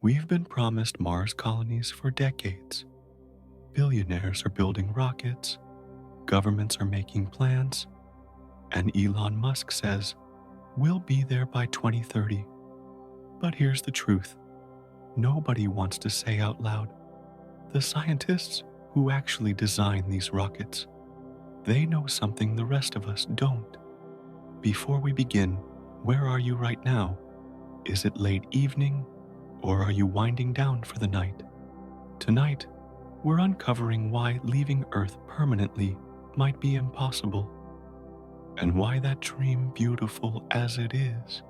We've been promised Mars colonies for decades. Billionaires are building rockets, governments are making plans, and Elon Musk says we'll be there by 2030. But here's the truth: nobody wants to say out loud. The scientists who actually design these rockets, they know something the rest of us don't. Before we begin, where are you right now? Is it late evening, or are you winding down for the night? Tonight, we're uncovering why leaving Earth permanently might be impossible, and why that dream, beautiful as it is,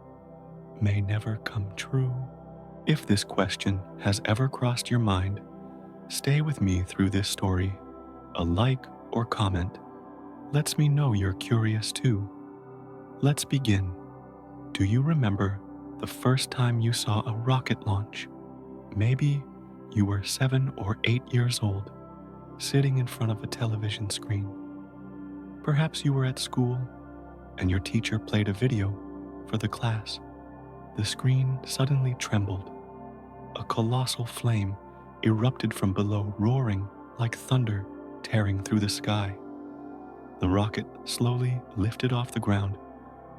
may never come true. If this question has ever crossed your mind, stay with me through this story. A like or comment lets me know you're curious too. Let's begin. Do you remember the first time you saw a rocket launch? Maybe you were 7 or 8 years old, sitting in front of a television screen. Perhaps you were at school and your teacher played a video for the class. The screen suddenly trembled. A colossal flame erupted from below, roaring like thunder tearing through the sky. The rocket slowly lifted off the ground,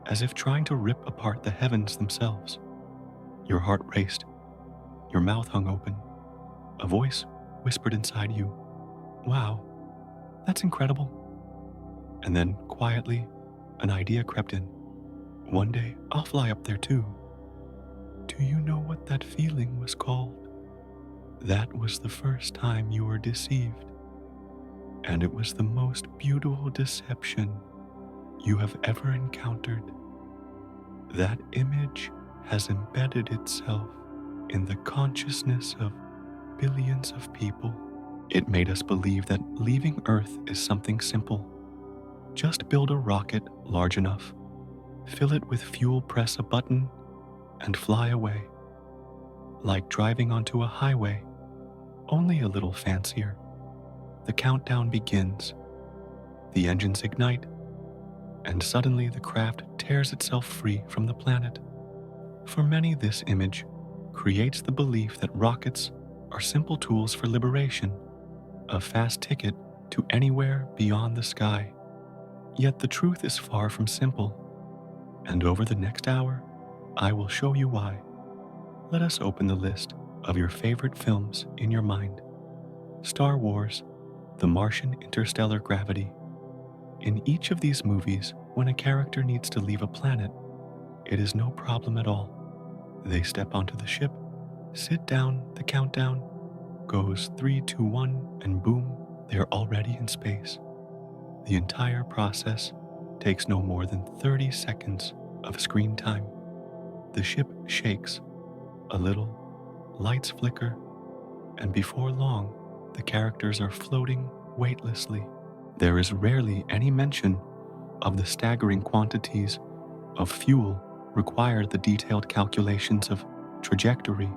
as if trying to rip apart the heavens themselves. Your heart raced. Your mouth hung open. A voice whispered inside you, "Wow, that's incredible." And then, quietly, an idea crept in. "One day, I'll fly up there too." Do you know what that feeling was called? That was the first time you were deceived. And it was the most beautiful deception you have ever encountered. That image has embedded itself in the consciousness of billions of people. It made us believe that leaving Earth is something simple. Just build a rocket large enough, fill it with fuel, press a button, and fly away. Like driving onto a highway, only a little fancier. The countdown begins. The engines ignite, and suddenly the craft tears itself free from the planet. For many, this image creates the belief that rockets are simple tools for liberation, a fast ticket to anywhere beyond the sky. Yet the truth is far from simple, and over the next hour, I will show you why. Let us open the list of your favorite films in your mind. Star Wars, The Martian, Interstellar, Gravity. In each of these movies, when a character needs to leave a planet, it is no problem at all. They step onto the ship, sit down, the countdown goes 3, 2, 1, and boom, they are already in space. The entire process takes no more than 30 seconds of screen time. The ship shakes a little, lights flicker, and before long, the characters are floating weightlessly. There is rarely any mention of the staggering quantities of fuel required, the detailed calculations of trajectory,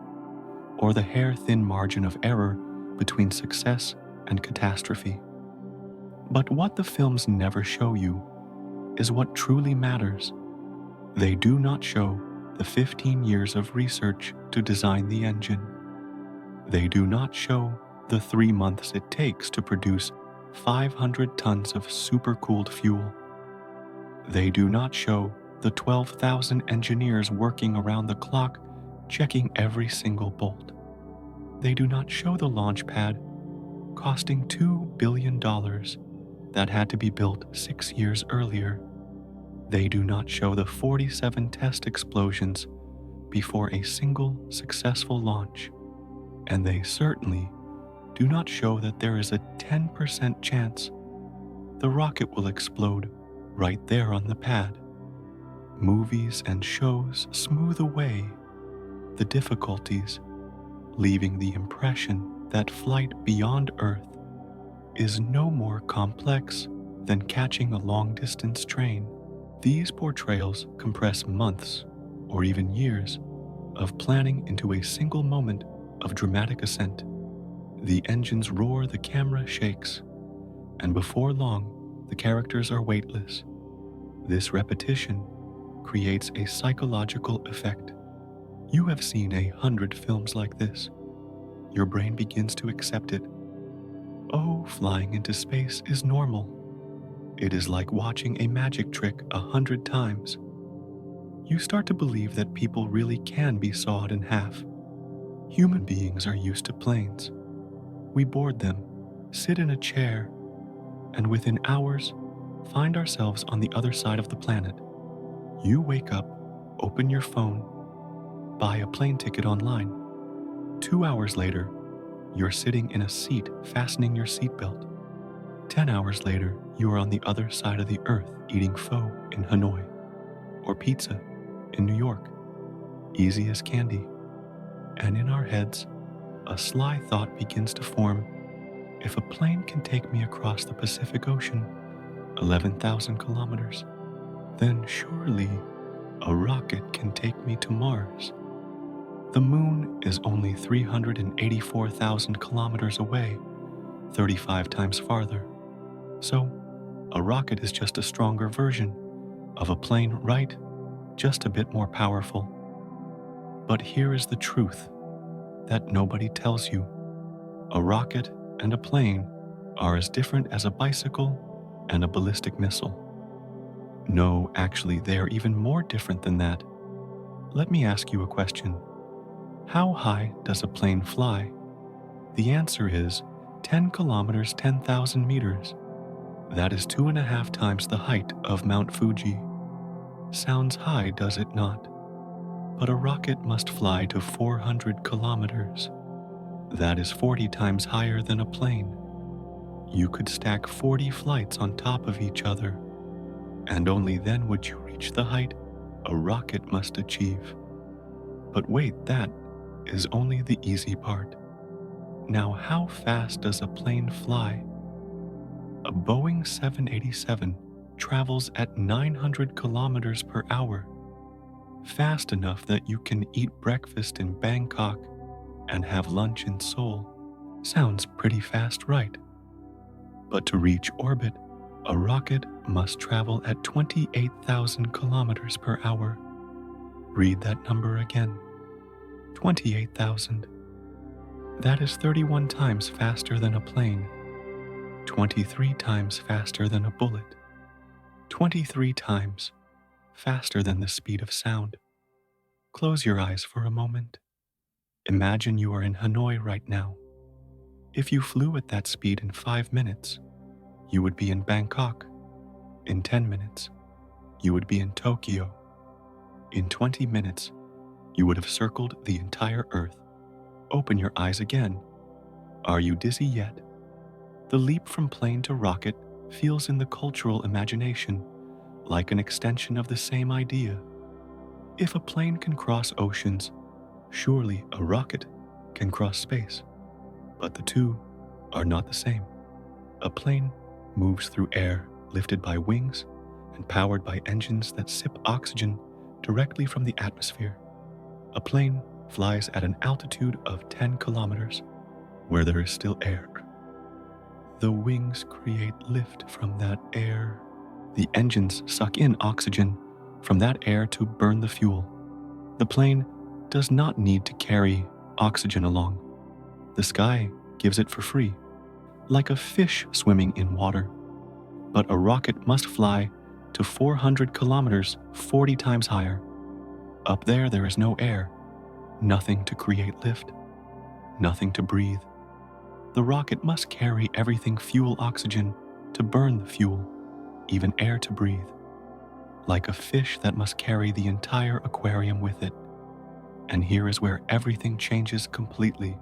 or the hair-thin margin of error between success and catastrophe. But what the films never show you is what truly matters. They do not show the 15 years of research to design the engine. They do not show the 3 months it takes to produce 500 tons of supercooled fuel. They do not show the 12,000 engineers working around the clock checking every single bolt. They do not show the launch pad costing $2 billion that had to be built 6 years earlier. They do not show the 47 test explosions before a single successful launch. And they certainly do not show that there is a 10% chance the rocket will explode right there on the pad. Movies and shows smooth away the difficulties, leaving the impression that flight beyond Earth is no more complex than catching a long-distance train. These portrayals compress months, or even years, of planning into a single moment of dramatic ascent. The engines roar, the camera shakes, and before long, the characters are weightless. This repetition creates a psychological effect. You have seen 100 films like this. Your brain begins to accept it. Oh, flying into space is normal. It is like watching a magic trick 100 times. You start to believe that people really can be sawed in half. Human beings are used to planes. We board them, sit in a chair, and within hours, find ourselves on the other side of the planet. You wake up, open your phone, buy a plane ticket online. 2 hours later, you're sitting in a seat fastening your seatbelt. 10 hours later, you are on the other side of the earth eating pho in Hanoi or pizza in New York. Easy as candy. And in our heads, a sly thought begins to form. If a plane can take me across the Pacific Ocean, 11,000 kilometers, then surely a rocket can take me to Mars. The moon is only 384,000 kilometers away, 35 times farther. So, a rocket is just a stronger version of a plane, right? Just a bit more powerful. But here is the truth that nobody tells you. A rocket and a plane are as different as a bicycle and a ballistic missile. No, actually, they are even more different than that. Let me ask you a question. How high does a plane fly? The answer is 10 kilometers, 10,000 meters. That is 2.5 times the height of Mount Fuji. Sounds high, does it not? But a rocket must fly to 400 kilometers. That is 40 times higher than a plane. You could stack 40 flights on top of each other, and only then would you reach the height a rocket must achieve. But wait, that is only the easy part. Now, how fast does a plane fly? A Boeing 787 travels at 900 kilometers per hour, fast enough that you can eat breakfast in Bangkok and have lunch in Seoul. Sounds pretty fast, right? But to reach orbit, a rocket must travel at 28,000 kilometers per hour. Read that number again. 28,000. That is 31 times faster than a plane, 23 times faster than a bullet, 23 times faster than the speed of sound. Close your eyes for a moment. Imagine you are in Hanoi right now. If you flew at that speed in 5 minutes, you would be in Bangkok. In 10 minutes, you would be in Tokyo. In 20 minutes, you would have circled the entire Earth. Open your eyes again. Are you dizzy yet? The leap from plane to rocket feels in the cultural imagination like an extension of the same idea. If a plane can cross oceans, surely a rocket can cross space. But the two are not the same. A plane moves through air lifted by wings and powered by engines that sip oxygen directly from the atmosphere. A plane flies at an altitude of 10 kilometers, where there is still air. The wings create lift from that air. The engines suck in oxygen from that air to burn the fuel. The plane does not need to carry oxygen along. The sky gives it for free, like a fish swimming in water. But a rocket must fly to 400 kilometers, 40 times higher. Up there is no air, nothing to create lift, nothing to breathe. The rocket must carry everything fuel oxygen to burn the fuel, even air to breathe, like a fish that must carry the entire aquarium with it. And here is where everything changes completely.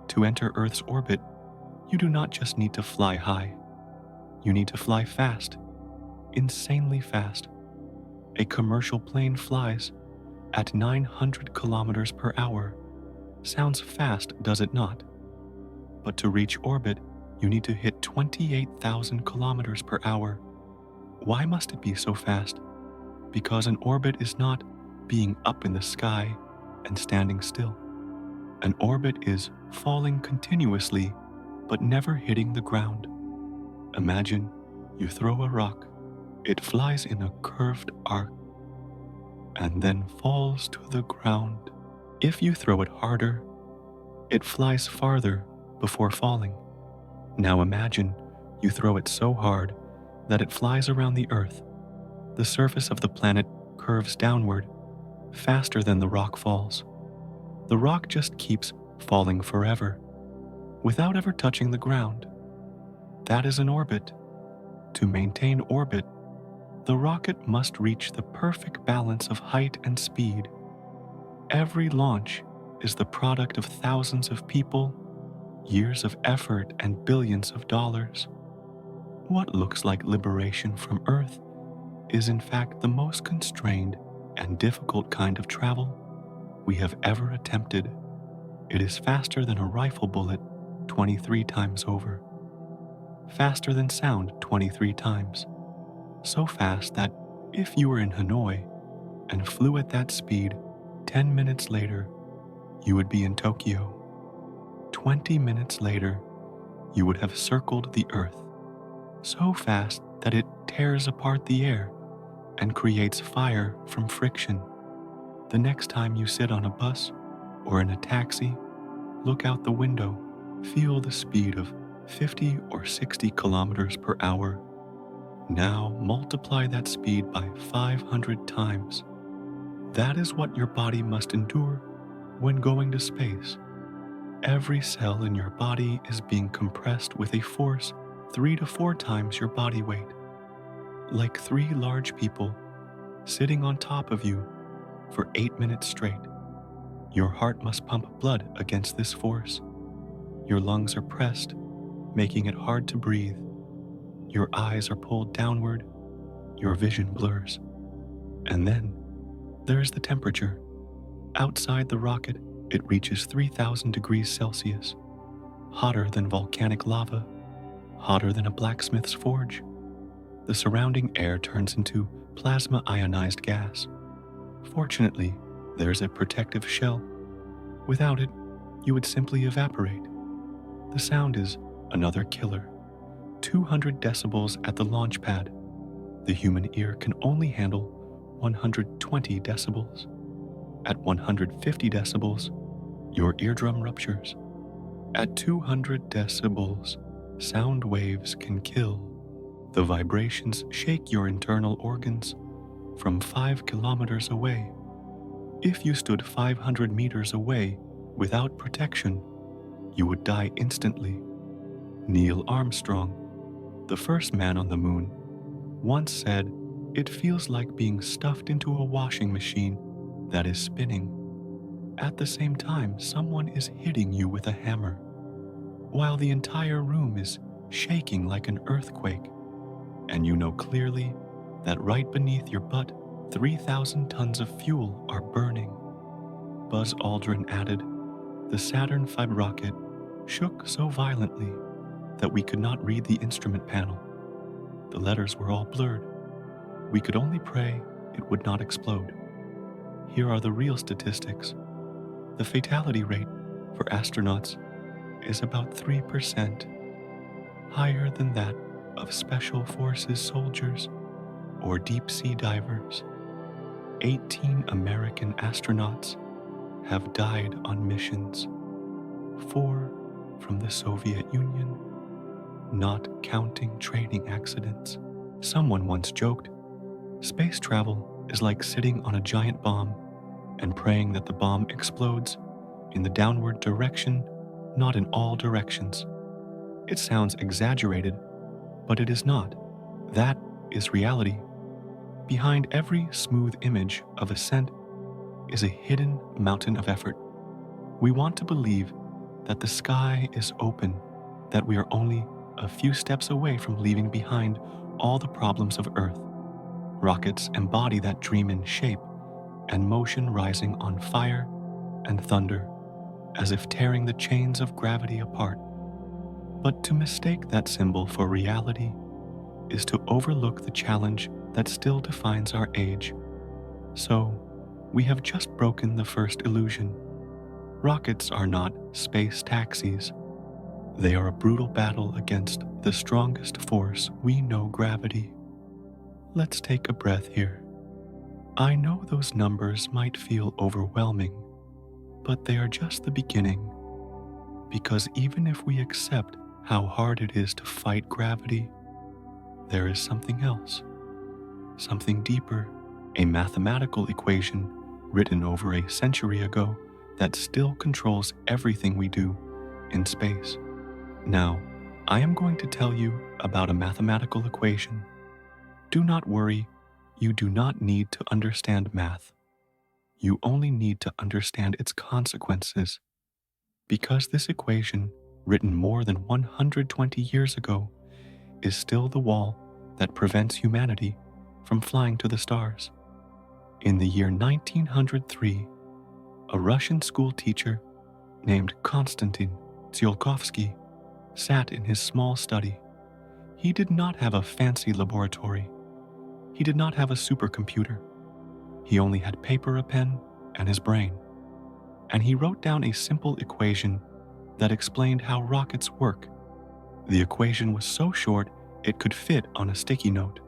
To enter Earth's orbit, you do not just need to fly high. You need to fly fast, insanely fast. A commercial plane flies at 900 kilometers per hour. Sounds fast, does it not? But to reach orbit, you need to hit 28,000 kilometers per hour. Why must it be so fast? Because an orbit is not being up in the sky and standing still. An orbit is falling continuously, but never hitting the ground. Imagine you throw a rock. It flies in a curved arc. and then falls to the ground. If you throw it harder, it flies farther before falling. Now imagine you throw it so hard that it flies around the Earth. The surface of the planet curves downward faster than the rock falls. The rock just keeps falling forever without ever touching the ground. That is an orbit. To maintain orbit, the rocket must reach the perfect balance of height and speed. Every launch is the product of thousands of people, years of effort, and billions of dollars. What looks like liberation from Earth is in fact the most constrained and difficult kind of travel we have ever attempted. It is faster than a rifle bullet 23 times over. Faster than sound 23 times. So fast that if you were in Hanoi and flew at that speed, 10 minutes later, you would be in Tokyo. 20 minutes later, you would have circled the Earth. So fast that it tears apart the air and creates fire from friction. The next time you sit on a bus or in a taxi, look out the window, feel the speed of 50 or 60 kilometers per hour. Now multiply that speed by 500 times. That is what your body must endure when going to space. Every cell in your body is being compressed with a force 3 to 4 times your body weight. Like 3 large people sitting on top of you for 8 minutes straight. Your heart must pump blood against this force. Your lungs are pressed, making it hard to breathe. Your eyes are pulled downward. Your vision blurs. And then there is the temperature. Outside the rocket, it reaches 3,000 degrees Celsius, hotter than volcanic lava, hotter than a blacksmith's forge. The surrounding air turns into plasma ionized gas. Fortunately, there's a protective shell. Without it, you would simply evaporate. The sound is another killer. 200 decibels at the launch pad. The human ear can only handle 120 decibels. At 150 decibels, your eardrum ruptures. At 200 decibels, sound waves can kill. The vibrations shake your internal organs from 5 kilometers away. If you stood 500 meters away without protection, you would die instantly. Neil Armstrong, the first man on the moon, once said, "It feels like being stuffed into a washing machine that is spinning. At the same time, someone is hitting you with a hammer, while the entire room is shaking like an earthquake, and you know clearly that right beneath your butt, 3,000 tons of fuel are burning." Buzz Aldrin added, "The Saturn V rocket shook so violently that we could not read the instrument panel. The letters were all blurred. We could only pray it would not explode." Here are the real statistics. The fatality rate for astronauts is about 3%, higher than that of Special Forces soldiers or deep-sea divers. 18 American astronauts have died on missions, 4 from the Soviet Union, not counting training accidents. Someone once joked, space travel is like sitting on a giant bomb and praying that the bomb explodes in the downward direction, not in all directions. It sounds exaggerated, but it is not. That is reality. Behind every smooth image of ascent is a hidden mountain of effort. We want to believe that the sky is open, that we are only a few steps away from leaving behind all the problems of Earth. Rockets embody that dream in shape and motion, rising on fire and thunder, as if tearing the chains of gravity apart. But to mistake that symbol for reality is to overlook the challenge that still defines our age. So, we have just broken the first illusion. Rockets are not space taxis. They are a brutal battle against the strongest force we know, gravity. Let's take a breath here. I know those numbers might feel overwhelming, but they are just the beginning, because even if we accept how hard it is to fight gravity, there is something else, something deeper, a mathematical equation written over a century ago that still controls everything we do in space. Now, I am going to tell you about a mathematical equation. Do not worry, you do not need to understand math. You only need to understand its consequences. Because this equation, written more than 120 years ago, is still the wall that prevents humanity from flying to the stars. In the year 1903, a Russian school teacher named Konstantin Tsiolkovsky sat in his small study. He did not have a fancy laboratory. He did not have a supercomputer. He only had paper, a pen, and his brain. And he wrote down a simple equation that explained how rockets work. The equation was so short it could fit on a sticky note,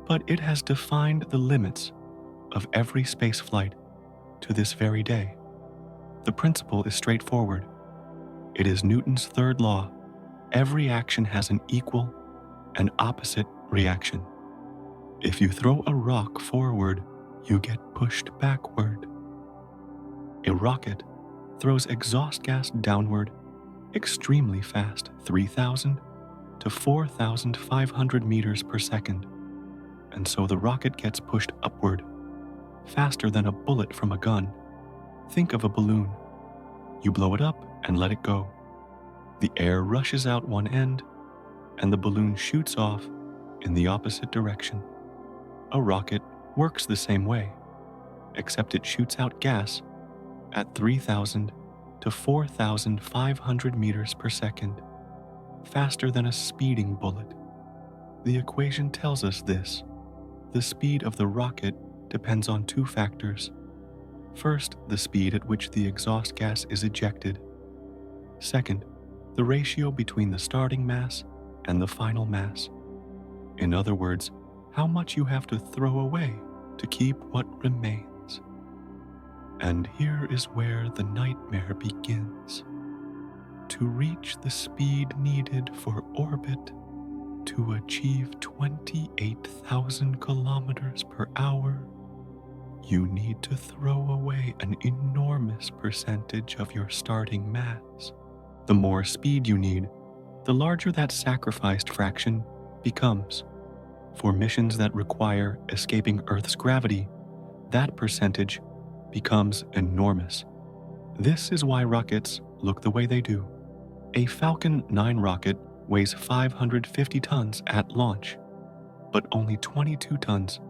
but it has defined the limits of every space flight to this very day. The principle is straightforward. It is Newton's third law. Every action has an equal and opposite reaction. If you throw a rock forward, you get pushed backward. A rocket throws exhaust gas downward extremely fast, 3,000 to 4,500 meters per second. And so the rocket gets pushed upward, faster than a bullet from a gun. Think of a balloon. You blow it up and let it go. The air rushes out one end, and the balloon shoots off in the opposite direction. A rocket works the same way, except it shoots out gas at 3,000 to 4,500 meters per second, faster than a speeding bullet. The equation tells us this. The speed of the rocket depends on two factors. First, the speed at which the exhaust gas is ejected. Second, the ratio between the starting mass and the final mass. In other words, how much you have to throw away to keep what remains. And here is where the nightmare begins. To reach the speed needed for orbit to achieve 28,000 kilometers per hour, you need to throw away an enormous percentage of your starting mass. The more speed you need, the larger that sacrificed fraction becomes. For missions that require escaping Earth's gravity, that percentage becomes enormous. This is why rockets look the way they do. A Falcon 9 rocket weighs 550 tons at launch, but only 22 tons,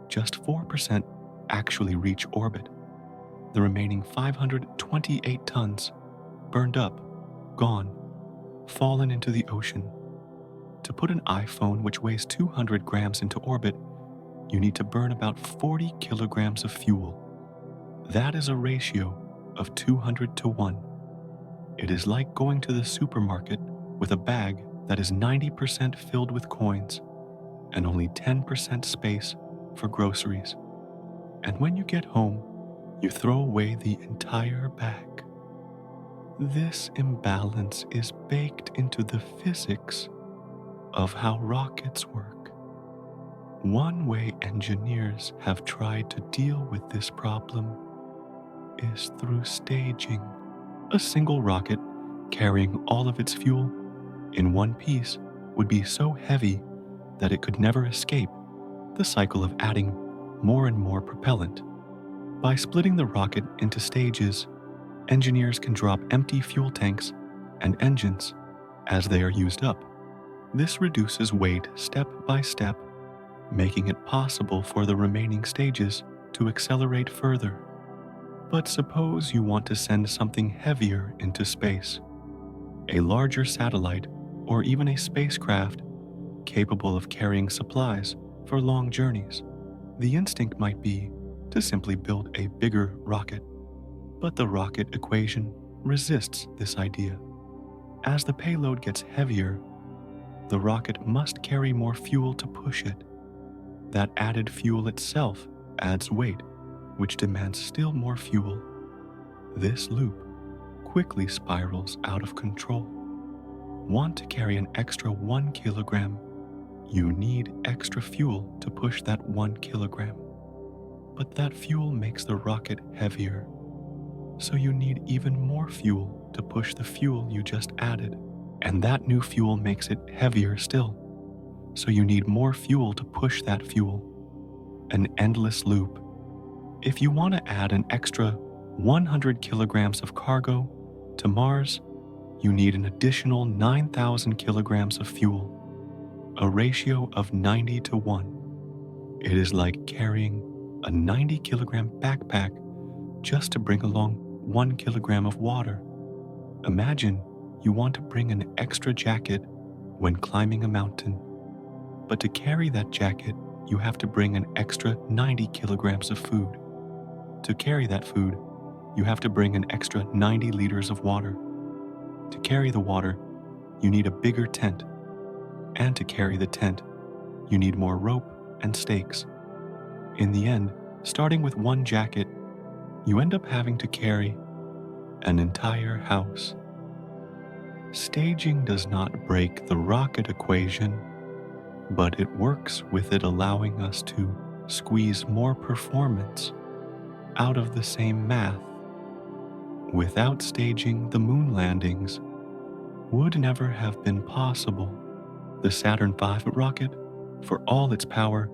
just 4%, actually reach orbit. The remaining 528 tons, burned up, gone, fallen into the ocean. To put an iPhone which weighs 200 grams into orbit, you need to burn about 40 kilograms of fuel. That is a ratio of 200 to 1. It is like going to the supermarket with a bag that is 90% filled with coins and only 10% space for groceries. And when you get home, you throw away the entire bag. This imbalance is baked into the physics of how rockets work. One way engineers have tried to deal with this problem is through staging. A single rocket carrying all of its fuel in one piece would be so heavy that it could never escape the cycle of adding more and more propellant. By splitting the rocket into stages, engineers can drop empty fuel tanks and engines as they are used up. This reduces weight step by step, making it possible for the remaining stages to accelerate further. But suppose you want to send something heavier into space, a larger satellite or even a spacecraft capable of carrying supplies for long journeys. The instinct might be to simply build a bigger rocket, but the rocket equation resists this idea. As the payload gets heavier, the rocket must carry more fuel to push it. That added fuel itself adds weight, which demands still more fuel. This loop quickly spirals out of control. Want to carry an extra 1 kilogram? You need extra fuel to push that 1 kilogram. But that fuel makes the rocket heavier. So you need even more fuel to push the fuel you just added. And that new fuel makes it heavier still. So you need more fuel to push that fuel. An endless loop. If you want to add an extra 100 kilograms of cargo to Mars, you need an additional 9,000 kilograms of fuel, a ratio of 90 to 1. It is like carrying a 90 kilogram backpack just to bring along 1 kilogram of water. Imagine you want to bring an extra jacket when climbing a mountain, but to carry that jacket, you have to bring an extra 90 kilograms of food. To carry that food, you have to bring an extra 90 liters of water. To carry the water, you need a bigger tent. And to carry the tent, you need more rope and stakes. In the end, starting with one jacket, you end up having to carry an entire house. Staging does not break the rocket equation, but it works with it, allowing us to squeeze more performance out of the same math. Without staging, the moon landings would never have been possible. The Saturn V rocket, for all its power,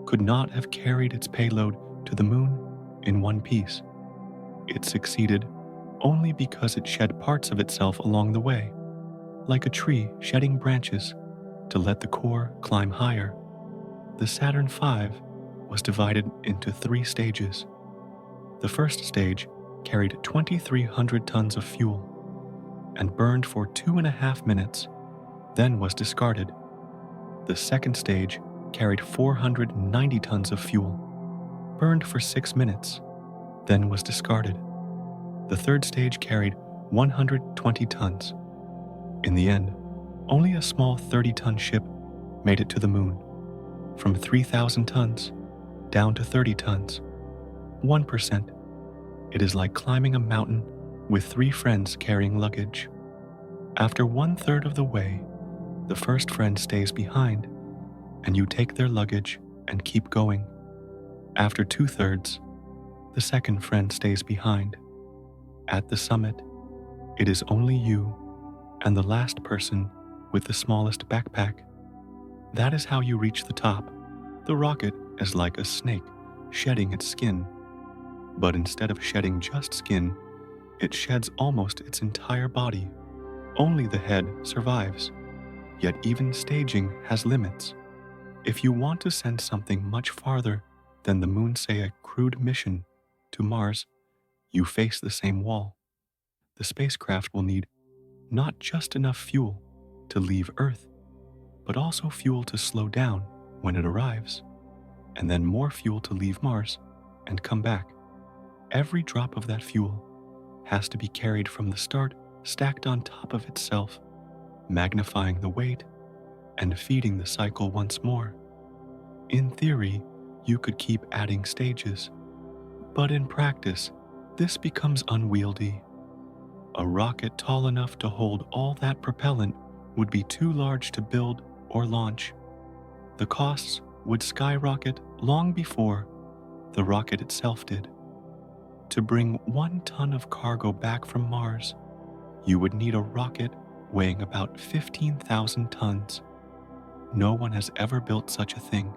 could not have carried its payload to the moon in one piece. It succeeded only because it shed parts of itself along the way, like a tree shedding branches to let the core climb higher. The Saturn V was divided into 3 stages. The first stage carried 2,300 tons of fuel and burned for 2.5 minutes, then was discarded. The second stage carried 490 tons of fuel, burned for 6 minutes, then was discarded. The third stage carried 120 tons. In the end, only a small 30-ton ship made it to the moon, from 3,000 tons down to 30 tons. 1%. It is like climbing a mountain with 3 friends carrying luggage. After 1/3 of the way, the first friend stays behind, and you take their luggage and keep going. After 2/3, the second friend stays behind. At the summit, it is only you and the last person with the smallest backpack. That is how you reach the top. The rocket is like a snake shedding its skin, but instead of shedding just skin, it sheds almost its entire body. Only the head survives. Yet even staging has limits. If you want to send something much farther than the moon, say a crewed mission to Mars, you face the same wall. The spacecraft will need not just enough fuel to leave Earth, but also fuel to slow down when it arrives, and then more fuel to leave Mars and come back. Every drop of that fuel has to be carried from the start, stacked on top of itself, magnifying the weight and feeding the cycle once more. In theory, you could keep adding stages, but in practice, this becomes unwieldy. A rocket tall enough to hold all that propellant would be too large to build or launch. The costs would skyrocket long before the rocket itself did. To bring 1 ton of cargo back from Mars, you would need a rocket weighing about 15,000 tons. No one has ever built such a thing.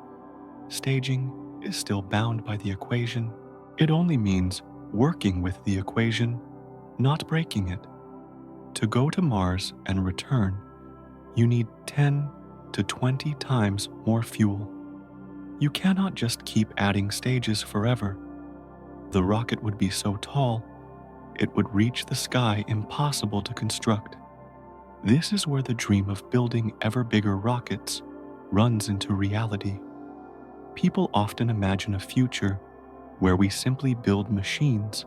Staging is still bound by the equation. It only means working with the equation, not breaking it. To go to Mars and return, you need 10 to 20 times more fuel. You cannot just keep adding stages forever. The rocket would be so tall, it would reach the sky impossible to construct. This is where the dream of building ever bigger rockets runs into reality. People often imagine a future where we simply build machines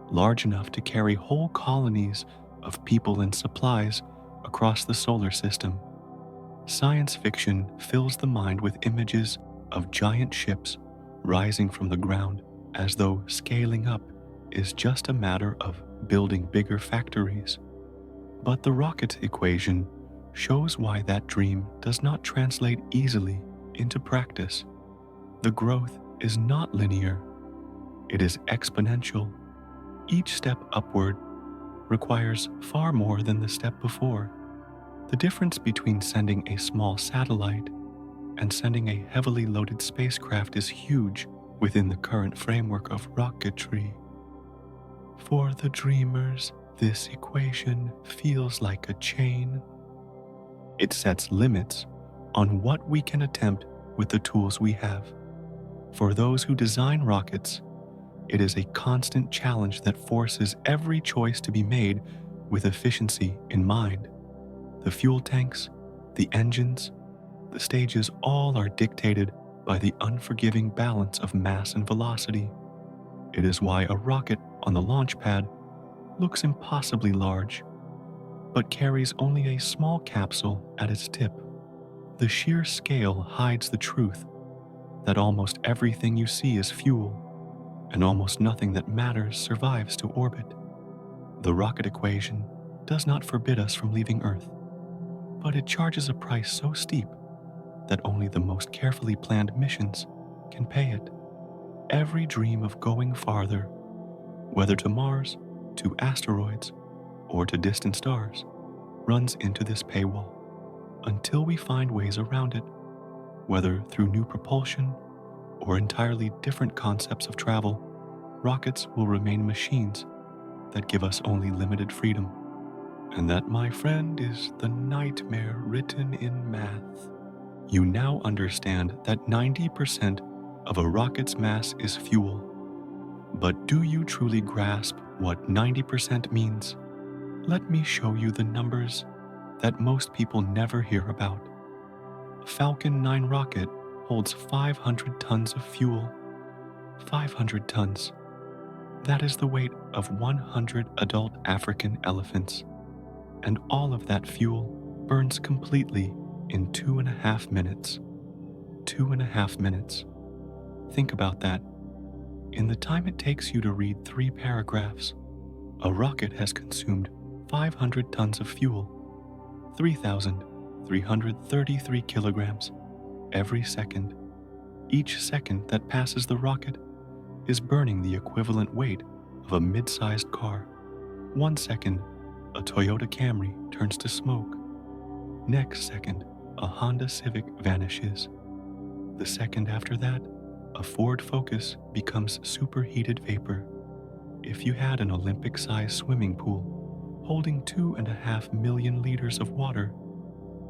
large enough to carry whole colonies of people and supplies across the solar system. Science fiction fills the mind with images of giant ships rising from the ground as though scaling up is just a matter of building bigger factories. But the rocket equation shows why that dream does not translate easily into practice. The growth is not linear, it is exponential. Each step upward requires far more than the step before. The difference between sending a small satellite and sending a heavily loaded spacecraft is huge within the current framework of rocketry. For the dreamers, this equation feels like a chain. It sets limits on what we can attempt with the tools we have. For those who design rockets, it is a constant challenge that forces every choice to be made with efficiency in mind. The fuel tanks, the engines, the stages all are dictated by the unforgiving balance of mass and velocity. It is why a rocket on the launch pad looks impossibly large, but carries only a small capsule at its tip. The sheer scale hides the truth that almost everything you see is fuel, and almost nothing that matters survives to orbit. The rocket equation does not forbid us from leaving Earth, but it charges a price so steep that only the most carefully planned missions can pay it. Every dream of going farther, whether to Mars, to asteroids, or to distant stars, runs into this paywall until we find ways around it, whether through new propulsion or entirely different concepts of travel. Rockets will remain machines that give us only limited freedom. And that, my friend, is the nightmare written in math. You now understand that 90% of a rocket's mass is fuel. But do you truly grasp what 90% means? Let me show you the numbers that most people never hear about. A Falcon 9 rocket holds 500 tons of fuel. 500 tons. That is the weight of 100 adult African elephants. And all of that fuel burns completely in 2.5 minutes. 2.5 minutes. Think about that. In the time it takes you to read 3 paragraphs, a rocket has consumed 500 tons of fuel, 3,333 kilograms, every second. Each second that passes the rocket is burning the equivalent weight of a mid-sized car. 1 second, a Toyota Camry turns to smoke. Next second, a Honda Civic vanishes. The second after that, a Ford Focus becomes superheated vapor. If you had an Olympic-sized swimming pool holding 2.5 million liters of water,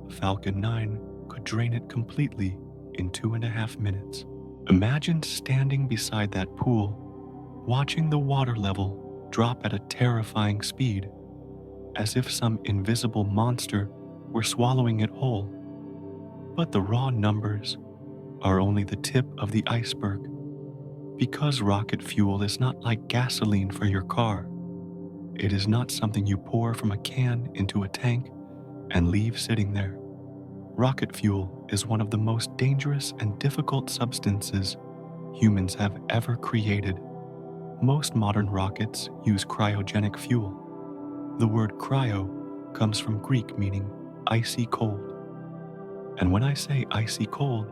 a Falcon 9 could drain it completely in 2.5 minutes. Imagine standing beside that pool, watching the water level drop at a terrifying speed, as if some invisible monster were swallowing it whole. But the raw numbers are only the tip of the iceberg. Because rocket fuel is not like gasoline for your car. It is not something you pour from a can into a tank and leave sitting there. Rocket fuel is one of the most dangerous and difficult substances humans have ever created. Most modern rockets use cryogenic fuel. The word cryo comes from Greek meaning icy cold. And when I say icy cold,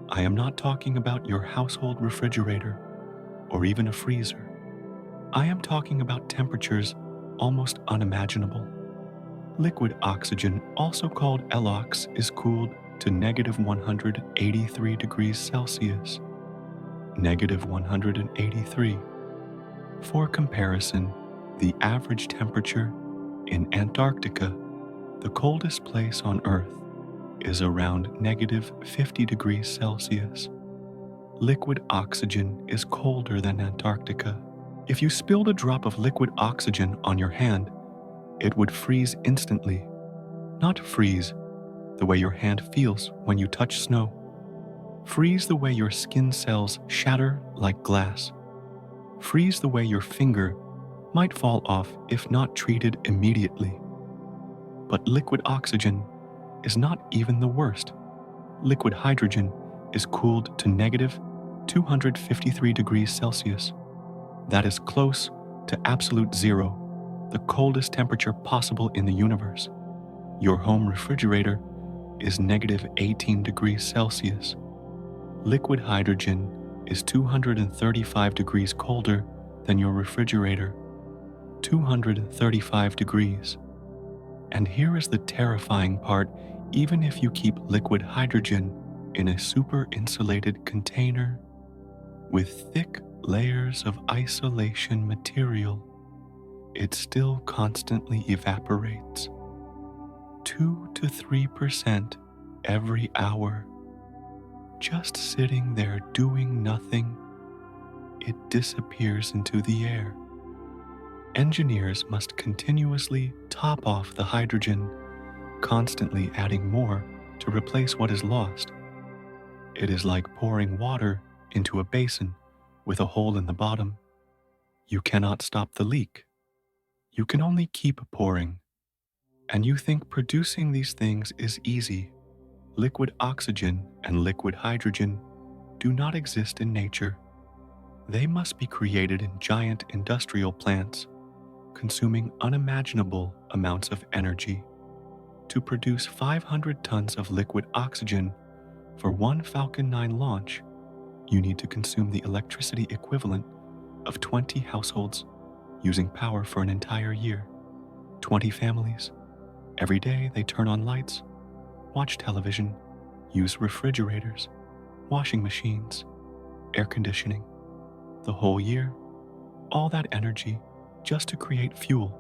I am not talking about your household refrigerator or even a freezer. I am talking about temperatures almost unimaginable. Liquid oxygen, also called LOX, is cooled to negative 183 degrees Celsius. Negative 183. For comparison, the average temperature in Antarctica, the coldest place on Earth, is around negative 50 degrees Celsius. Liquid oxygen is colder than Antarctica. If you spilled a drop of liquid oxygen on your hand, it would freeze instantly. Not freeze the way your hand feels when you touch snow. Freeze the way your skin cells shatter like glass. Freeze the way your finger might fall off if not treated immediately. But liquid oxygen is not even the worst. Liquid hydrogen is cooled to negative 253 degrees Celsius. That is close to absolute zero, the coldest temperature possible in the universe. Your home refrigerator is negative 18 degrees Celsius. Liquid hydrogen is 235 degrees colder than your refrigerator. 235 degrees. And here is the terrifying part: even if you keep liquid hydrogen in a super insulated container with thick layers of isolation material, it still constantly evaporates. 2 to 3% every hour. Just sitting there doing nothing, it disappears into the air. Engineers must continuously top off the hydrogen, constantly adding more to replace what is lost. It is like pouring water into a basin with a hole in the bottom. You cannot stop the leak. You can only keep pouring. And you think producing these things is easy. Liquid oxygen and liquid hydrogen do not exist in nature. They must be created in giant industrial plants, consuming unimaginable amounts of energy. To produce 500 tons of liquid oxygen for one Falcon 9 launch, you need to consume the electricity equivalent of 20 households using power for an entire year. 20 families. Every day they turn on lights, watch television, use refrigerators, washing machines, air conditioning. The whole year, all that energy just to create fuel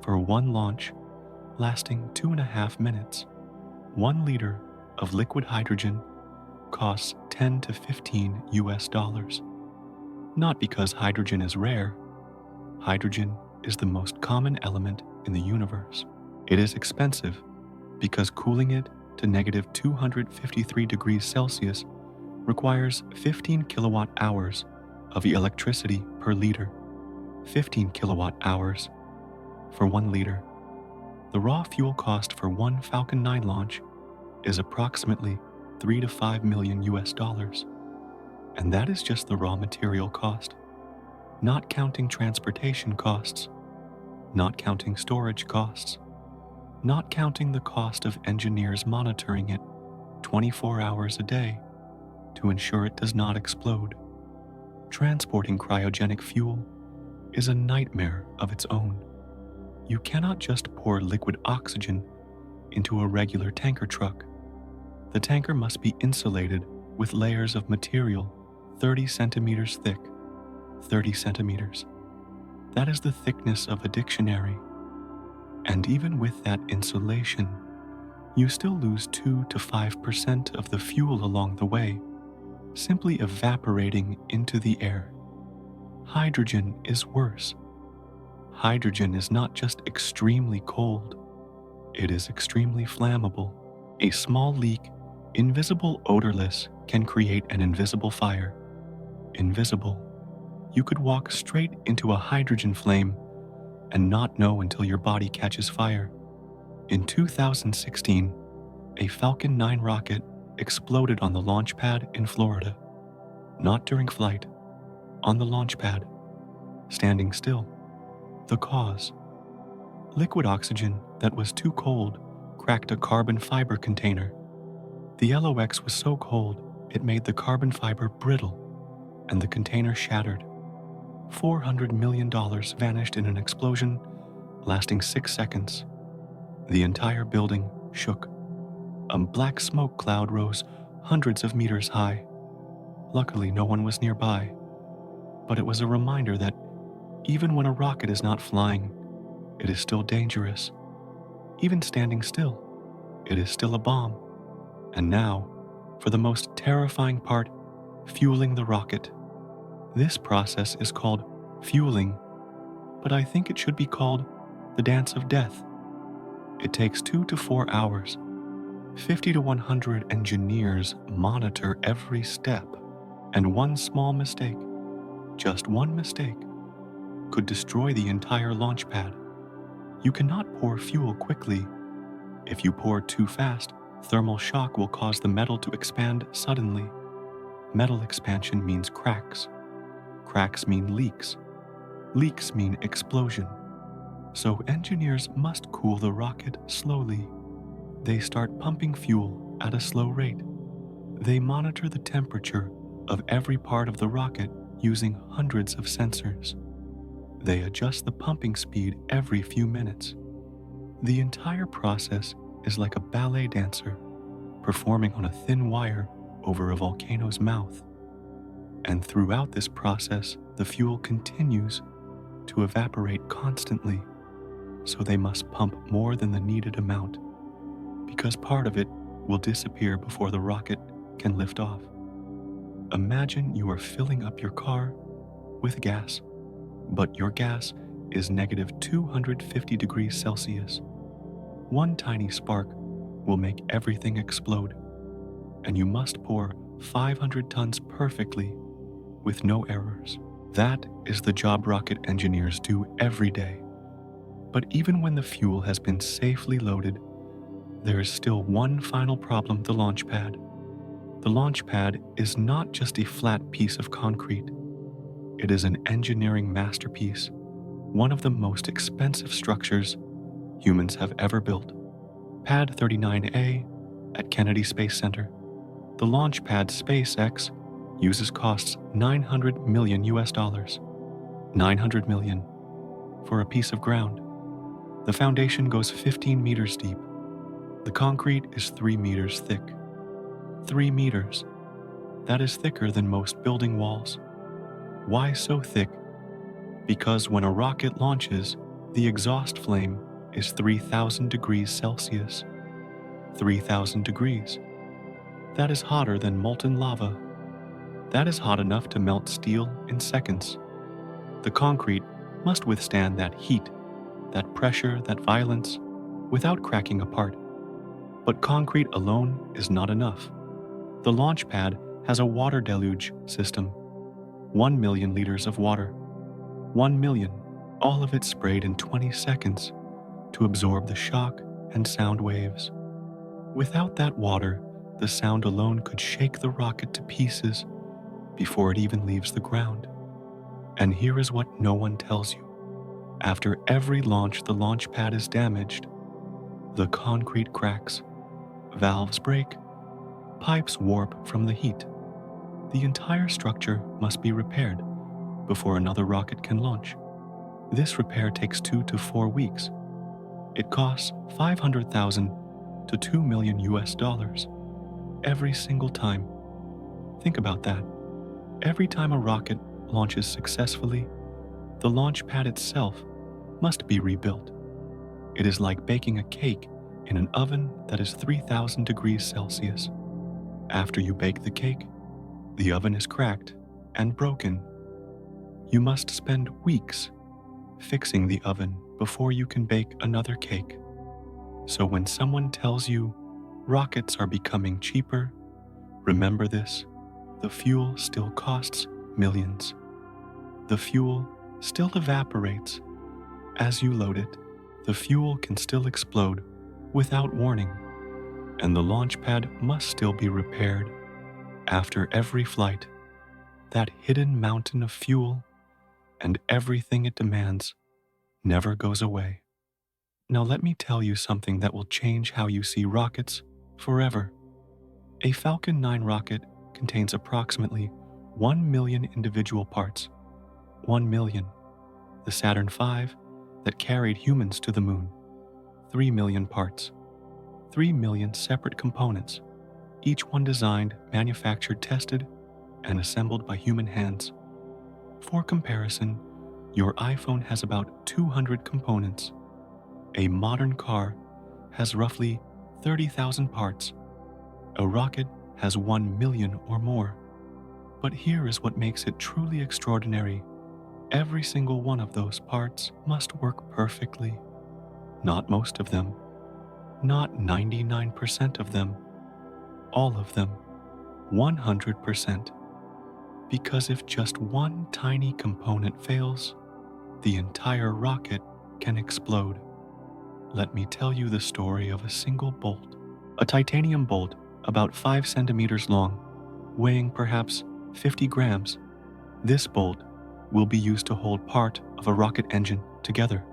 for one launch lasting 2.5 minutes. 1 liter of liquid hydrogen costs 10 to 15 US dollars. Not because hydrogen is rare. Hydrogen is the most common element in the universe. It is expensive because cooling it to negative 253 degrees Celsius requires 15 kilowatt hours of electricity per liter. 15 kilowatt hours for 1 liter. The raw fuel cost for one Falcon 9 launch is approximately 3 to 5 million US dollars. And that is just the raw material cost, not counting transportation costs, not counting storage costs, not counting the cost of engineers monitoring it 24 hours a day to ensure it does not explode. Transporting cryogenic fuel is a nightmare of its own. You cannot just pour liquid oxygen into a regular tanker truck. The tanker must be insulated with layers of material 30 centimeters thick. 30 centimeters. That is the thickness of a dictionary. And even with that insulation, you still lose 2 to 5% of the fuel along the way, simply evaporating into the air. Hydrogen is worse. Hydrogen is not just extremely cold, it is extremely flammable. A small leak, invisible odorless, can create an invisible fire. Invisible. You could walk straight into a hydrogen flame and not know until your body catches fire. In 2016, a Falcon 9 rocket exploded on the launch pad in Florida. Not during flight, on the launch pad, standing still. The cause: liquid oxygen that was too cold cracked a carbon fiber container. The LOX was so cold it made the carbon fiber brittle, and the container shattered. $400 million vanished in an explosion lasting 6 seconds. The entire building shook. A black smoke cloud rose hundreds of meters high. Luckily, no one was nearby, but it was a reminder that even when a rocket is not flying, it is still dangerous. Even standing still, it is still a bomb. And now, for the most terrifying part, fueling the rocket. This process is called fueling, but I think it should be called the dance of death. It takes 2 to 4 hours. 50 to 100 engineers monitor every step, and one small mistake, just one mistake, could destroy the entire launch pad. You cannot pour fuel quickly. If you pour too fast, thermal shock will cause the metal to expand suddenly. Metal expansion means cracks. Cracks mean leaks. Leaks mean explosion. So engineers must cool the rocket slowly. They start pumping fuel at a slow rate. They monitor the temperature of every part of the rocket using hundreds of sensors. They adjust the pumping speed every few minutes. The entire process is like a ballet dancer performing on a thin wire over a volcano's mouth. And throughout this process, the fuel continues to evaporate constantly, so they must pump more than the needed amount, because part of it will disappear before the rocket can lift off. Imagine you are filling up your car with gas, but your gas is negative 250 degrees Celsius. One tiny spark will make everything explode, and you must pour 500 tons perfectly with no errors. That is the job rocket engineers do every day. But even when the fuel has been safely loaded, there is still one final problem: the launch pad. The launch pad is not just a flat piece of concrete. It is an engineering masterpiece, one of the most expensive structures humans have ever built. Pad 39A at Kennedy Space Center. The launch pad SpaceX uses costs $900 million. $900 million for a piece of ground. The foundation goes 15 meters deep. The concrete is 3 meters thick. 3 meters. That is thicker than most building walls. Why so thick? Because when a rocket launches, the exhaust flame is 3,000 degrees Celsius. 3,000 degrees. That is hotter than molten lava. That is hot enough to melt steel in seconds. The concrete must withstand that heat, that pressure, that violence, without cracking apart. But concrete alone is not enough. The launch pad has a water deluge system. 1 million liters of water. 1 million, all of it sprayed in 20 seconds to absorb the shock and sound waves. Without that water, the sound alone could shake the rocket to pieces before it even leaves the ground. And here is what no one tells you. After every launch, the launch pad is damaged. The concrete cracks, valves break, pipes warp from the heat. The entire structure must be repaired before another rocket can launch. This repair takes 2 to 4 weeks. It costs $500,000 to $2 million every single time. Think about that. Every time a rocket launches successfully, the launch pad itself must be rebuilt. It is like baking a cake in an oven that is 3,000 degrees Celsius. After you bake the cake, the oven is cracked and broken. You must spend weeks fixing the oven before you can bake another cake. So when someone tells you rockets are becoming cheaper, remember this: the fuel still costs millions. The fuel still evaporates as you load it. The fuel can still explode without warning, and the launch pad must still be repaired after every flight. That hidden mountain of fuel and everything it demands never goes away. Now let me tell you something that will change how you see rockets forever. A Falcon 9 rocket contains approximately 1 million individual parts. 1 million. The Saturn V that carried humans to the moon. 3 million parts. 3 million separate components, each one designed, manufactured, tested, and assembled by human hands. For comparison, your iPhone has about 200 components. A modern car has roughly 30,000 parts. A rocket has 1 million or more. But here is what makes it truly extraordinary. Every single one of those parts must work perfectly. Not most of them. Not 99% of them. All of them. 100%. Because if just one tiny component fails, the entire rocket can explode. Let me tell you the story of a single bolt. A titanium bolt about 5 centimeters long, weighing perhaps 50 grams. This bolt will be used to hold part of a rocket engine together.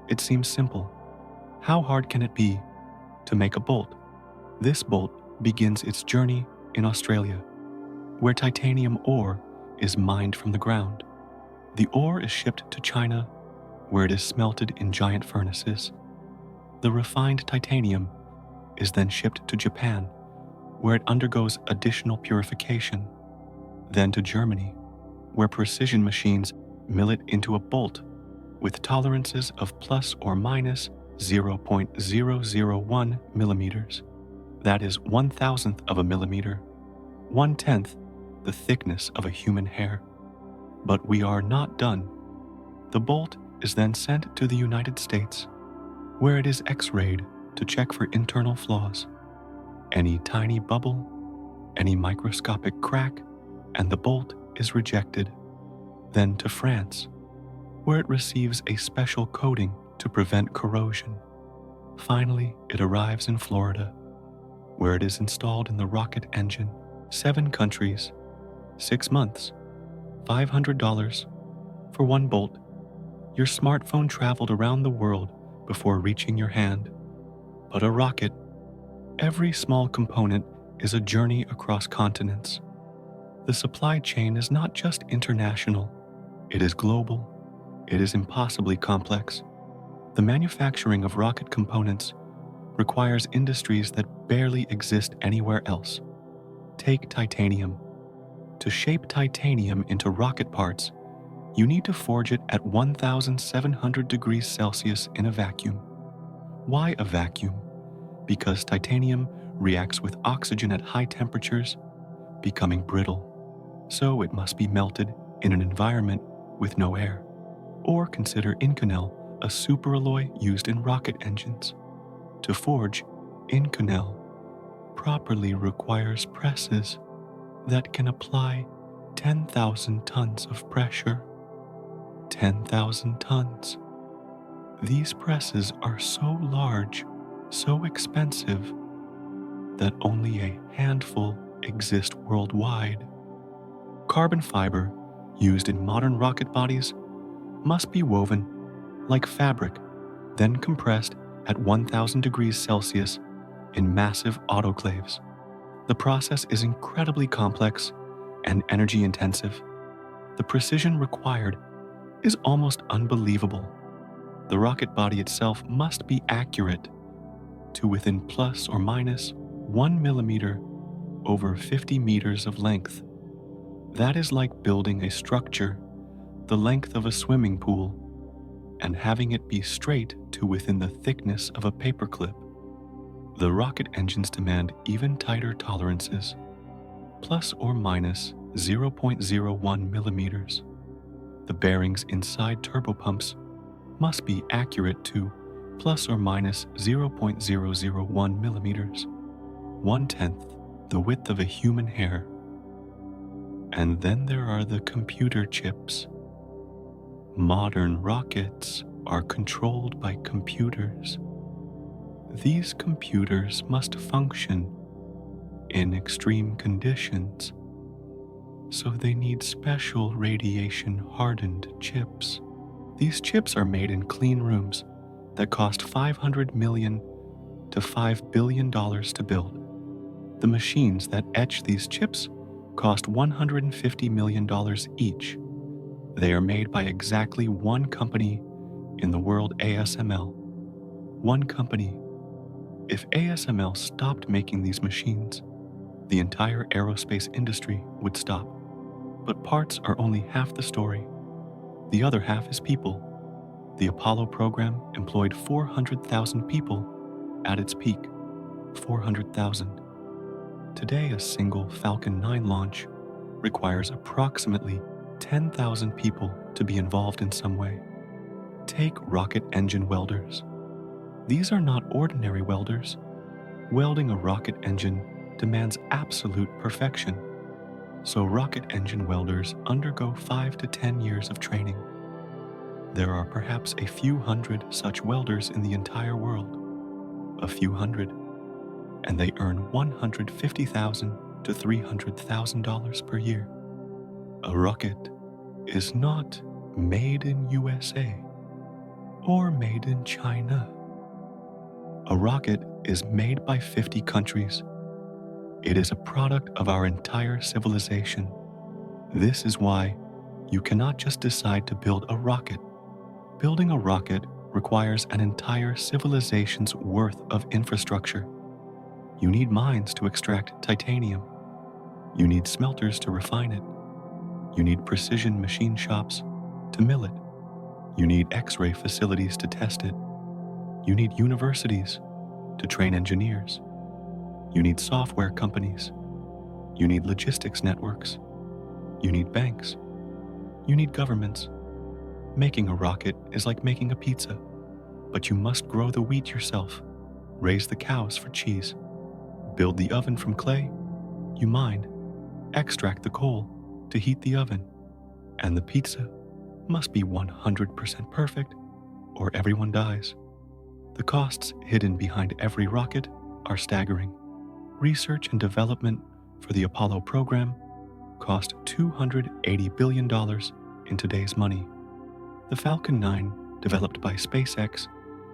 It seems simple. How hard can it be to make a bolt? This bolt begins its journey in Australia, where titanium ore is mined from the ground. The ore is shipped to China, where it is smelted in giant furnaces. The refined titanium is then shipped to Japan, where it undergoes additional purification, then to Germany, where precision machines mill it into a bolt with tolerances of plus or minus 0.001 millimeters. That is 1/1000th of a millimeter, 1/10 the thickness of a human hair. But we are not done. The bolt is then sent to the United States, where it is X-rayed to check for internal flaws. Any tiny bubble, any microscopic crack, and the bolt is rejected. Then to France, where it receives a special coating to prevent corrosion. Finally, it arrives in Florida, where it is installed in the rocket engine. 7 countries, 6 months, $500 for one bolt. Your smartphone traveled around the world before reaching your hand. But a rocket, every small component is a journey across continents. The supply chain is not just international, it is global. It is impossibly complex. The manufacturing of rocket components requires industries that barely exist anywhere else. Take titanium. To shape titanium into rocket parts, you need to forge it at 1,700 degrees Celsius in a vacuum. Why a vacuum? Because titanium reacts with oxygen at high temperatures, becoming brittle. So it must be melted in an environment with no air. Or consider Inconel, a superalloy used in rocket engines. To forge Inconel properly requires presses that can apply 10,000 tons of pressure. 10,000 tons. These presses are so large, so expensive, that only a handful exist worldwide. Carbon fiber used in modern rocket bodies must be woven like fabric, then compressed at 1,000 degrees Celsius in massive autoclaves. The process is incredibly complex and energy intensive. The precision required is almost unbelievable. The rocket body itself must be accurate to within plus or minus 1 millimeter over 50 meters of length. That is like building a structure the length of a swimming pool and having it be straight to within the thickness of a paperclip. The rocket engines demand even tighter tolerances, plus or minus 0.01 millimeters. The bearings inside turbopumps must be accurate to plus or minus 0.001 millimeters, 1/10 the width of a human hair. And then there are the computer chips. Modern rockets are controlled by computers. These computers must function in extreme conditions, so they need special radiation-hardened chips. These chips are made in clean rooms that cost $500 million to $5 billion to build. The machines that etch these chips cost $150 million each. They are made by exactly one company in the world, ASML. One company. If ASML stopped making these machines, the entire aerospace industry would stop. But parts are only half the story. The other half is people. The Apollo program employed 400,000 people at its peak. 400,000. Today, a single Falcon 9 launch requires approximately 10,000 people to be involved in some way. Take rocket engine welders. These are not ordinary welders. Welding a rocket engine demands absolute perfection. So rocket engine welders undergo 5 to 10 years of training. There are perhaps a few hundred such welders in the entire world. A few hundred. And they earn $150,000 to $300,000 per year. A rocket is not made in USA or made in China. A rocket is made by 50 countries. It is a product of our entire civilization. This is why you cannot just decide to build a rocket. Building a rocket requires an entire civilization's worth of infrastructure. You need mines to extract titanium. You need smelters to refine it. You need precision machine shops to mill it. You need X-ray facilities to test it. You need universities to train engineers. You need software companies. You need logistics networks. You need banks. You need governments. Making a rocket is like making a pizza, but you must grow the wheat yourself, raise the cows for cheese, build the oven from clay, you mine, extract the coal to heat the oven, and the pizza must be 100% perfect or everyone dies. The costs hidden behind every rocket are staggering. Research and development for the Apollo program cost $280 billion in today's money. The Falcon 9, developed by SpaceX,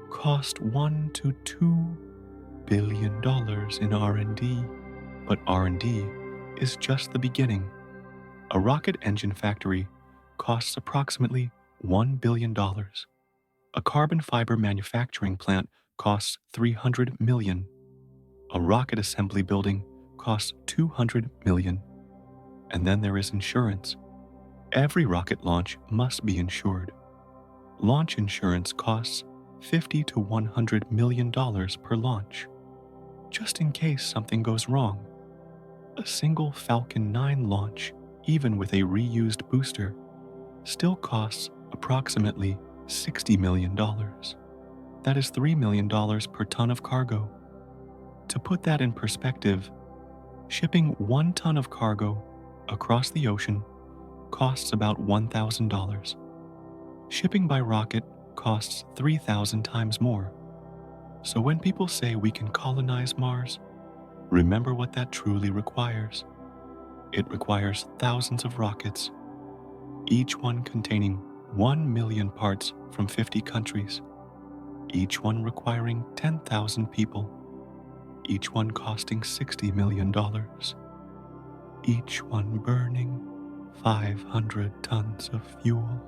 cost $1 to $2 billion in R&D, but R&D is just the beginning. A rocket engine factory costs approximately $1 billion. A carbon fiber manufacturing plant costs $300 million. A rocket assembly building costs $200 million. And then there is insurance. Every rocket launch must be insured. Launch insurance costs $50 to $100 million per launch, just in case something goes wrong. A single Falcon 9 launch, even with a reused booster, still costs approximately $60 million. That is $3 million per ton of cargo. To put that in perspective, shipping 1 ton of cargo across the ocean costs about $1,000. Shipping by rocket costs 3,000 times more. So when people say we can colonize Mars, remember what that truly requires. It requires thousands of rockets, each one containing 1 million parts from 50 countries, each one requiring 10,000 people, each one costing $60 million, each one burning 500 tons of fuel,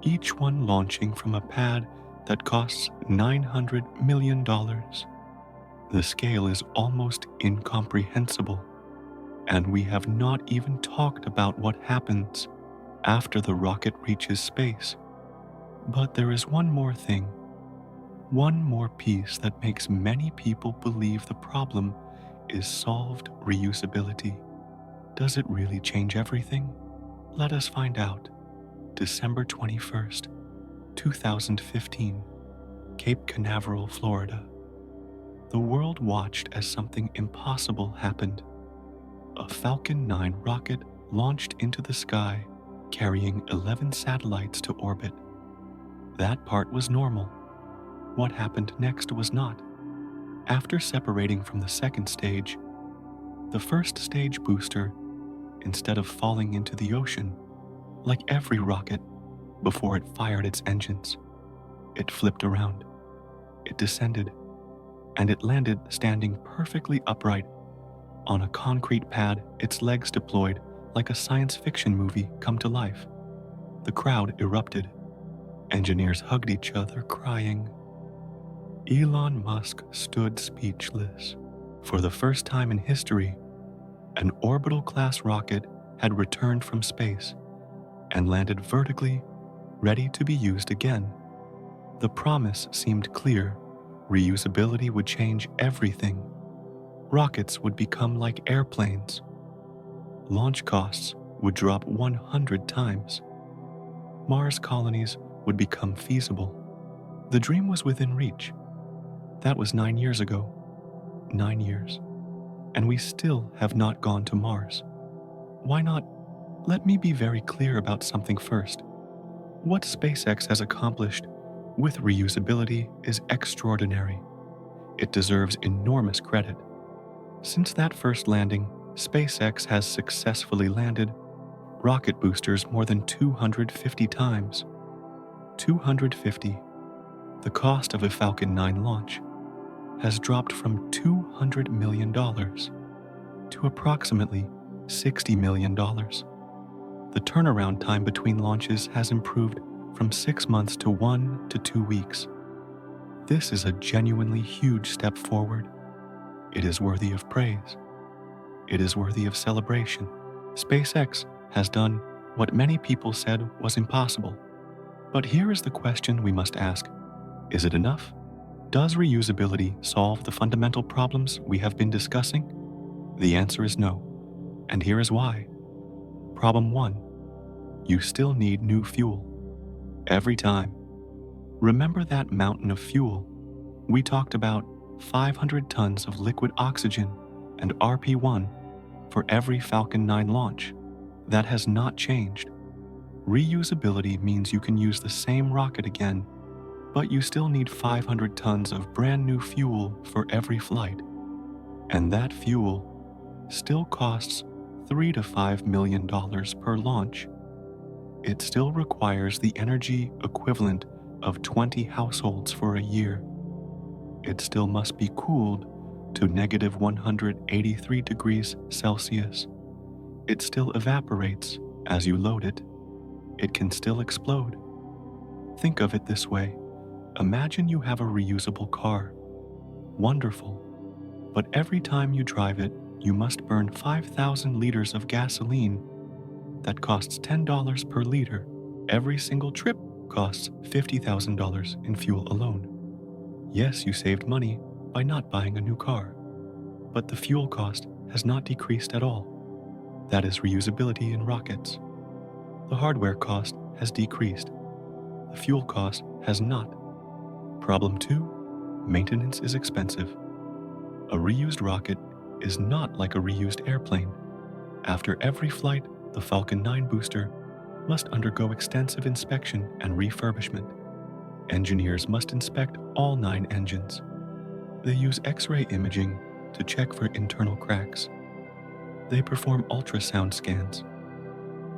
each one launching from a pad that costs $900 million. The scale is almost incomprehensible, and we have not even talked about what happens after the rocket reaches space. But there is one more thing, one more piece that makes many people believe the problem is solved: reusability. Does it really change everything? Let us find out. December 21st, 2015, Cape Canaveral, Florida. The world watched as something impossible happened. A Falcon 9 rocket launched into the sky, carrying 11 satellites to orbit. That part was normal. What happened next was not. After separating from the second stage, the first stage booster, instead of falling into the ocean, like every rocket, before it fired its engines, it flipped around, it descended, and it landed standing perfectly upright on a concrete pad, its legs deployed like a science fiction movie come to life. The crowd erupted. Engineers hugged each other, crying. Elon Musk stood speechless. For the first time in history, an orbital-class rocket had returned from space and landed vertically, ready to be used again. The promise seemed clear. Reusability would change everything. Rockets would become like airplanes. Launch costs would drop 100 times. Mars colonies would become feasible. The dream was within reach. That was 9 years ago. 9 years. And we still have not gone to Mars. Why not? Let me be very clear about something first. What SpaceX has accomplished with reusability is extraordinary. It deserves enormous credit. Since that first landing, SpaceX has successfully landed rocket boosters more than 250 times. 250. The cost of a Falcon 9 launch has dropped from $200 million to approximately $60 million. The turnaround time between launches has improved from 6 months to 1 to 2 weeks. This is a genuinely huge step forward. It is worthy of praise. It is worthy of celebration. SpaceX has done what many people said was impossible. But here is the question we must ask. Is it enough? Does reusability solve the fundamental problems we have been discussing? The answer is no. And here is why. Problem 1. You still need new fuel. Every time. Remember that mountain of fuel? We talked about 500 tons of liquid oxygen and RP-1 for every Falcon 9 launch. That has not changed. Reusability means you can use the same rocket again, but you still need 500 tons of brand new fuel for every flight. And that fuel still costs $3 to $5 million per launch. It still requires the energy equivalent of 20 households for a year. It still must be cooled to negative 183 degrees Celsius. It still evaporates as you load it. It can still explode. Think of it this way. Imagine you have a reusable car. Wonderful. But every time you drive it, you must burn 5,000 liters of gasoline. That costs $10 per liter. Every single trip costs $50,000 in fuel alone. Yes, you saved money by not buying a new car, but the fuel cost has not decreased at all. That is reusability in rockets. The hardware cost has decreased. The fuel cost has not. Problem 2, maintenance is expensive. A reused rocket is not like a reused airplane. After every flight, the Falcon 9 booster must undergo extensive inspection and refurbishment. Engineers must inspect all 9 engines. They use X-ray imaging to check for internal cracks. They perform ultrasound scans.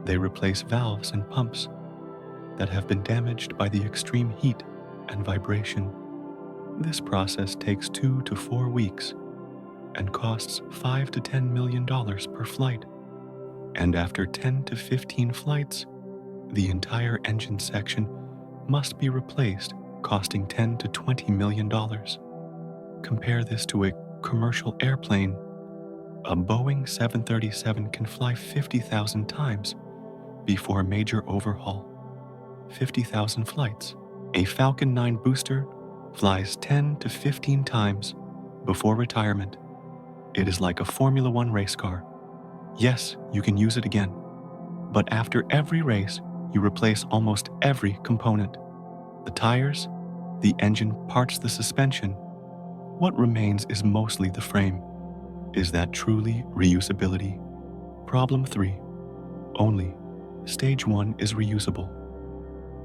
They replace valves and pumps that have been damaged by the extreme heat and vibration. This process takes 2 to 4 weeks and costs $5 to $10 million per flight. And after 10 to 15 flights, the entire engine section must be replaced, costing $10 to $20 million. Compare this to a commercial airplane. A Boeing 737 can fly 50,000 times before a major overhaul. 50,000 flights. A Falcon 9 booster flies 10 to 15 times before retirement. It is like a Formula One race car. Yes, you can use it again. But after every race, you replace almost every component. The tires, the engine parts, the suspension. What remains is mostly the frame. Is that truly reusability? Problem 3. Only Stage 1 is reusable.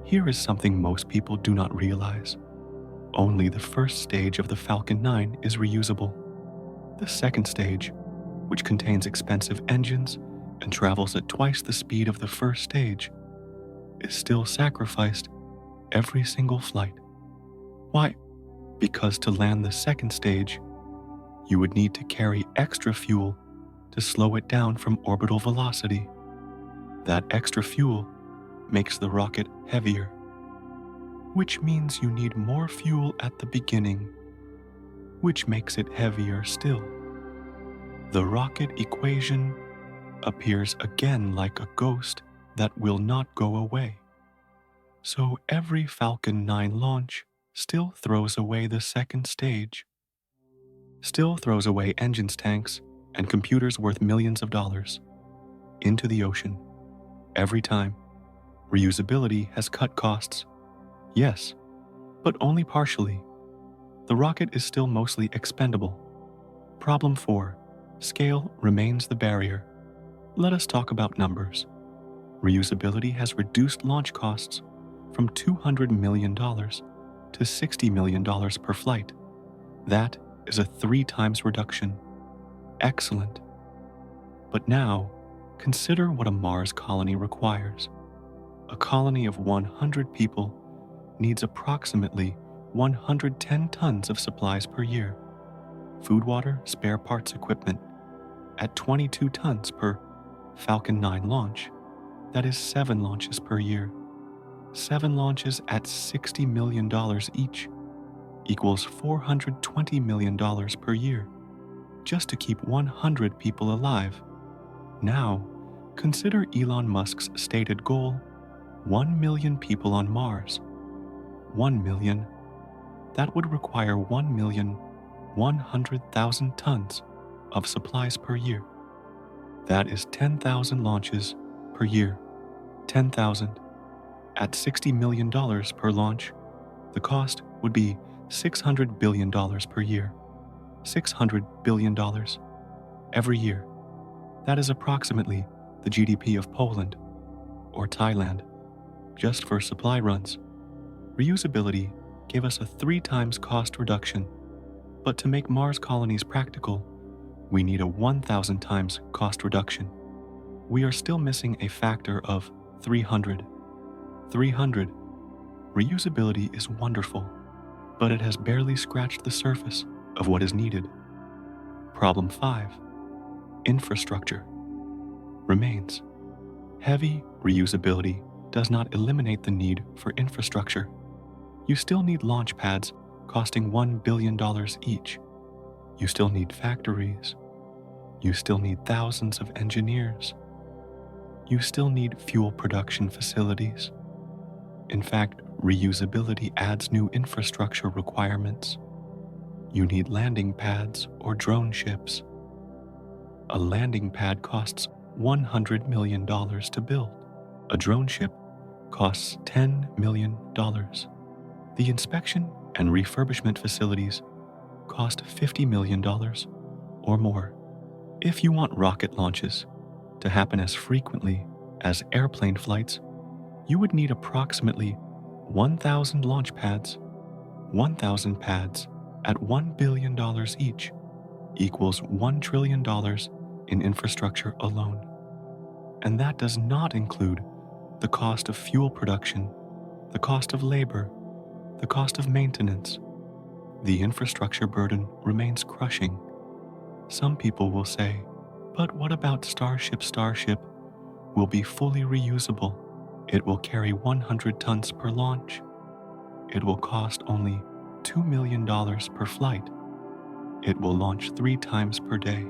Here is something most people do not realize. Only the first stage of the Falcon 9 is reusable. The second stage, which contains expensive engines and travels at twice the speed of the first stage, is still sacrificed every single flight. Why? Because to land the second stage, you would need to carry extra fuel to slow it down from orbital velocity. That extra fuel makes the rocket heavier, which means you need more fuel at the beginning, which makes it heavier still. The rocket equation appears again like a ghost that will not go away. So every Falcon 9 launch still throws away the second stage, still throws away engines, tanks, and computers worth millions of dollars into the ocean. Every time. Reusability has cut costs. Yes, but only partially. The rocket is still mostly expendable. Problem 4. Scale remains the barrier. Let us talk about numbers. Reusability has reduced launch costs from $200 million to $60 million per flight. That is a 3 times reduction. Excellent. But now, consider what a Mars colony requires. A colony of 100 people needs approximately 110 tons of supplies per year. Food, water, spare parts, equipment. At 22 tons per Falcon 9 launch, that is 7 launches per year. 7 launches at $60 million each equals $420 million per year, just to keep 100 people alive. Now, consider Elon Musk's stated goal, 1 million people on Mars. 1 million. That would require 1,100,000 tons of supplies per year. That is 10,000 launches per year. 10,000. At $60 million per launch, the cost would be $600 billion per year. $600 billion every year. That is approximately the GDP of Poland or Thailand, just for supply runs. Reusability gave us a 3 times cost reduction, but to make Mars colonies practical, we need a 1,000 times cost reduction. We are still missing a factor of 300. 300. Reusability is wonderful, but it has barely scratched the surface of what is needed. Problem 5. Infrastructure remains. Heavy reusability does not eliminate the need for infrastructure. You still need launch pads costing $1 billion each. You still need factories. You still need thousands of engineers. You still need fuel production facilities. In fact, reusability adds new infrastructure requirements. You need landing pads or drone ships. A landing pad costs $100 million to build. A drone ship costs $10 million. The inspection and refurbishment facilities cost $50 million or more. If you want rocket launches to happen as frequently as airplane flights, you would need approximately 1,000 launch pads. 1,000 pads at $1 billion each equals $1 trillion in infrastructure alone. And that does not include the cost of fuel production, the cost of labor, the cost of maintenance. The infrastructure burden remains crushing. Some people will say, but what about Starship? Starship will be fully reusable. It will carry 100 tons per launch. It will cost only $2 million per flight. It will launch 3 times per day.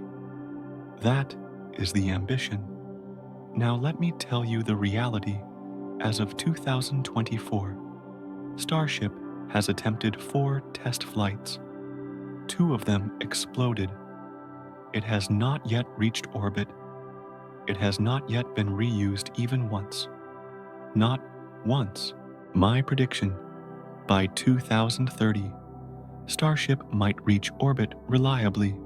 That is the ambition. Now let me tell you the reality. As of 2024, Starship has attempted 4 test flights. 2 of them exploded. It has not yet reached orbit. It has not yet been reused even once. Not once. My prediction, by 2030, Starship might reach orbit reliably.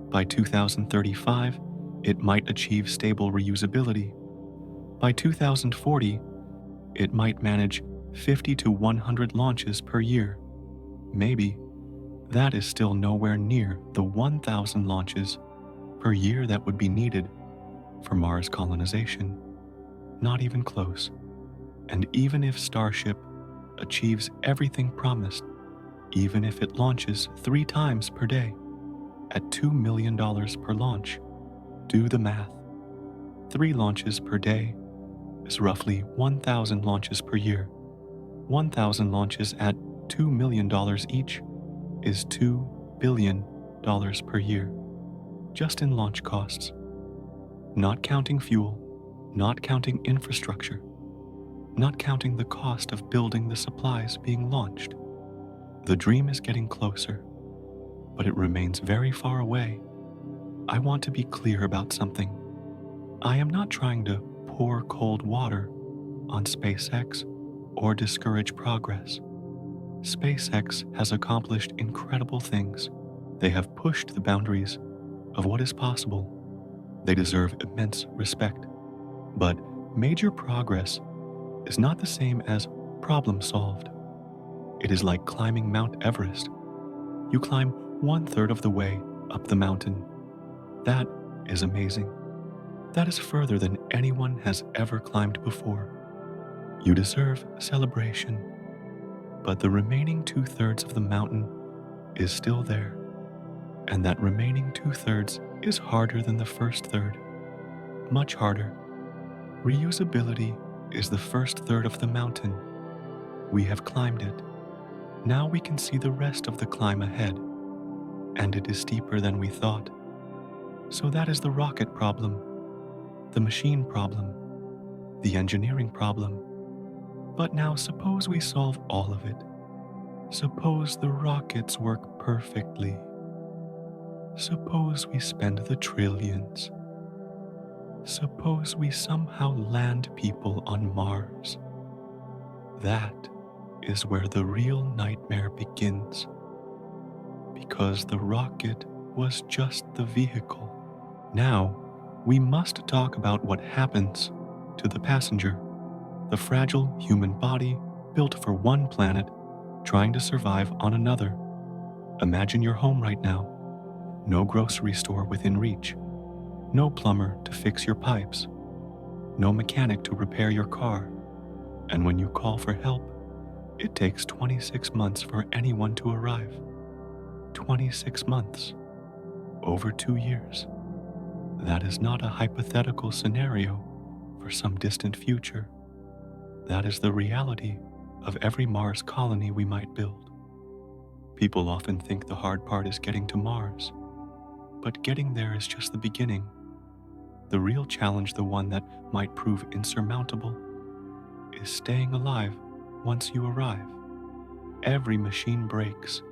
By 2035, it might achieve stable reusability. By 2040, it might manage 50 to 100 launches per year. Maybe. That is still nowhere near the 1,000 launches per year that would be needed for Mars colonization. Not even close. And even if Starship achieves everything promised, even if it launches 3 times per day at $2 million per launch, do the math. 3 launches per day is roughly 1,000 launches per year. 1,000 launches at $2 million each is $2 billion per year, just in launch costs. Not counting fuel, not counting infrastructure, not counting the cost of building the supplies being launched. The dream is getting closer, but it remains very far away. I want to be clear about something. I am not trying to pour cold water on SpaceX or discourage progress. SpaceX has accomplished incredible things. They have pushed the boundaries of what is possible. They deserve immense respect. But major progress is not the same as problem solved. It is like climbing Mount Everest. You climb 1/3 of the way up the mountain. That is amazing. That is further than anyone has ever climbed before. You deserve celebration, but the remaining 2/3 of the mountain is still there, and that remaining 2/3 is harder than the first third, much harder. Reusability is the first third of the mountain. We have climbed it. Now we can see the rest of the climb ahead, and it is steeper than we thought. So that is the rocket problem, the machine problem, the engineering problem. But now suppose we solve all of it. Suppose the rockets work perfectly. Suppose we spend the trillions. Suppose we somehow land people on Mars. That is where the real nightmare begins. Because the rocket was just the vehicle. Now, we must talk about what happens to the passenger, the fragile human body built for one planet, trying to survive on another. Imagine your home right now. No grocery store within reach. No plumber to fix your pipes. No mechanic to repair your car. And when you call for help, it takes 26 months for anyone to arrive. 26 months. Over 2 years. That is not a hypothetical scenario for some distant future. That is the reality of every Mars colony we might build. People often think the hard part is getting to Mars, but getting there is just the beginning. The real challenge, the one that might prove insurmountable, is staying alive once you arrive. Every machine breaks.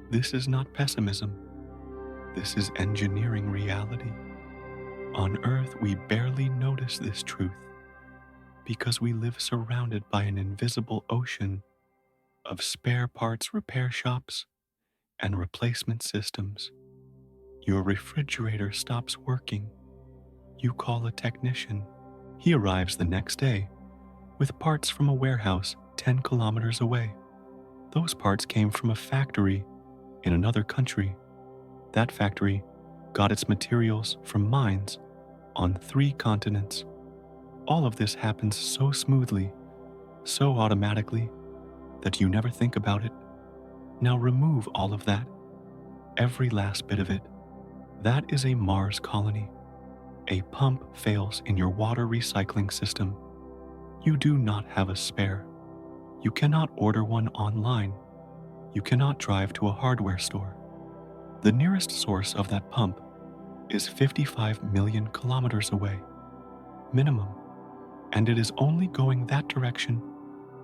This is not pessimism. This is engineering reality. On Earth, we barely notice this truth because we live surrounded by an invisible ocean of spare parts repair shops and replacement systems. Your refrigerator stops working. You call a technician. He arrives the next day with parts from a warehouse 10 kilometers away. Those parts came from a factory in another country. That factory got its materials from mines on 3 continents. All of this happens so smoothly, so automatically, that you never think about it. Now remove all of that, every last bit of it. That is a Mars colony. A pump fails in your water recycling system. You do not have a spare. You cannot order one online. You cannot drive to a hardware store. The nearest source of that pump is 55 million kilometers away, minimum, and it is only going that direction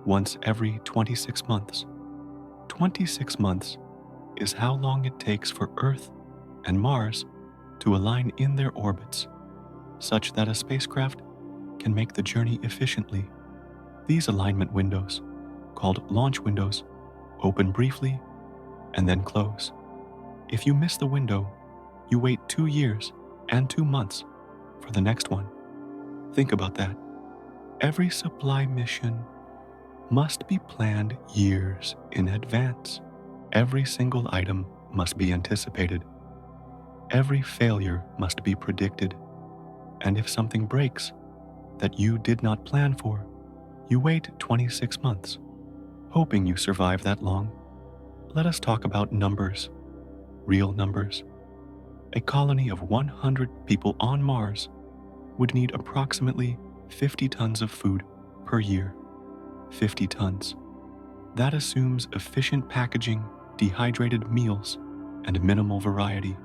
once every 26 months. 26 months is how long it takes for Earth and Mars to align in their orbits, such that a spacecraft can make the journey efficiently. These alignment windows, called launch windows, open briefly and then close. If you miss the window, you wait 2 years and 2 months for the next one. Think about that. Every supply mission must be planned years in advance. Every single item must be anticipated. Every failure must be predicted. And if something breaks that you did not plan for, you wait 26 months, hoping you survive that long. Let us talk about numbers, real numbers. A colony of 100 people on Mars would need approximately 50 tons of food per year. 50 tons. That assumes efficient packaging, dehydrated meals, and minimal variety.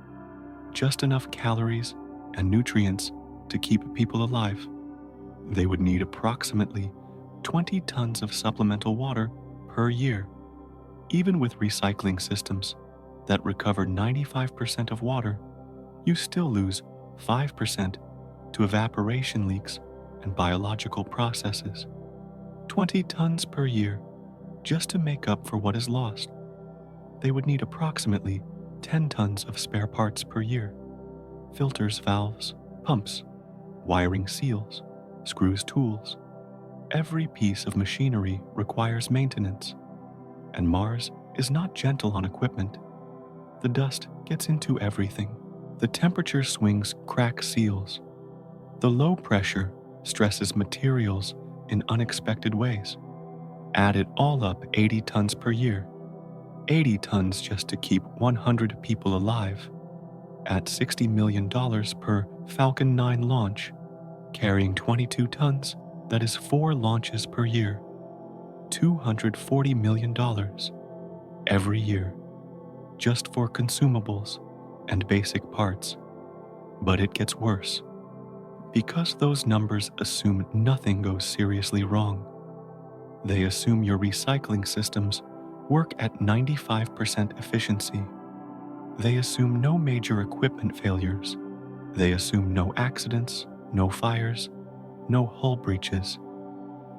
Just enough calories and nutrients to keep people alive. They would need approximately 20 tons of supplemental water per year. Even with recycling systems that recover 95% of water, you still lose 5% to evaporation leaks and biological processes. 20 tons per year just to make up for what is lost. They would need approximately 10 tons of spare parts per year. Filters, valves, pumps, wiring, seals, screws, tools. Every piece of machinery requires maintenance. And Mars is not gentle on equipment. The dust gets into everything. The temperature swings crack seals. The low pressure stresses materials in unexpected ways. Add it all up 80 tons per year. 80 tons just to keep 100 people alive. At $60 million per Falcon 9 launch, carrying 22 tons, that is 4 launches per year. $240 million every year, just for consumables and basic parts. But it gets worse. Because those numbers assume nothing goes seriously wrong. They assume your recycling systems work at 95% efficiency. They assume no major equipment failures. They assume no accidents, no fires, no hull breaches.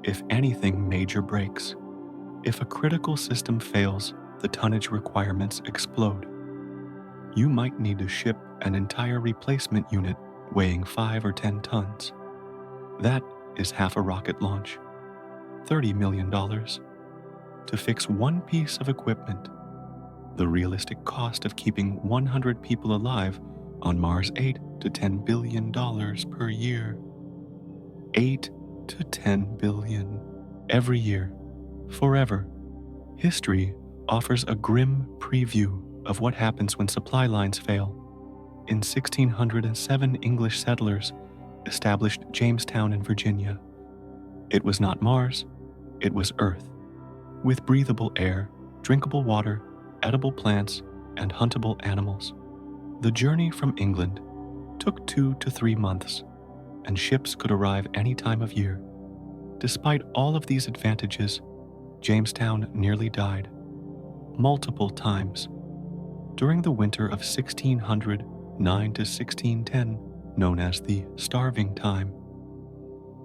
If anything major breaks, if a critical system fails, the tonnage requirements explode. You might need to ship an entire replacement unit weighing 5 or 10 tons. That is half a rocket launch. $30 million to fix one piece of equipment. The realistic cost of keeping 100 people alive on Mars, $8 to $10 billion per year. 8 to 10 billion every year, forever. History offers a grim preview of what happens when supply lines fail. In 1607, English settlers established Jamestown in Virginia. It was not Mars, it was Earth, with breathable air, drinkable water, edible plants, and huntable animals. The journey from England took 2 to 3 months, and ships could arrive any time of year. Despite all of these advantages, Jamestown nearly died, multiple times. During the winter of 1609 to 1610, known as the Starving Time,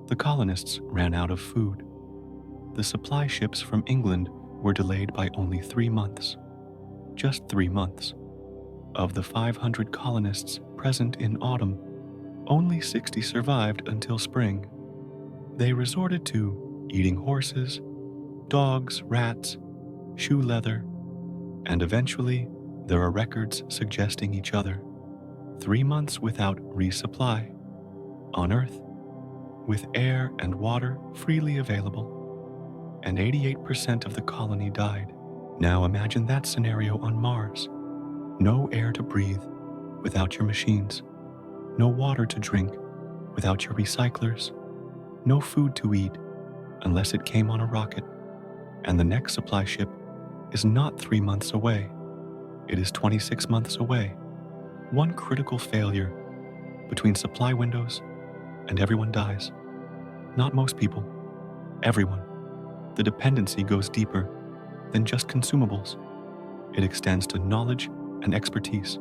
the colonists ran out of food. The supply ships from England were delayed by only 3 months. Just 3 months. Of the 500 colonists present in autumn, only 60 survived until spring. They resorted to eating horses, dogs, rats, shoe leather, and eventually there are records suggesting each other. 3 months without resupply. On Earth, with air and water freely available, and 88% of the colony died. Now imagine that scenario on Mars. No air to breathe without your machines. No water to drink without your recyclers. No food to eat unless it came on a rocket. And the next supply ship is not 3 months away. It is 26 months away. One critical failure between supply windows and everyone dies. Not most people, everyone. The dependency goes deeper than just consumables. It extends to knowledge and expertise.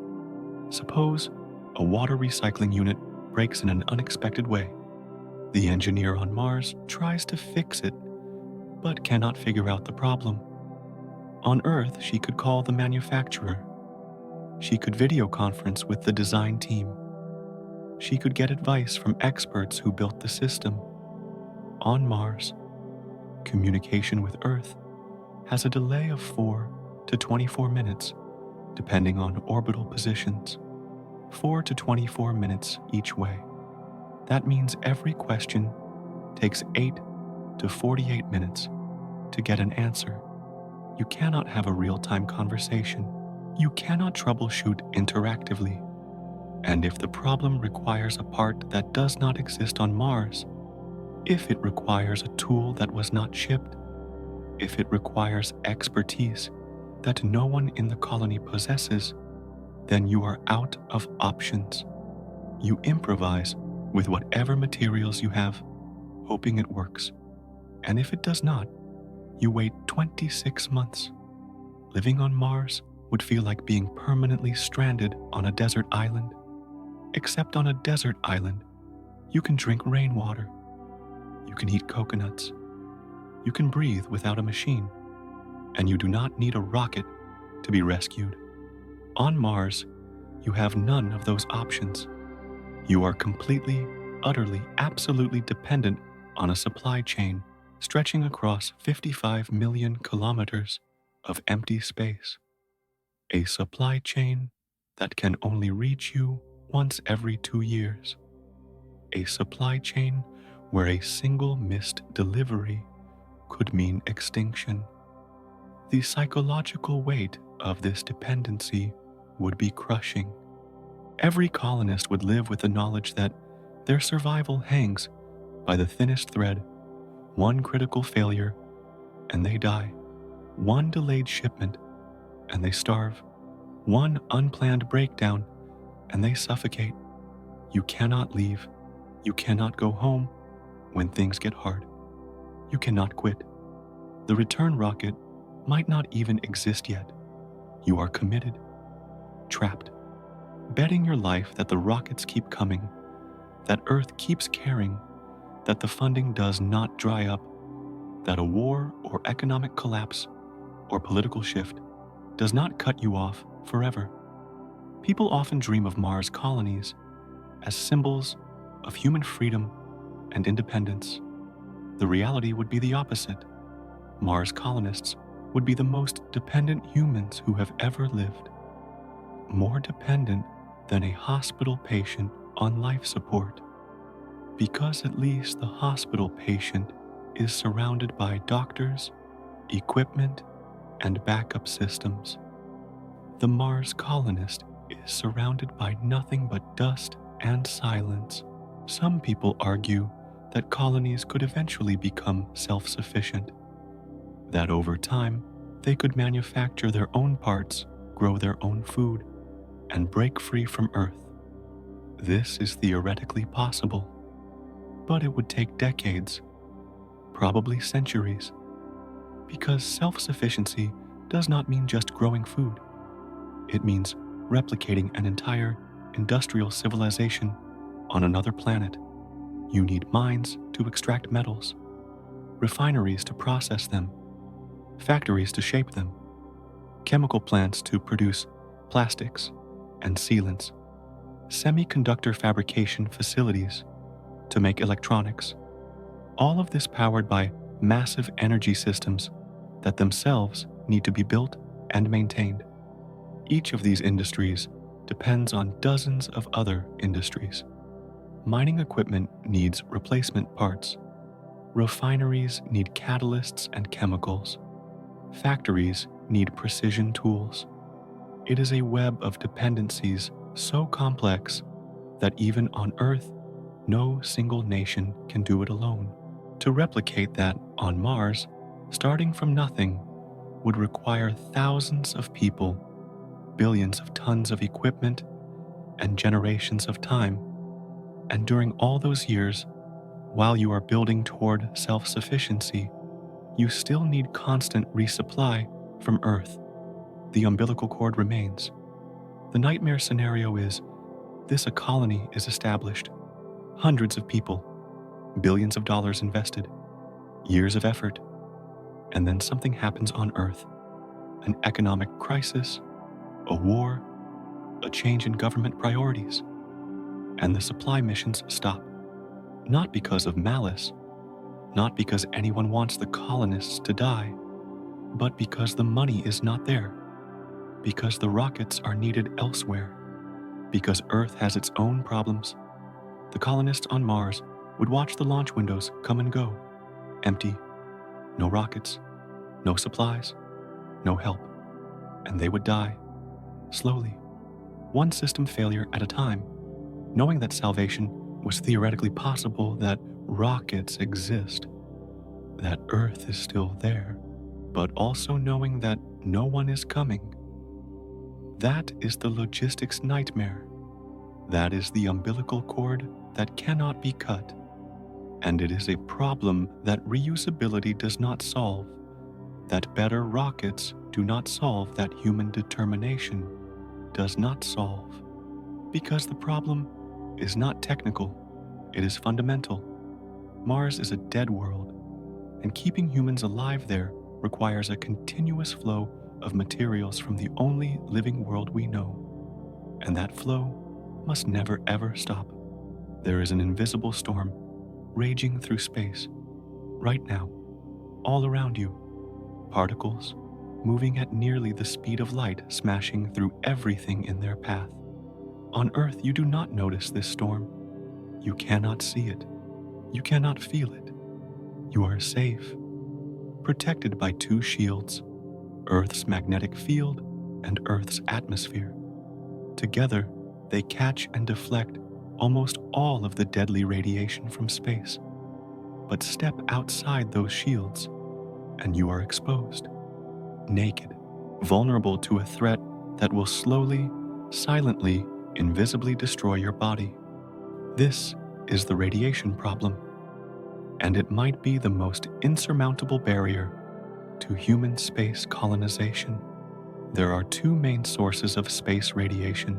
Suppose a water recycling unit breaks in an unexpected way. The engineer on Mars tries to fix it, but cannot figure out the problem. On Earth, she could call the manufacturer. She could video conference with the design team. She could get advice from experts who built the system. On Mars, communication with Earth has a delay of 4 to 24 minutes, depending on orbital positions. 4 to 24 minutes each way. That means every question takes 8 to 48 minutes to get an answer. You cannot have a real-time conversation. You cannot troubleshoot interactively. And if the problem requires a part that does not exist on Mars, if it requires a tool that was not shipped, if it requires expertise that no one in the colony possesses, then you are out of options. You improvise with whatever materials you have, hoping it works. And if it does not, you wait 26 months. Living on Mars would feel like being permanently stranded on a desert island. Except on a desert island, you can drink rainwater. You can eat coconuts. You can breathe without a machine. And you do not need a rocket to be rescued. On Mars, you have none of those options. You are completely, utterly, absolutely dependent on a supply chain stretching across 55 million kilometers of empty space. A supply chain that can only reach you once every 2 years, a supply chain where a single missed delivery could mean extinction. The psychological weight of this dependency would be crushing. Every colonist would live with the knowledge that their survival hangs by the thinnest thread. One critical failure, and they die. One delayed shipment, and they starve. One unplanned breakdown, and they suffocate. You cannot leave. You cannot go home when things get hard. You cannot quit. The return rocket might not even exist yet. You are committed, trapped, betting your life that the rockets keep coming, that Earth keeps caring, that the funding does not dry up, that a war or economic collapse or political shift does not cut you off forever. People often dream of Mars colonies as symbols of human freedom and independence. The reality would be the opposite. Mars colonists would be the most dependent humans who have ever lived. More dependent than a hospital patient on life support. Because at least the hospital patient is surrounded by doctors, equipment, and backup systems. The Mars colonist is surrounded by nothing but dust and silence. Some people argue that colonies could eventually become self-sufficient, that over time they could manufacture their own parts, grow their own food, and break free from Earth. This is theoretically possible, but it would take decades, probably centuries, because self-sufficiency does not mean just growing food. It means replicating an entire industrial civilization on another planet. You need mines to extract metals, refineries to process them, factories to shape them, chemical plants to produce plastics and sealants, semiconductor fabrication facilities to make electronics. All of this powered by massive energy systems that themselves need to be built and maintained. Each of these industries depends on dozens of other industries. Mining equipment needs replacement parts. Refineries need catalysts and chemicals. Factories need precision tools. It is a web of dependencies so complex that even on Earth, no single nation can do it alone. To replicate that on Mars, starting from nothing, would require thousands of people, billions of tons of equipment, and generations of time. And during all those years, while you are building toward self-sufficiency, you still need constant resupply from Earth. The umbilical cord remains. The nightmare scenario is a colony is established, hundreds of people, billions of dollars invested, years of effort, and then something happens on Earth. An economic crisis, a war, a change in government priorities, and the supply missions stop. Not because of malice, not because anyone wants the colonists to die, but because the money is not there, because the rockets are needed elsewhere, because Earth has its own problems. The colonists on Mars would watch the launch windows come and go, empty, no rockets, no supplies, no help, and they would die, slowly, one system failure at a time, knowing that salvation was theoretically possible, that rockets exist, that Earth is still there, but also knowing that no one is coming. That is the logistics nightmare. That is the umbilical cord that cannot be cut. And it is a problem that reusability does not solve, that better rockets do not solve, that human determination does not solve. Because the problem is not technical, it is fundamental. Mars is a dead world, and keeping humans alive there requires a continuous flow of materials from the only living world we know. And that flow must never ever stop. There is an invisible storm raging through space, right now, all around you. Particles moving at nearly the speed of light, smashing through everything in their path. On Earth, you do not notice this storm. You cannot see it. You cannot feel it. You are safe, protected by two shields, Earth's magnetic field and Earth's atmosphere. Together, they catch and deflect almost all of the deadly radiation from space. But step outside those shields, and you are exposed, naked, vulnerable to a threat that will slowly, silently, invisibly destroy your body. This is the radiation problem, and it might be the most insurmountable barrier to human space colonization. There are two main sources of space radiation.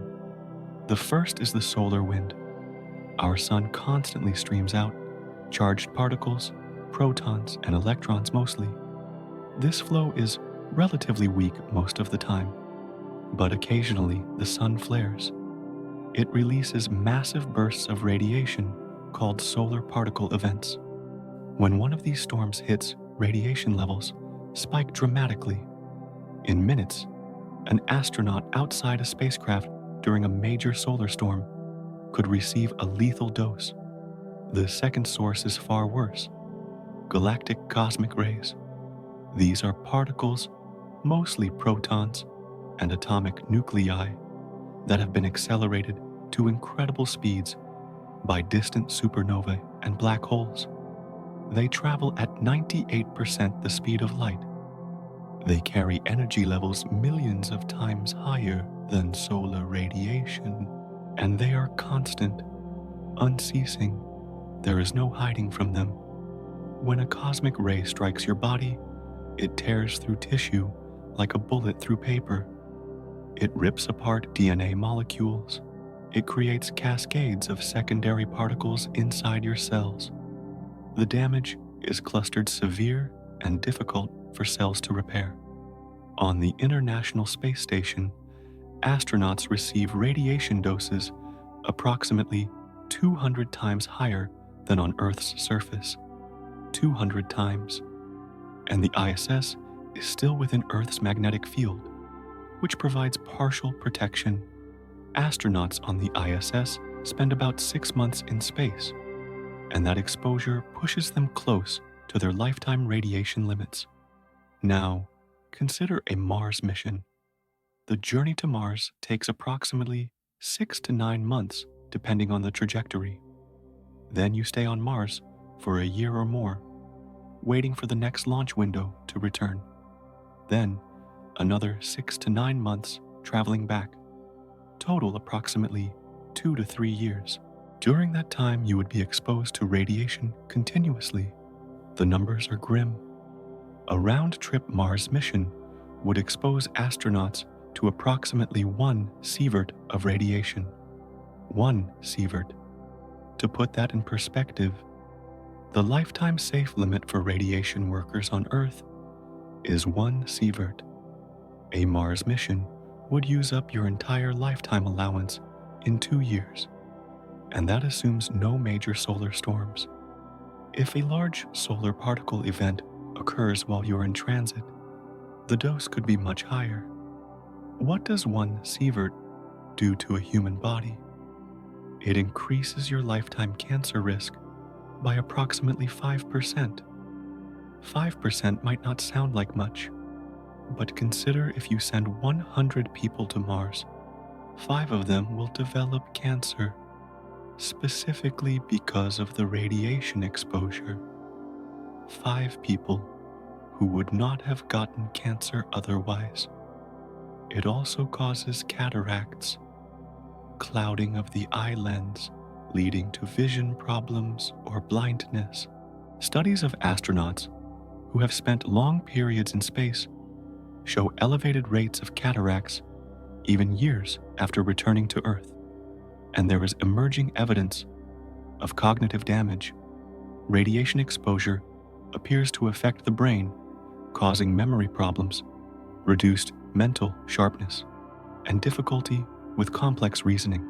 The first is the solar wind. Our sun constantly streams out charged particles, protons, and electrons mostly. This flow is relatively weak most of the time, but occasionally the sun flares. It releases massive bursts of radiation called solar particle events. When one of these storms hits, radiation levels spike dramatically. In minutes, an astronaut outside a spacecraft during a major solar storm could receive a lethal dose. The second source is far worse: galactic cosmic rays. These are particles, mostly protons and atomic nuclei, that have been accelerated to incredible speeds by distant supernovae and black holes. They travel at 98% the speed of light. They carry energy levels millions of times higher than solar radiation, and they are constant, unceasing. There is no hiding from them. When a cosmic ray strikes your body, it tears through tissue like a bullet through paper. It rips apart DNA molecules. It creates cascades of secondary particles inside your cells. The damage is clustered severe and difficult for cells to repair. On the International Space Station, astronauts receive radiation doses approximately 200 times higher than on Earth's surface. 200 times. And the ISS is still within Earth's magnetic field, which provides partial protection. Astronauts on the ISS spend about 6 months in space, and that exposure pushes them close to their lifetime radiation limits. Now, consider a Mars mission. The journey to Mars takes approximately 6 to 9 months, depending on the trajectory. Then you stay on Mars for a year or more, waiting for the next launch window to return. Then, another 6 to 9 months traveling back. Total approximately 2 to 3 years. During that time, you would be exposed to radiation continuously. The numbers are grim. A round-trip Mars mission would expose astronauts to approximately 1 sievert of radiation. 1 sievert. To put that in perspective, the lifetime safe limit for radiation workers on Earth is 1 sievert. A Mars mission would use up your entire lifetime allowance in 2 years, and that assumes no major solar storms. If a large solar particle event occurs while you're in transit, the dose could be much higher. What does 1 sievert do to a human body? It increases your lifetime cancer risk by approximately 5%. 5% might not sound like much, but consider if you send 100 people to Mars, 5 of them will develop cancer, specifically because of the radiation exposure. 5 people who would not have gotten cancer otherwise. It also causes cataracts, clouding of the eye lens, leading to vision problems or blindness. Studies of astronauts who have spent long periods in space show elevated rates of cataracts even years after returning to Earth, and there is emerging evidence of cognitive damage. Radiation exposure appears to affect the brain, causing memory problems, reduced mental sharpness, and difficulty with complex reasoning.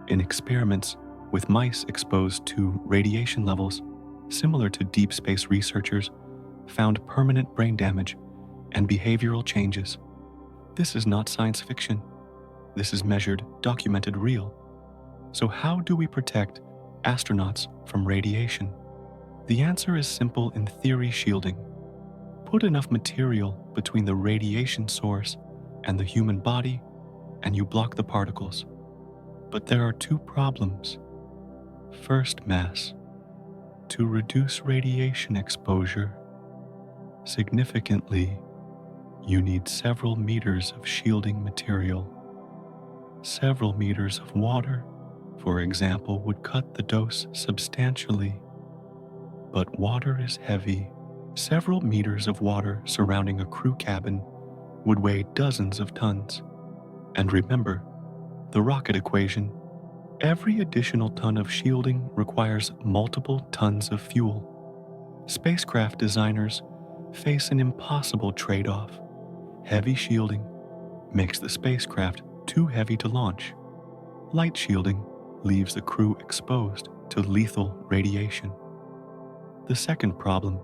In experiments with mice exposed to radiation levels similar to deep space, researchers found permanent brain damage and behavioral changes. This is not science fiction. This is measured, documented, real. So how do we protect astronauts from radiation? The answer is simple in theory: shielding. Put enough material between the radiation source and the human body, and you block the particles. But there are two problems. First, mass. To reduce radiation exposure significantly, you need several meters of shielding material. Several meters of water, for example, would cut the dose substantially. But water is heavy. Several meters of water surrounding a crew cabin would weigh dozens of tons. And remember, the rocket equation: every additional ton of shielding requires multiple tons of fuel. Spacecraft designers face an impossible trade-off. Heavy shielding makes the spacecraft too heavy to launch. Light shielding leaves the crew exposed to lethal radiation. The second problem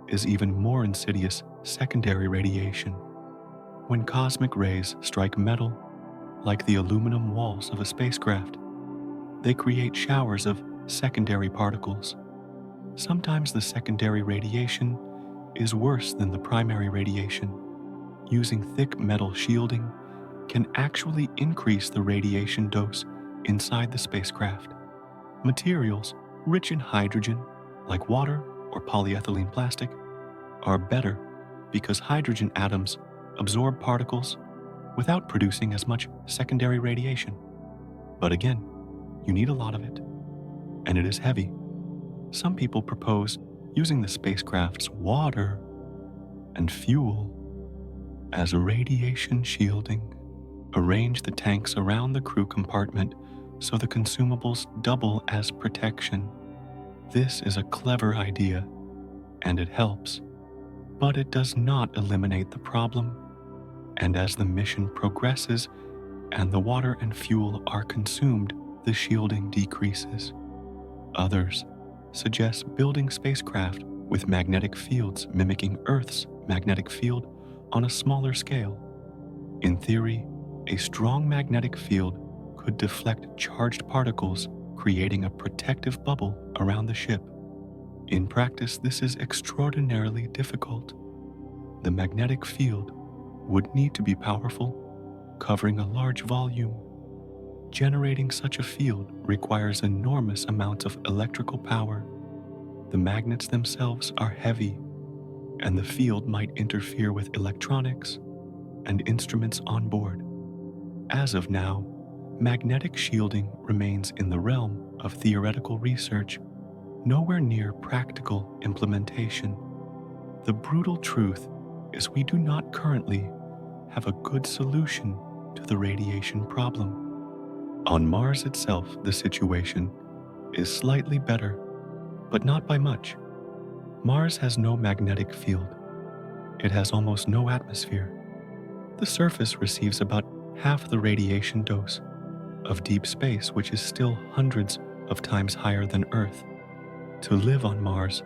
is even more insidious: secondary radiation. When cosmic rays strike metal, like the aluminum walls of a spacecraft, they create showers of secondary particles. Sometimes the secondary radiation is worse than the primary radiation. Using thick metal shielding can actually increase the radiation dose inside the spacecraft. Materials rich in hydrogen, like water or polyethylene plastic, are better because hydrogen atoms absorb particles without producing as much secondary radiation. But again, you need a lot of it, and it is heavy. Some people propose using the spacecraft's water and fuel as radiation shielding. Arrange the tanks around the crew compartment so the consumables double as protection. This is a clever idea, and it helps, but it does not eliminate the problem. And as the mission progresses and the water and fuel are consumed, the shielding decreases. Others suggest building spacecraft with magnetic fields mimicking Earth's magnetic field on a smaller scale. In theory, a strong magnetic field could deflect charged particles, creating a protective bubble around the ship. In practice, this is extraordinarily difficult. The magnetic field would need to be powerful, covering a large volume. Generating such a field requires enormous amounts of electrical power. The magnets themselves are heavy, and the field might interfere with electronics and instruments on board. As of now, magnetic shielding remains in the realm of theoretical research, nowhere near practical implementation. The brutal truth is we do not currently have a good solution to the radiation problem. On Mars itself, the situation is slightly better, but not by much. Mars has no magnetic field. It has almost no atmosphere. The surface receives about half the radiation dose of deep space, which is still hundreds of times higher than Earth. To live on Mars,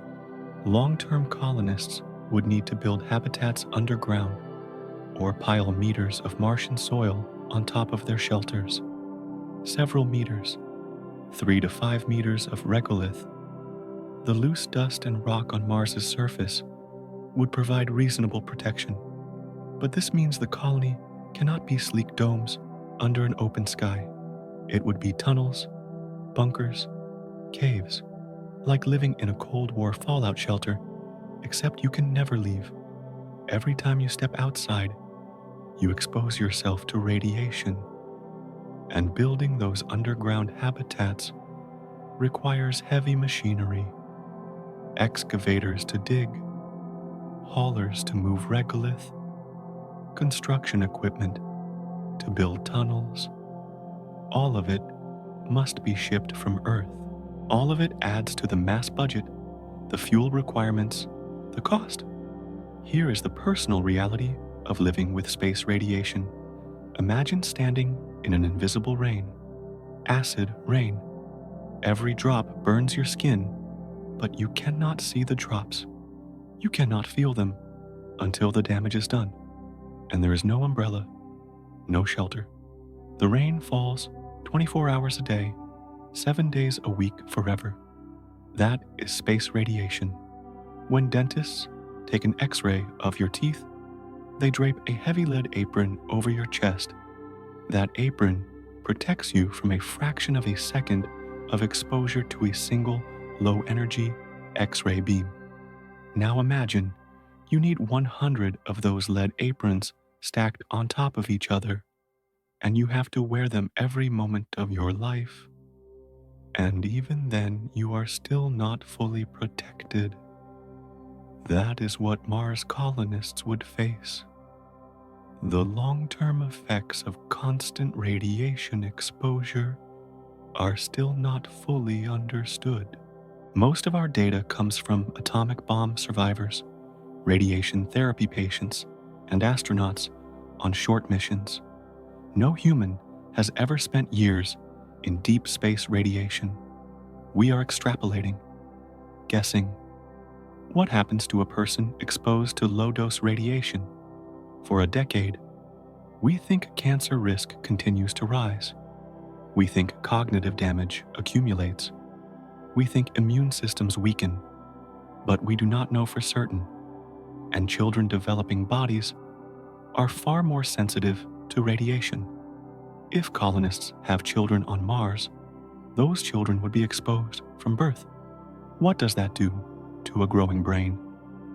long-term colonists would need to build habitats underground or pile meters of Martian soil on top of their shelters. Several meters, 3 to 5 meters of regolith. The loose dust and rock on Mars's surface would provide reasonable protection, but this means the colony cannot be sleek domes under an open sky. It would be tunnels, bunkers, caves, like living in a Cold War fallout shelter, except you can never leave. Every time you step outside, you expose yourself to radiation, and building those underground habitats requires heavy machinery, excavators to dig, haulers to move regolith, construction equipment to build tunnels. All of it must be shipped from Earth. All of it adds to the mass budget, the fuel requirements, the cost. Here is the personal reality of living with space radiation. Imagine standing in an invisible rain, acid rain. Every drop burns your skin, but you cannot see the drops. You cannot feel them until the damage is done, and there is no umbrella, no shelter, The rain falls 24 hours a day, 7 days a week forever. That is space radiation. When dentists take an X-ray of your teeth, they drape a heavy lead apron over your chest. That apron protects you from a fraction of a second of exposure to a single low-energy X-ray beam. Now imagine you need 100 of those lead aprons stacked on top of each other, and you have to wear them every moment of your life. And even then, you are still not fully protected. That is what Mars colonists would face. The long-term effects of constant radiation exposure are still not fully understood. Most of our data comes from atomic bomb survivors, radiation therapy patients, and astronauts on short missions. No human has ever spent years in deep space radiation. We are extrapolating, guessing. What happens to a person exposed to low-dose radiation? For a decade, we think cancer risk continues to rise. We think cognitive damage accumulates. We think immune systems weaken, but we do not know for certain. And children developing bodies are far more sensitive to radiation. If colonists have children on Mars, those children would be exposed from birth. What does that do to a growing brain,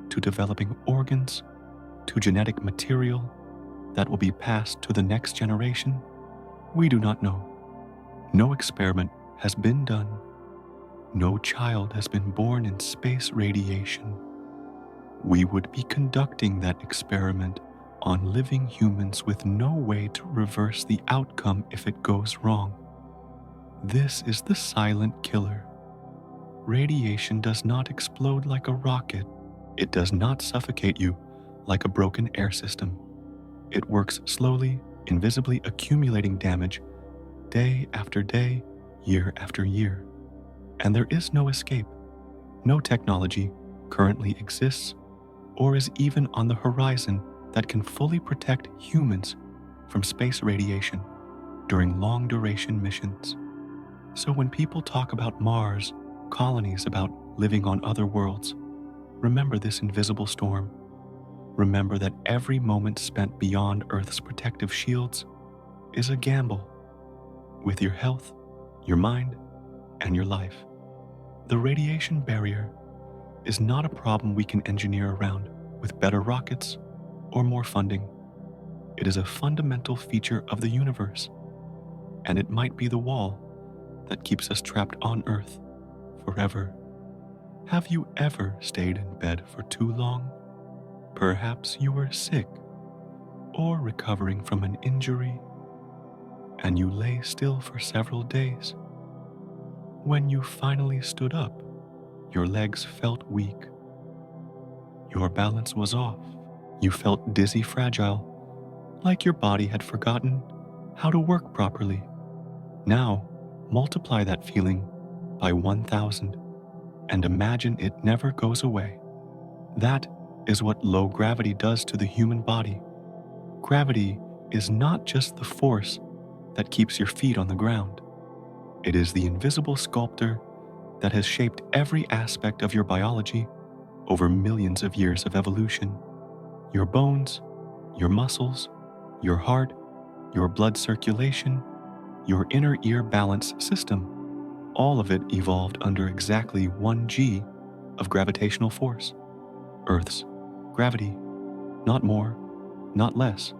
to developing organs, to genetic material that will be passed to the next generation? We do not know. No experiment has been done. No child has been born in space radiation. We would be conducting that experiment on living humans with no way to reverse the outcome if it goes wrong. This is the silent killer. Radiation does not explode like a rocket. It does not suffocate you like a broken air system. It works slowly, invisibly accumulating damage day after day, year after year. And there is no escape. No technology currently exists or is even on the horizon that can fully protect humans from space radiation during long-duration missions. So when people talk about Mars, colonies, about living on other worlds, remember this invisible storm. Remember that every moment spent beyond Earth's protective shields is a gamble with your health, your mind, and your life. The radiation barrier is not a problem we can engineer around with better rockets or more funding. It is a fundamental feature of the universe, and it might be the wall that keeps us trapped on Earth forever. Have you ever stayed in bed for too long? Perhaps you were sick or recovering from an injury, and you lay still for several days. When you finally stood up, your legs felt weak. Your balance was off. You felt dizzy, fragile, like your body had forgotten how to work properly. Now, multiply that feeling by 1,000 and imagine it never goes away. That is what low gravity does to the human body. Gravity is not just the force that keeps your feet on the ground. It is the invisible sculptor that has shaped every aspect of your biology over millions of years of evolution. Your bones, your muscles, your heart, your blood circulation, your inner ear balance system, all of it evolved under exactly 1 G of gravitational force. Earth's gravity, not more, not less.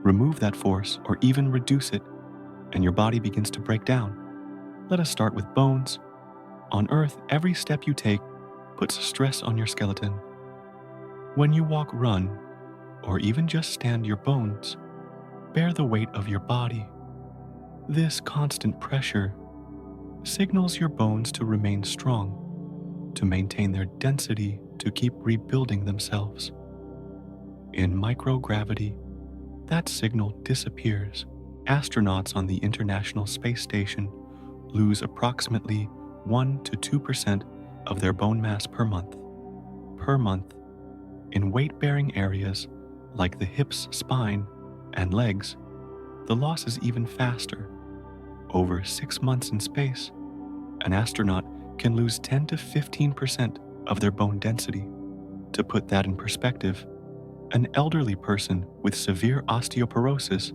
Remove that force or even reduce it, and your body begins to break down. Let us start with bones. On Earth, every step you take puts stress on your skeleton. When you walk, run, or even just stand, your bones bear the weight of your body. This constant pressure signals your bones to remain strong, to maintain their density, to keep rebuilding themselves. In microgravity, that signal disappears. Astronauts on the International Space Station lose approximately 1 to 2% of their bone mass per month. Per month, in weight-bearing areas like the hips, spine, and legs, the loss is even faster. Over 6 months in space, an astronaut can lose 10 to 15% of their bone density. To put that in perspective, an elderly person with severe osteoporosis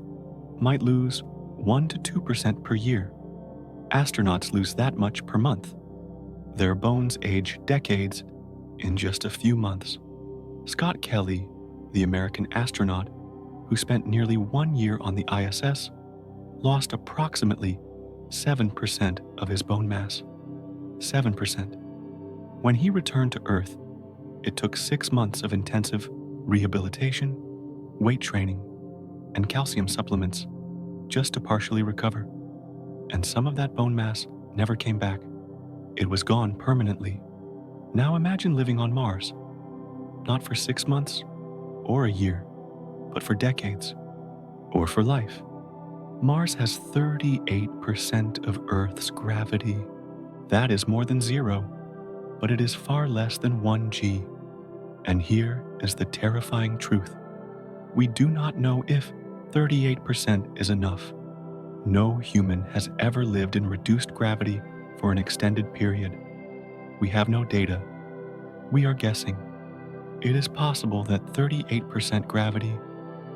might lose 1 to 2% per year. Astronauts lose that much per month. Their bones age decades in just a few months. Scott Kelly, the American astronaut who spent nearly 1 year on the ISS, lost approximately 7% of his bone mass. 7%. When he returned to Earth, it took 6 months of intensive rehabilitation, weight training, and calcium supplements just to partially recover. And some of that bone mass never came back. It was gone permanently. Now imagine living on Mars, not for 6 months or a year, but for decades or for life. Mars has 38% of Earth's gravity. That is more than zero, but it is far less than 1 g. And here is the terrifying truth. We do not know if 38% is enough. No human has ever lived in reduced gravity for an extended period. We have no data. We are guessing. It is possible that 38% gravity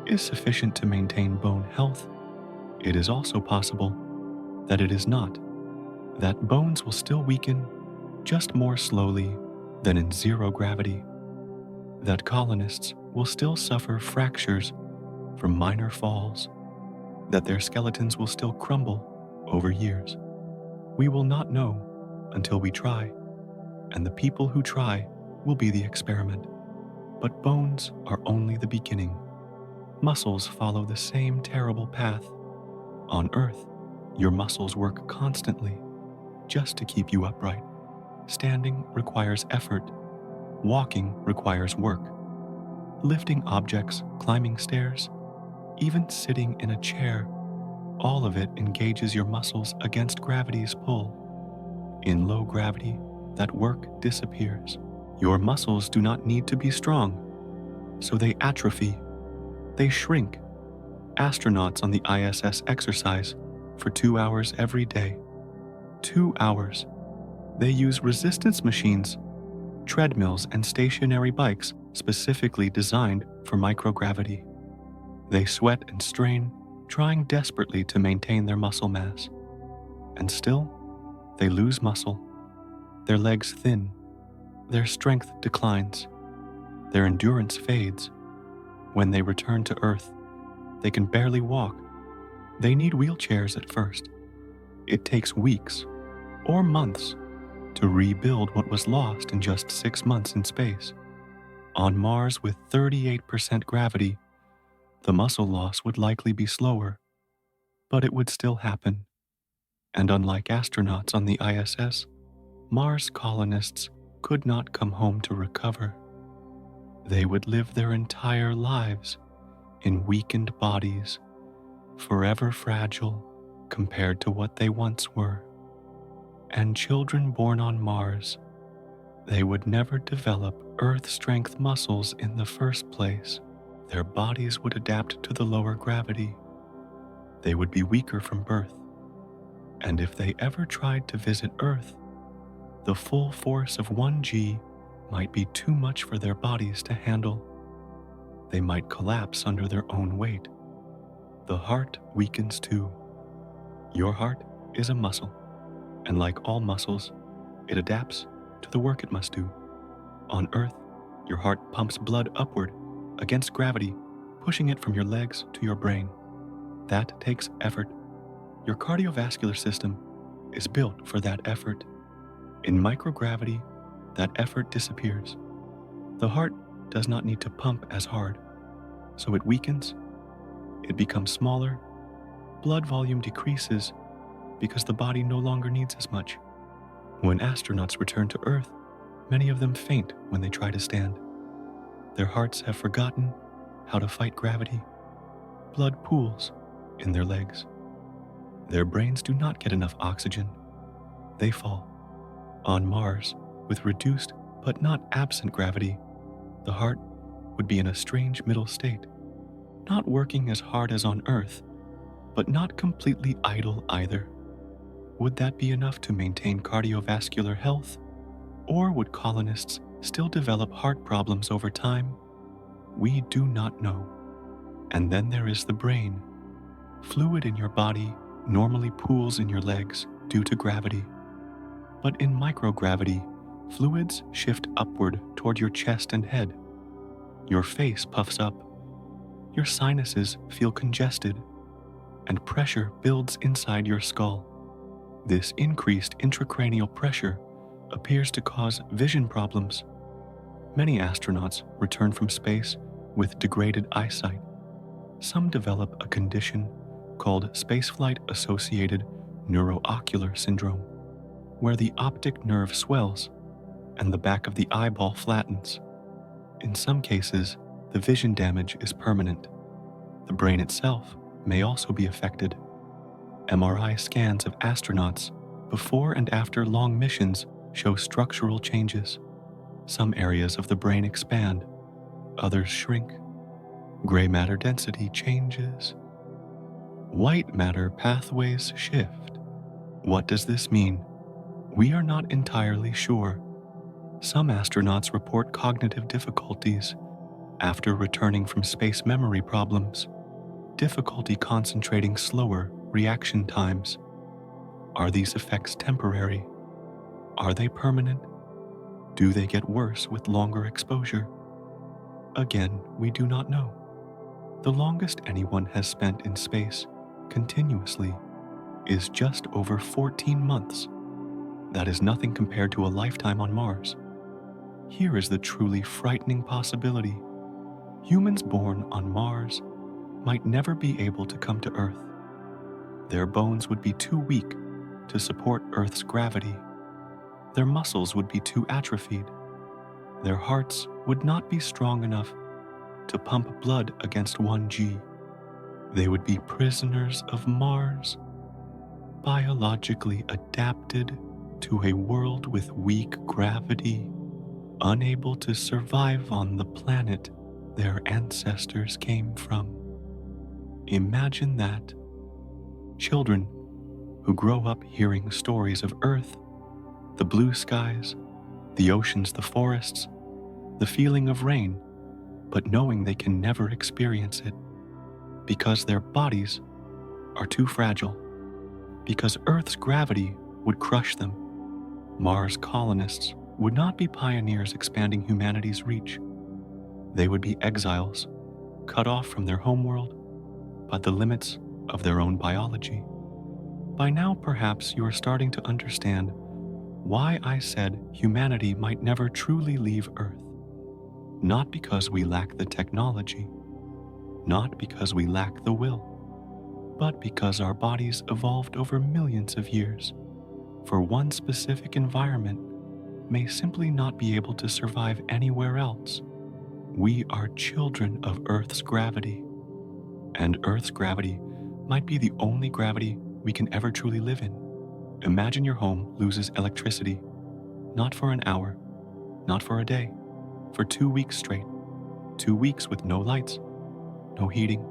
is sufficient to maintain bone health. It is also possible that it is not, that bones will still weaken just more slowly than in zero gravity, that colonists will still suffer fractures from minor falls, that their skeletons will still crumble over years. We will not know until we try, and the people who try will be the experiment. But bones are only the beginning. Muscles follow the same terrible path. On Earth, your muscles work constantly just to keep you upright. Standing requires effort. Walking requires work. Lifting objects, climbing stairs, even sitting in a chair, all of it engages your muscles against gravity's pull. In low gravity, that work disappears. Your muscles do not need to be strong, so they atrophy. They shrink. Astronauts on the ISS exercise for 2 hours every day. 2 hours. They use resistance machines, treadmills, and stationary bikes specifically designed for microgravity. They sweat and strain, trying desperately to maintain their muscle mass. And still, they lose muscle. Their legs thin. Their strength declines. Their endurance fades. When they return to Earth, they can barely walk. They need wheelchairs at first. It takes weeks or months to rebuild what was lost in just 6 months in space. On Mars with 38% gravity, the muscle loss would likely be slower, but it would still happen. And unlike astronauts on the ISS, Mars colonists could not come home to recover. They would live their entire lives in weakened bodies, forever fragile compared to what they once were. And children born on Mars, they would never develop Earth-strength muscles in the first place. Their bodies would adapt to the lower gravity. They would be weaker from birth. And if they ever tried to visit Earth, the full force of 1 g might be too much for their bodies to handle. They might collapse under their own weight. The heart weakens too. Your heart is a muscle, and like all muscles, it adapts to the work it must do. On Earth, your heart pumps blood upward against gravity, pushing it from your legs to your brain. That takes effort. Your cardiovascular system is built for that effort. In microgravity, that effort disappears. The heart does not need to pump as hard, so it weakens, it becomes smaller, blood volume decreases because the body no longer needs as much. When astronauts return to Earth, many of them faint when they try to stand. Their hearts have forgotten how to fight gravity. Blood pools in their legs. Their brains do not get enough oxygen. They fall. On Mars, with reduced but not absent gravity, the heart would be in a strange middle state, not working as hard as on Earth, but not completely idle either. Would that be enough to maintain cardiovascular health, or would colonists still develop heart problems over time? We do not know. And then there is the brain. Fluid in your body normally pools in your legs due to gravity. But in microgravity, fluids shift upward toward your chest and head. Your face puffs up. Your sinuses feel congested, and pressure builds inside your skull. This increased intracranial pressure appears to cause vision problems. Many astronauts return from space with degraded eyesight. Some develop a condition called spaceflight-associated neuroocular syndrome, where the optic nerve swells and the back of the eyeball flattens. In some cases, the vision damage is permanent. The brain itself may also be affected. MRI scans of astronauts before and after long missions show structural changes. Some areas of the brain expand, others shrink. Gray matter density changes. White matter pathways shift. What does this mean? We are not entirely sure. Some astronauts report cognitive difficulties after returning from space memory problems, difficulty concentrating, slower reaction times. Are these effects temporary? Are they permanent? Do they get worse with longer exposure? Again, we do not know. The longest anyone has spent in space continuously is just over 14 months. That is nothing compared to a lifetime on Mars. Here is the truly frightening possibility. Humans born on Mars might never be able to come to Earth. Their bones would be too weak to support Earth's gravity. Their muscles would be too atrophied. Their hearts would not be strong enough to pump blood against 1G. They would be prisoners of Mars, biologically adapted to a world with weak gravity, unable to survive on the planet their ancestors came from. Imagine that. Children who grow up hearing stories of Earth, the blue skies, the oceans, the forests, the feeling of rain, but knowing they can never experience it because their bodies are too fragile, because Earth's gravity would crush them. Mars colonists would not be pioneers expanding humanity's reach. They would be exiles, cut off from their homeworld by the limits of their own biology. By now, perhaps you are starting to understand why I said humanity might never truly leave Earth. Not because we lack the technology, not because we lack the will, but because our bodies evolved over millions of years for one specific environment may simply not be able to survive anywhere else. We are children of Earth's gravity, and Earth's gravity might be the only gravity we can ever truly live in. Imagine your home loses electricity, not for an hour, not for a day, for 2 weeks straight. 2 weeks with no lights, no heating,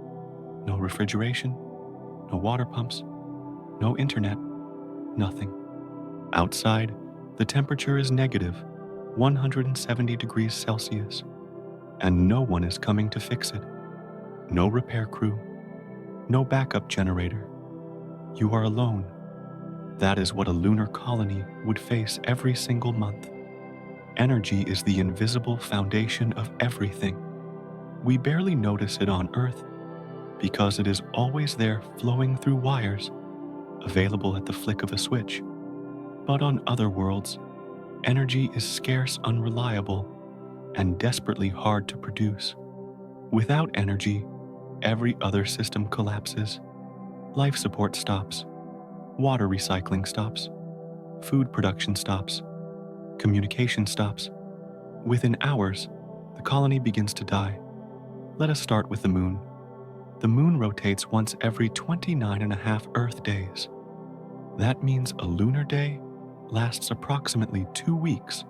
no refrigeration, no water pumps, no internet, nothing. Outside, the temperature is negative 170 degrees Celsius, and no one is coming to fix it. No repair crew, no backup generator. You are alone. That is what a lunar colony would face every single month. Energy is the invisible foundation of everything. We barely notice it on Earth because it is always there flowing through wires, available at the flick of a switch. But on other worlds, energy is scarce, unreliable, and desperately hard to produce. Without energy, every other system collapses. Life support stops. Water recycling stops. Food production stops. Communication stops. Within hours, the colony begins to die. Let us start with the moon. The moon rotates once every 29.5 Earth days. That means a lunar day lasts approximately 2 weeks,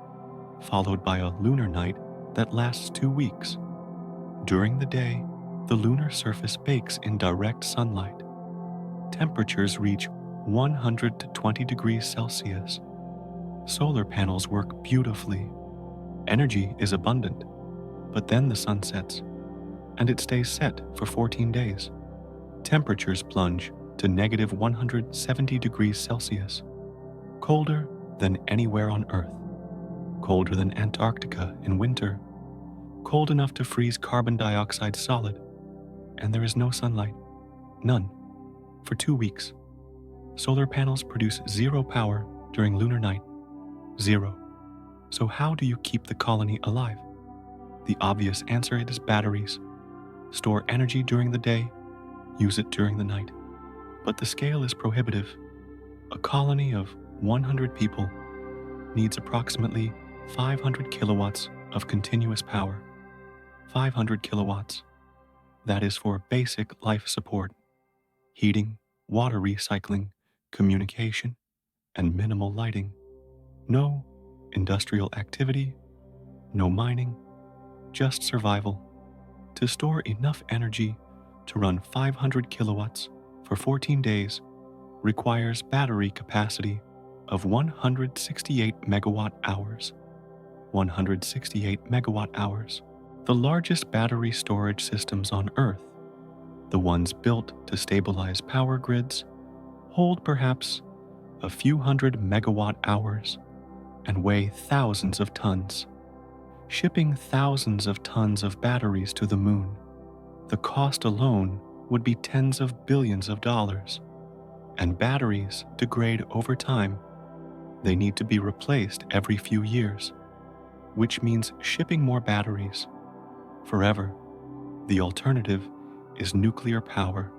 followed by a lunar night that lasts 2 weeks. During the day, the lunar surface bakes in direct sunlight. temperatures reach 100 to 20 degrees Celsius. Solar panels work beautifully. Energy is abundant, but then the sun sets, and it stays set for 14 days. Temperatures plunge to negative 170 degrees Celsius, colder than anywhere on Earth, colder than Antarctica in winter, cold enough to freeze carbon dioxide solid, and there is no sunlight, none, for 2 weeks. Solar panels produce zero power during lunar night, zero. So how do you keep the colony alive? The obvious answer is batteries. Store energy during the day, use it during the night. But the scale is prohibitive. A colony of 100 people needs approximately 500 kilowatts of continuous power. 500 kilowatts. That is for basic life support, heating, water recycling, communication, and minimal lighting. No industrial activity, no mining, just survival. To store enough energy to run 500 kilowatts for 14 days requires battery capacity of 168 megawatt hours. 168 megawatt hours. The largest battery storage systems on Earth, the ones built to stabilize power grids, hold perhaps a few hundred megawatt hours and weigh thousands of tons. Shipping thousands of tons of batteries to the moon, the cost alone would be tens of billions of dollars. And batteries degrade over time. They need to be replaced every few years, which means shipping more batteries forever. The alternative is nuclear power.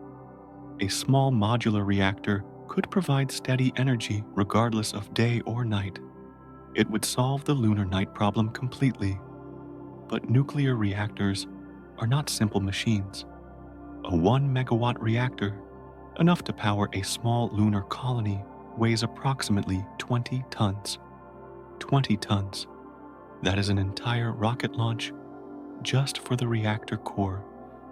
A small modular reactor could provide steady energy regardless of day or night. It would solve the lunar night problem completely. But nuclear reactors are not simple machines. A 1 megawatt reactor, enough to power a small lunar colony, weighs approximately 20 tons. 20 tons. That is an entire rocket launch just for the reactor core,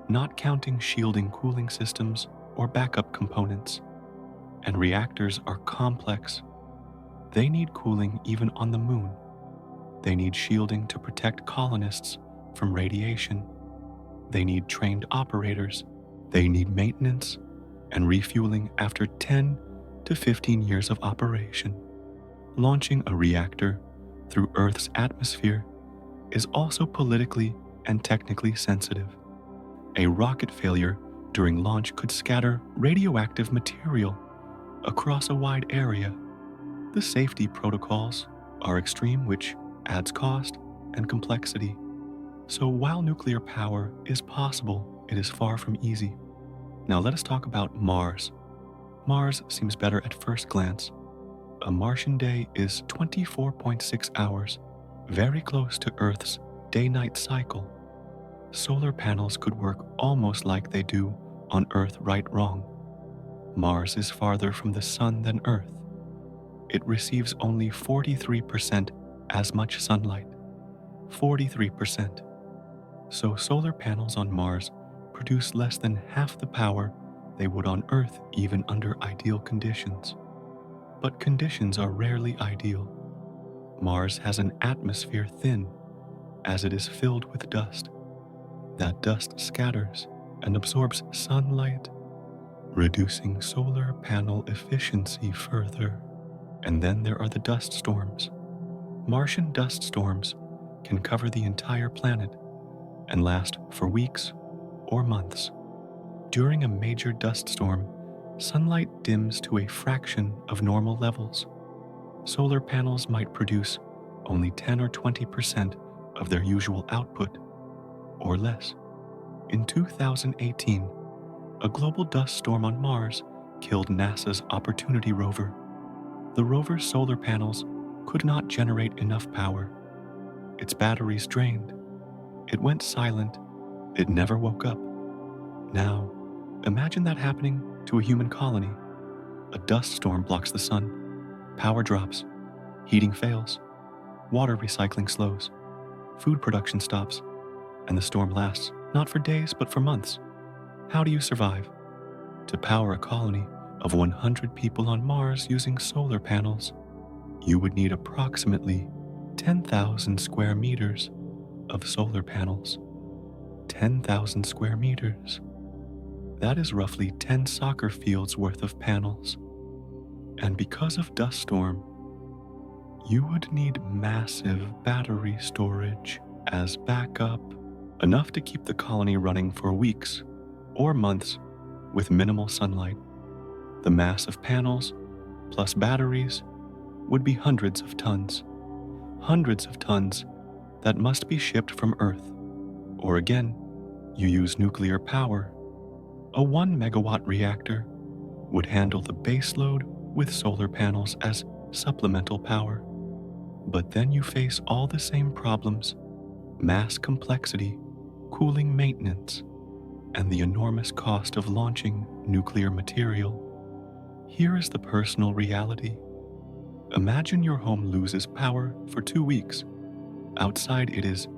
not counting shielding cooling systems or backup components. And reactors are complex. They need cooling even on the moon. They need shielding to protect colonists from radiation. They need trained operators. They need maintenance and refueling after 10 to 15 years of operation. Launching a reactor through Earth's atmosphere is also politically and technically sensitive. A rocket failure during launch could scatter radioactive material across a wide area. The safety protocols are extreme, which adds cost and complexity. So while nuclear power is possible, it is far from easy. Now let us talk about Mars. Mars seems better at first glance. A Martian day is 24.6 hours, very close to Earth's day-night cycle. Solar panels could work almost like they do on Earth right-wrong. Mars is farther from the sun than Earth. It receives only 43% as much sunlight. 43%. So solar panels on Mars produce less than half the power they would on Earth even under ideal conditions. But conditions are rarely ideal. Mars has an atmosphere thin, as it is filled with dust. That dust scatters and absorbs sunlight, reducing solar panel efficiency further. And then there are the dust storms. Martian dust storms can cover the entire planet and last for weeks or months. During a major dust storm, sunlight dims to a fraction of normal levels. Solar panels might produce only 10 or 20% of their usual output, or less. In 2018, a global dust storm on Mars killed NASA's Opportunity rover. The rover's solar panels could not generate enough power. Its batteries drained. It went silent. It never woke up. Now, imagine that happening to a human colony. A dust storm blocks the sun. Power drops. Heating fails. Water recycling slows. Food production stops. And the storm lasts not for days, but for months. How do you survive? To power a colony, of 100 people on Mars using solar panels, you would need approximately 10,000 square meters of solar panels. 10,000 square meters. That is roughly 10 soccer fields worth of panels. And because of dust storm, you would need massive battery storage as backup, enough to keep the colony running for weeks or months with minimal sunlight. The mass of panels plus batteries would be hundreds of tons that must be shipped from Earth. Or again, you use nuclear power. A 1 megawatt reactor would handle the base load with solar panels as supplemental power. But then you face all the same problems: mass complexity, cooling maintenance, and the enormous cost of launching nuclear material. Here is the personal reality. Imagine your home loses power for 2 weeks. Outside it is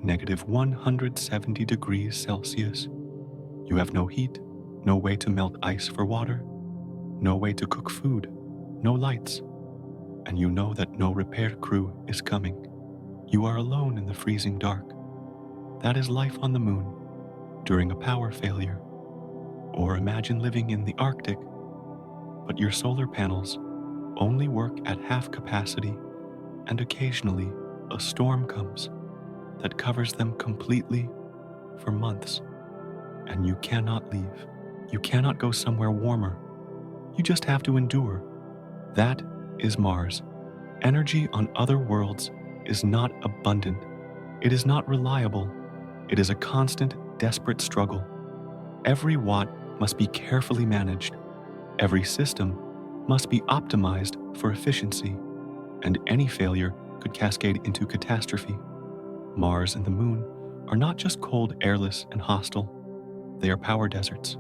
negative 170 degrees Celsius. You have no heat, no way to melt ice for water, no way to cook food, no lights, and you know that no repair crew is coming. You are alone in the freezing dark. That is life on the moon during a power failure. Or imagine living in the Arctic, but your solar panels only work at half capacity, and occasionally a storm comes that covers them completely for months, and you cannot leave. You cannot go somewhere warmer. You just have to endure. That is Mars. Energy on other worlds is not abundant. It is not reliable. It is a constant, desperate struggle. Every watt must be carefully managed. Every system must be optimized for efficiency, and any failure could cascade into catastrophe. Mars and the Moon are not just cold, airless, and hostile. They are power deserts.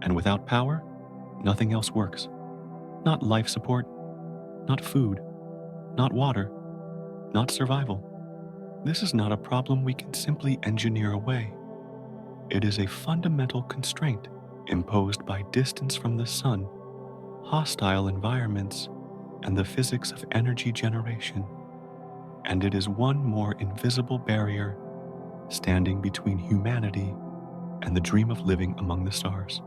And without power, nothing else works. Not life support, not food, not water, not survival. This is not a problem we can simply engineer away. It is a fundamental constraint imposed by distance from the sun, hostile environments, and the physics of energy generation. And it is one more invisible barrier standing between humanity and the dream of living among the stars.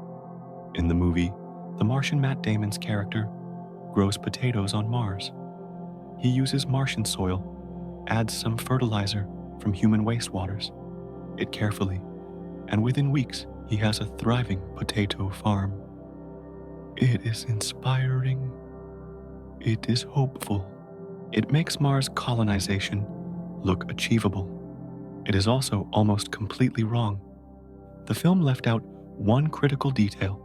In the movie, the Martian Matt Damon's character grows potatoes on Mars. He uses Martian soil, adds some fertilizer from human wastewaters, it carefully, and within weeks he has a thriving potato farm. It is inspiring. It is hopeful. It makes Mars colonization look achievable. It is also almost completely wrong. The film left out one critical detail.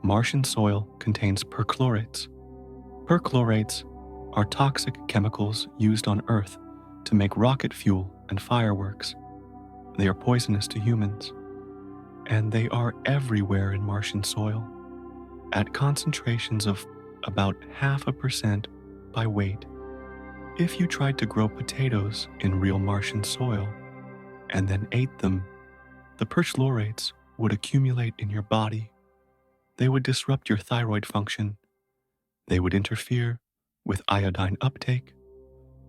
Martian soil contains perchlorates. Perchlorates are toxic chemicals used on Earth to make rocket fuel and fireworks. They are poisonous to humans, and they are everywhere in Martian soil, at concentrations of about 0.5% by weight. If you tried to grow potatoes in real Martian soil and then ate them, the perchlorates would accumulate in your body. They would disrupt your thyroid function. They would interfere with iodine uptake.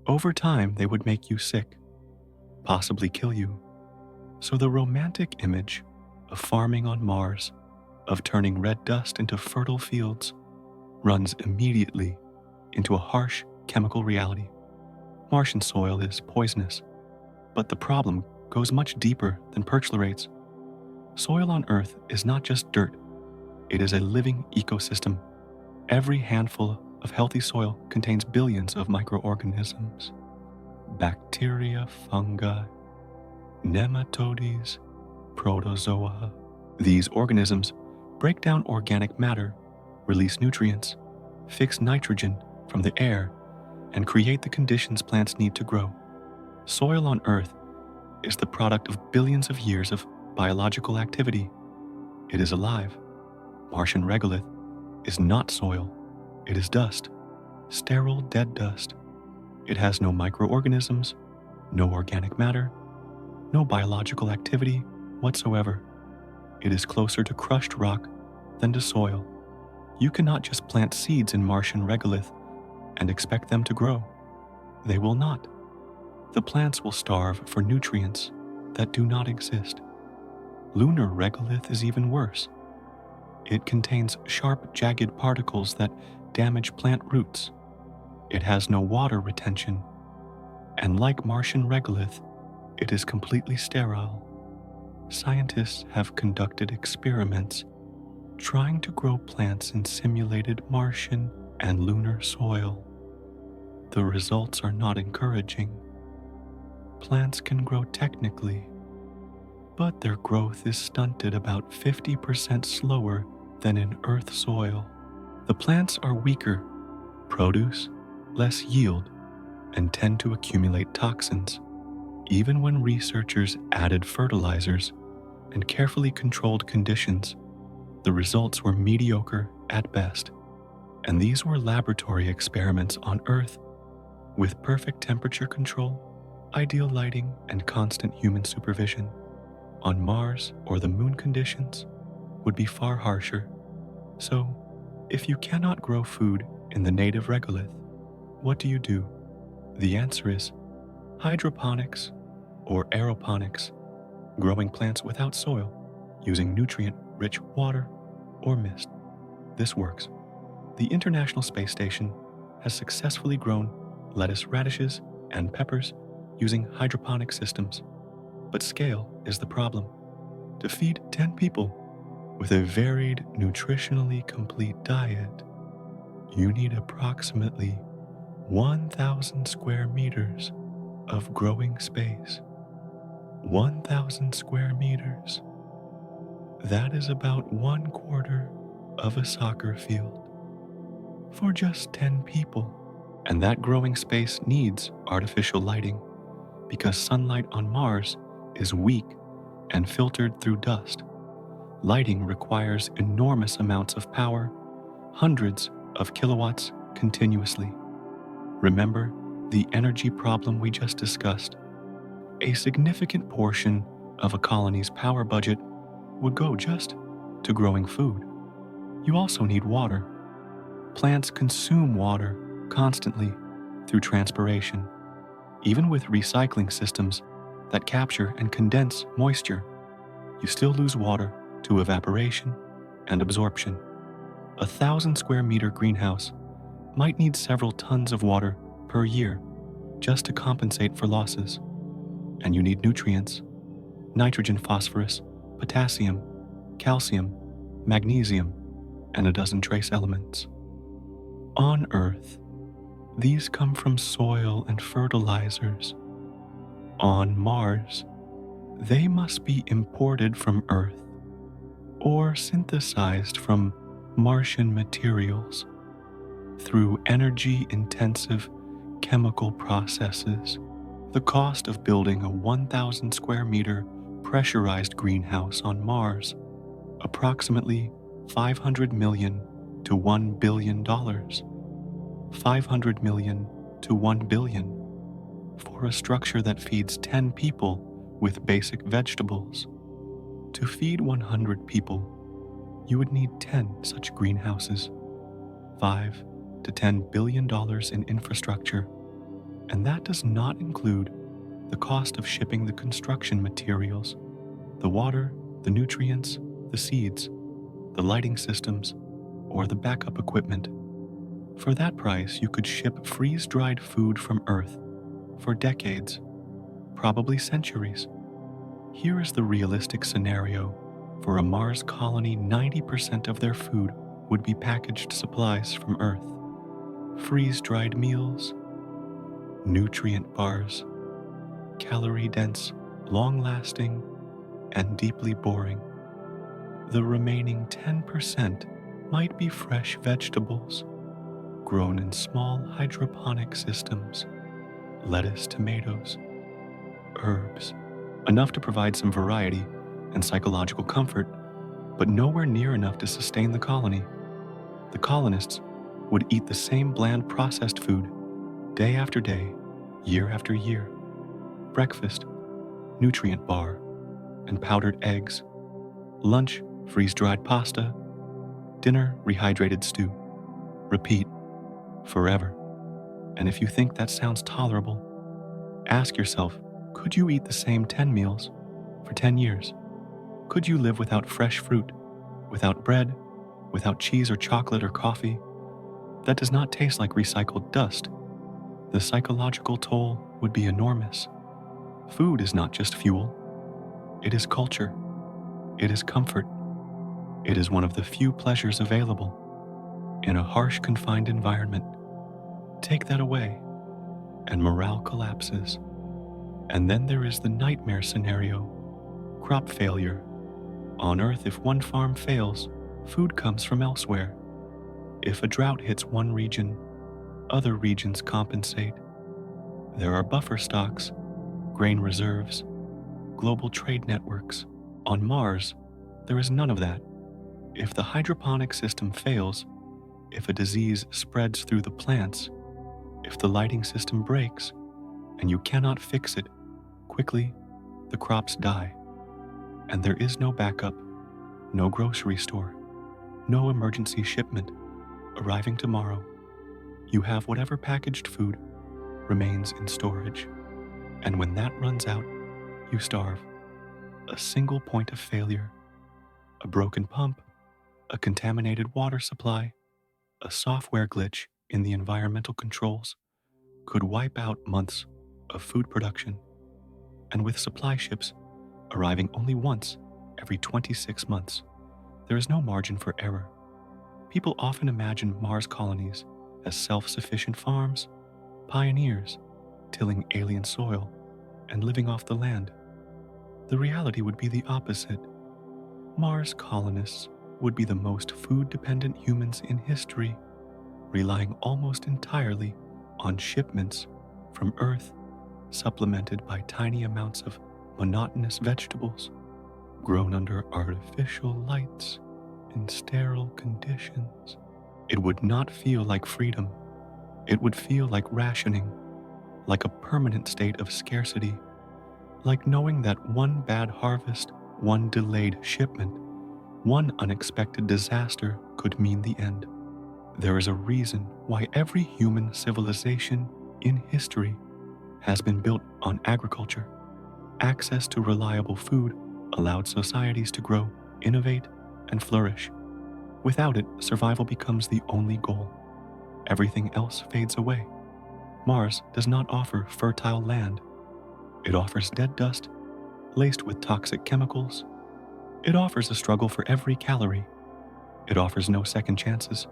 Over time, they would make you sick, possibly kill you. So the romantic image of farming on Mars, of turning red dust into fertile fields, runs immediately into a harsh chemical reality. Martian soil is poisonous, but the problem goes much deeper than perchlorates. Soil on Earth is not just dirt. It is a living ecosystem. Every handful of healthy soil contains billions of microorganisms. Bacteria, fungi, nematodes, protozoa. These organisms break down organic matter, release nutrients, fix nitrogen from the air, and create the conditions plants need to grow. Soil on Earth is the product of billions of years of biological activity. It is alive. Martian regolith is not soil. It is dust, sterile dead dust. It has no microorganisms, no organic matter, no biological activity whatsoever. It is closer to crushed rock than to soil. You cannot just plant seeds in Martian regolith and expect them to grow. They will not. The plants will starve for nutrients that do not exist. Lunar regolith is even worse. It contains sharp, jagged particles that damage plant roots. It has no water retention, and like Martian regolith, it is completely sterile. Scientists have conducted experiments trying to grow plants in simulated Martian and lunar soil. The results are not encouraging. Plants can grow technically, but their growth is stunted about 50% slower than in Earth soil. The plants are weaker, produce less yield, and tend to accumulate toxins. Even when researchers added fertilizers and carefully controlled conditions, the results were mediocre at best. And these were laboratory experiments on Earth with perfect temperature control, ideal lighting, and constant human supervision. On Mars or the Moon, conditions would be far harsher. So, if you cannot grow food in the native regolith, what do? The answer is hydroponics or aeroponics, growing plants without soil, using nutrient-rich water or mist. This works. The International Space Station has successfully grown lettuce, radishes, and peppers using hydroponic systems. But scale is the problem. To feed 10 people with a varied, nutritionally complete diet, you need approximately 1,000 square meters of growing space. 1,000 square meters. That is about 1/4 of a soccer field for just 10 people. And that growing space needs artificial lighting because sunlight on Mars is weak and filtered through dust. Lighting requires enormous amounts of power, hundreds of kilowatts continuously. Remember the energy problem we just discussed? A significant portion of a colony's power budget would go just to growing food. You also need water. Plants consume water constantly through transpiration. Even with recycling systems that capture and condense moisture, you still lose water to evaporation and absorption. 1,000 square meter greenhouse might need several tons of water per year just to compensate for losses. And you need nutrients: nitrogen, phosphorus, potassium, calcium, magnesium, and a dozen trace elements. On Earth, these come from soil and fertilizers. On Mars, they must be imported from Earth or synthesized from Martian materials through energy-intensive chemical processes. The cost of building a 1,000 square meter pressurized greenhouse on Mars, approximately $500 million to $1 billion. $500 million to $1 billion for a structure that feeds 10 people with basic vegetables. To feed 100 people, you would need 10 such greenhouses, $5 to $10 billion in infrastructure, and that does not include the cost of shipping the construction materials, the water, the nutrients, the seeds, the lighting systems, or the backup equipment. For that price, you could ship freeze-dried food from Earth for decades, probably centuries. Here is the realistic scenario. For a Mars colony, 90% of their food would be packaged supplies from Earth. Freeze-dried meals, nutrient bars, calorie-dense, long-lasting, and deeply boring. The remaining 10% might be fresh vegetables, grown in small hydroponic systems, lettuce, tomatoes, herbs, enough to provide some variety and psychological comfort, but nowhere near enough to sustain the colony. The colonists would eat the same bland processed food day after day, year after year. Breakfast, nutrient bar, and powdered eggs. Lunch, freeze-dried pasta. dinner, rehydrated stew. Repeat, forever. And if you think that sounds tolerable, ask yourself, could you eat the same 10 meals for 10 years? Could you live without fresh fruit, without bread, without cheese or chocolate or coffee? That does not taste like recycled dust. The psychological toll would be enormous. Food is not just fuel. It is culture. It is comfort. It is one of the few pleasures available in a harsh, confined environment. Take that away, and morale collapses. And then there is the nightmare scenario, crop failure. On Earth, if one farm fails, food comes from elsewhere. If a drought hits one region, other regions compensate. There are buffer stocks, grain reserves, global trade networks. On Mars, there is none of that. If the hydroponic system fails, if a disease spreads through the plants, if the lighting system breaks, and you cannot fix it quickly, the crops die. And there is no backup, no grocery store, no emergency shipment arriving tomorrow. You have whatever packaged food remains in storage. And when that runs out, you starve. A single point of failure, a broken pump, a contaminated water supply, a software glitch in the environmental controls could wipe out months of food production. And with supply ships arriving only once every 26 months, there is no margin for error. People often imagine Mars colonies as self-sufficient farms, pioneers, tilling alien soil and living off the land. The reality would be the opposite. Mars colonists would be the most food-dependent humans in history, relying almost entirely on shipments from Earth, supplemented by tiny amounts of monotonous vegetables, grown under artificial lights in sterile conditions. It would not feel like freedom. It would feel like rationing, like a permanent state of scarcity, like knowing that one bad harvest, one delayed shipment, one unexpected disaster could mean the end. There is a reason why every human civilization in history has been built on agriculture. Access to reliable food allowed societies to grow, innovate, and flourish. Without it, survival becomes the only goal. Everything else fades away. Mars does not offer fertile land. It offers dead dust, laced with toxic chemicals. It offers a struggle for every calorie. It offers no second chances.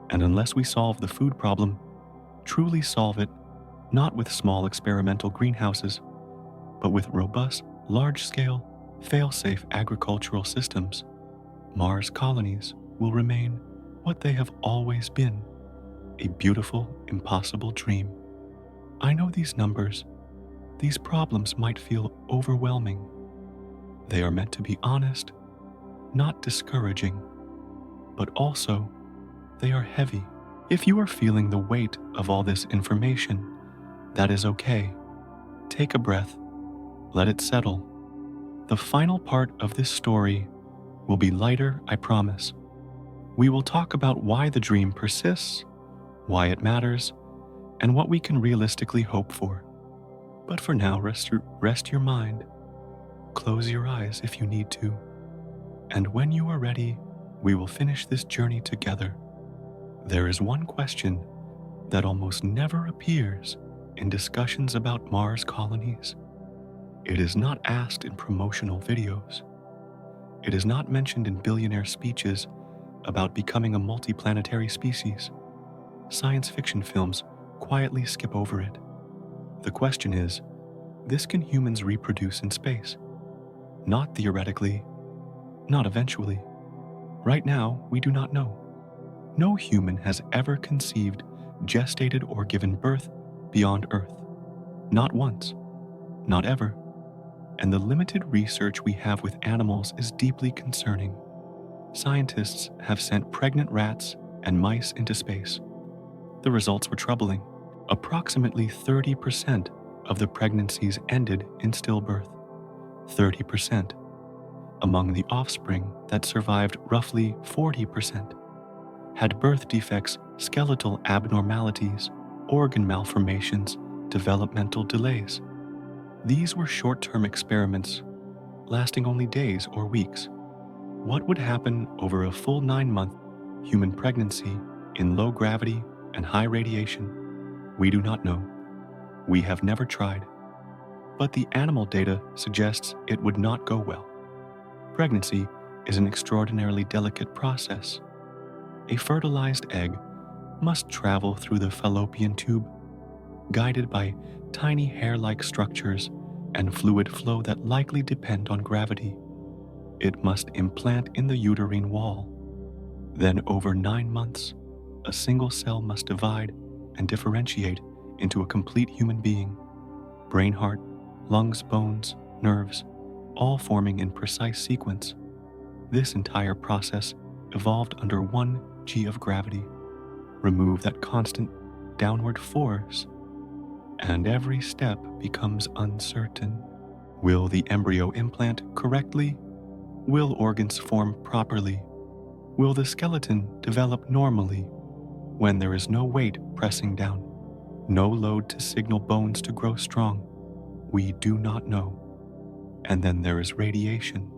And unless we solve the food problem, truly solve it, not with small experimental greenhouses, but with robust, large-scale, fail-safe agricultural systems, Mars colonies will remain what they have always been, a beautiful, impossible dream. I know these numbers, these problems might feel overwhelming. They are meant to be honest, not discouraging, but also they are heavy. If you are feeling the weight of all this information, that is okay. Take a breath, let it settle. The final part of this story will be lighter, I promise. We will talk about why the dream persists, why it matters, and what we can realistically hope for. But for now, rest your mind. Close your eyes if you need to. And when you are ready, we will finish this journey together. There is one question that almost never appears in discussions about Mars colonies. It is not asked in promotional videos. It is not mentioned in billionaire speeches about becoming a multiplanetary species. Science fiction films quietly skip over it. The question is, this can humans reproduce in space? Not theoretically, not eventually. Right now, we do not know. No human has ever conceived, gestated, or given birth beyond Earth. Not once, not ever. And the limited research we have with animals is deeply concerning. Scientists have sent pregnant rats and mice into space. The results were troubling. Approximately 30% of the pregnancies ended in stillbirth. 30%. Among the offspring that survived, roughly 40% had birth defects, skeletal abnormalities, organ malformations, developmental delays. These were short-term experiments lasting only days or weeks. What would happen over a full 9-month human pregnancy in low gravity and high radiation? We do not know. We have never tried. But the animal data suggests it would not go well. Pregnancy is an extraordinarily delicate process. A fertilized egg must travel through the fallopian tube, guided by tiny hair-like structures and fluid flow that likely depend on gravity. It must implant in the uterine wall. Then, over 9 months, a single cell must divide and differentiate into a complete human being. Brain, heart, lungs, bones, nerves, all forming in precise sequence. This entire process evolved under 1 g of gravity. Remove that constant downward force, and every step becomes uncertain. Will the embryo implant correctly? Will organs form properly? Will the skeleton develop normally when there is no weight pressing down, no load to signal bones to grow strong? We do not know. And then there is radiation.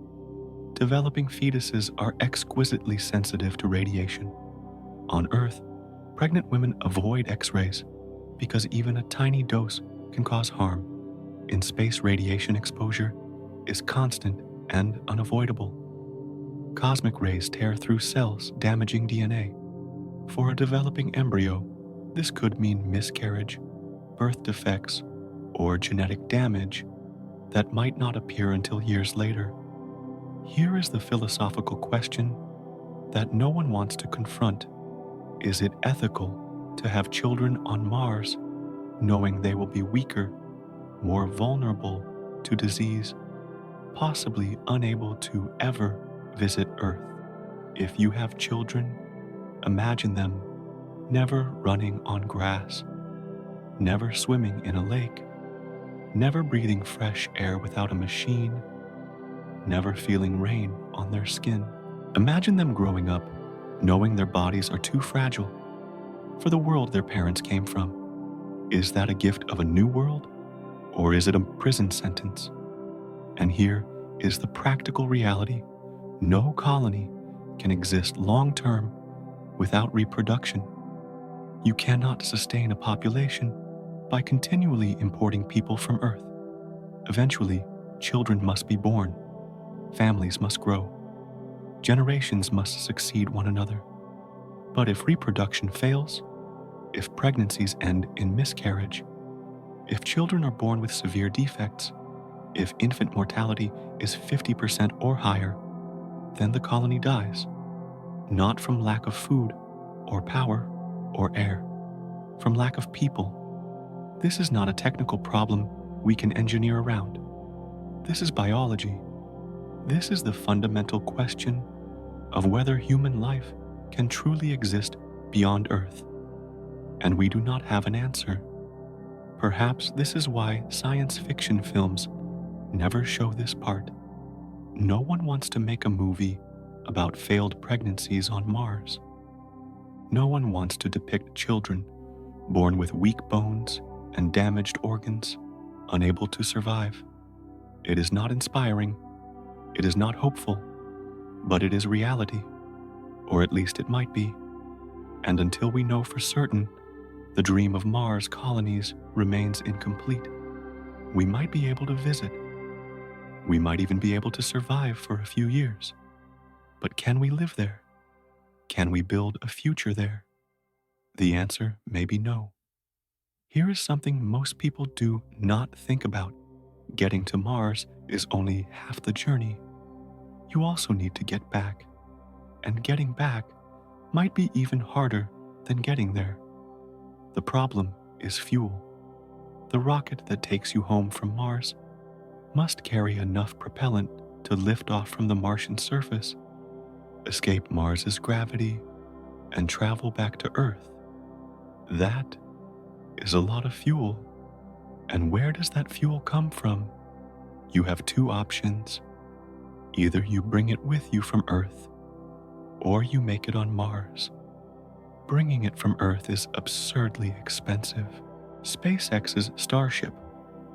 Developing fetuses are exquisitely sensitive to radiation. On Earth, pregnant women avoid X-rays because even a tiny dose can cause harm. In space, radiation exposure is constant and unavoidable. Cosmic rays tear through cells, damaging DNA. For a developing embryo, this could mean miscarriage, birth defects, or genetic damage that might not appear until years later. Here is the philosophical question that no one wants to confront. Is it ethical to have children on Mars knowing they will be weaker, more vulnerable to disease, possibly unable to ever visit Earth? If you have children, imagine them never running on grass, never swimming in a lake, never breathing fresh air without a machine, never feeling rain on their skin. Imagine them growing up knowing their bodies are too fragile for the world their parents came from. Is that a gift of a new world, or is it a prison sentence? And here is the practical reality. No colony can exist long-term without reproduction. You cannot sustain a population by continually importing people from Earth. Eventually, children must be born, families must grow, generations must succeed one another. But if reproduction fails, if pregnancies end in miscarriage, if children are born with severe defects, if infant mortality is 50% or higher, then the colony dies, not from lack of food or power or air, from lack of people. This is not a technical problem we can engineer around. This is biology. This is the fundamental question of whether human life can truly exist beyond Earth. And we do not have an answer. Perhaps this is why science fiction films never show this part. No one wants to make a movie about failed pregnancies on Mars. No one wants to depict children born with weak bones and damaged organs, unable to survive. It is not inspiring, it is not hopeful, but it is reality, or at least it might be. And until we know for certain, the dream of Mars colonies remains incomplete. We might be able to visit. We might even be able to survive for a few years. But can we live there? Can we build a future there? The answer may be no. Here is something most people do not think about. Getting to Mars is only half the journey. You also need to get back. And getting back might be even harder than getting there. The problem is fuel. The rocket that takes you home from Mars must carry enough propellant to lift off from the Martian surface, escape Mars's gravity, and travel back to Earth. That is a lot of fuel. And where does that fuel come from? You have two options. Either you bring it with you from Earth, or you make it on Mars. Bringing it from Earth is absurdly expensive. SpaceX's Starship,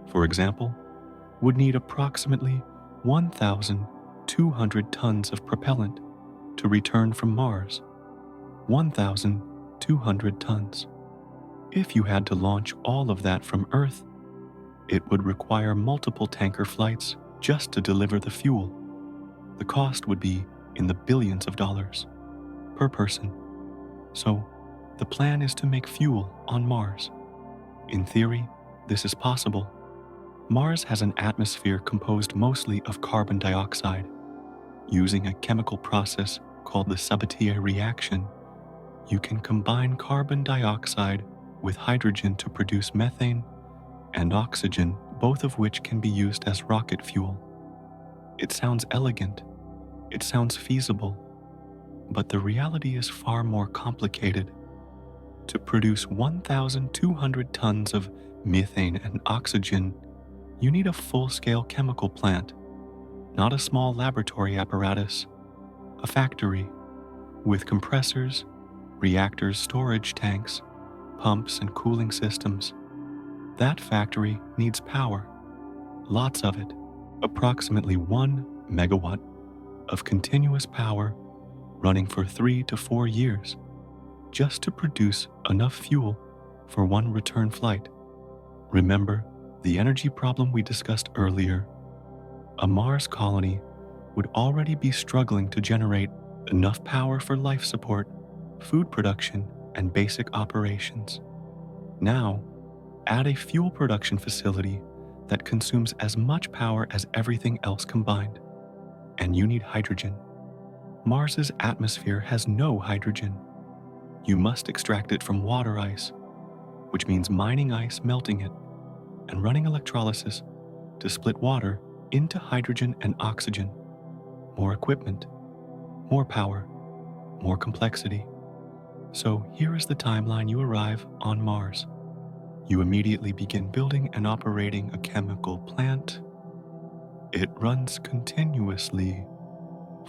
for example, would need approximately 1,200 tons of propellant to return from Mars. 1,200 tons. If you had to launch all of that from Earth, it would require multiple tanker flights just to deliver the fuel. The cost would be in the billions of dollars per person. So, the plan is to make fuel on Mars. In theory, this is possible. Mars has an atmosphere composed mostly of carbon dioxide. Using a chemical process called the Sabatier reaction, you can combine carbon dioxide with hydrogen to produce methane and oxygen, both of which can be used as rocket fuel. It sounds elegant, it sounds feasible, but the reality is far more complicated. To produce 1,200 tons of methane and oxygen, you need a full-scale chemical plant, not a small laboratory apparatus, a factory with compressors, reactors, storage tanks, pumps, and cooling systems. That factory needs power, lots of it, approximately 1 megawatt of continuous power running for 3 to 4 years, just to produce enough fuel for one return flight. Remember the energy problem we discussed earlier? A Mars colony would already be struggling to generate enough power for life support, food production, and basic operations. Now, add a fuel production facility that consumes as much power as everything else combined, and you need hydrogen. Mars's atmosphere has no hydrogen. You must extract it from water ice, which means mining ice, melting it, and running electrolysis to split water into hydrogen and oxygen. More equipment, more power, more complexity. So here is the timeline you arrive on Mars. You immediately begin building and operating a chemical plant. It runs continuously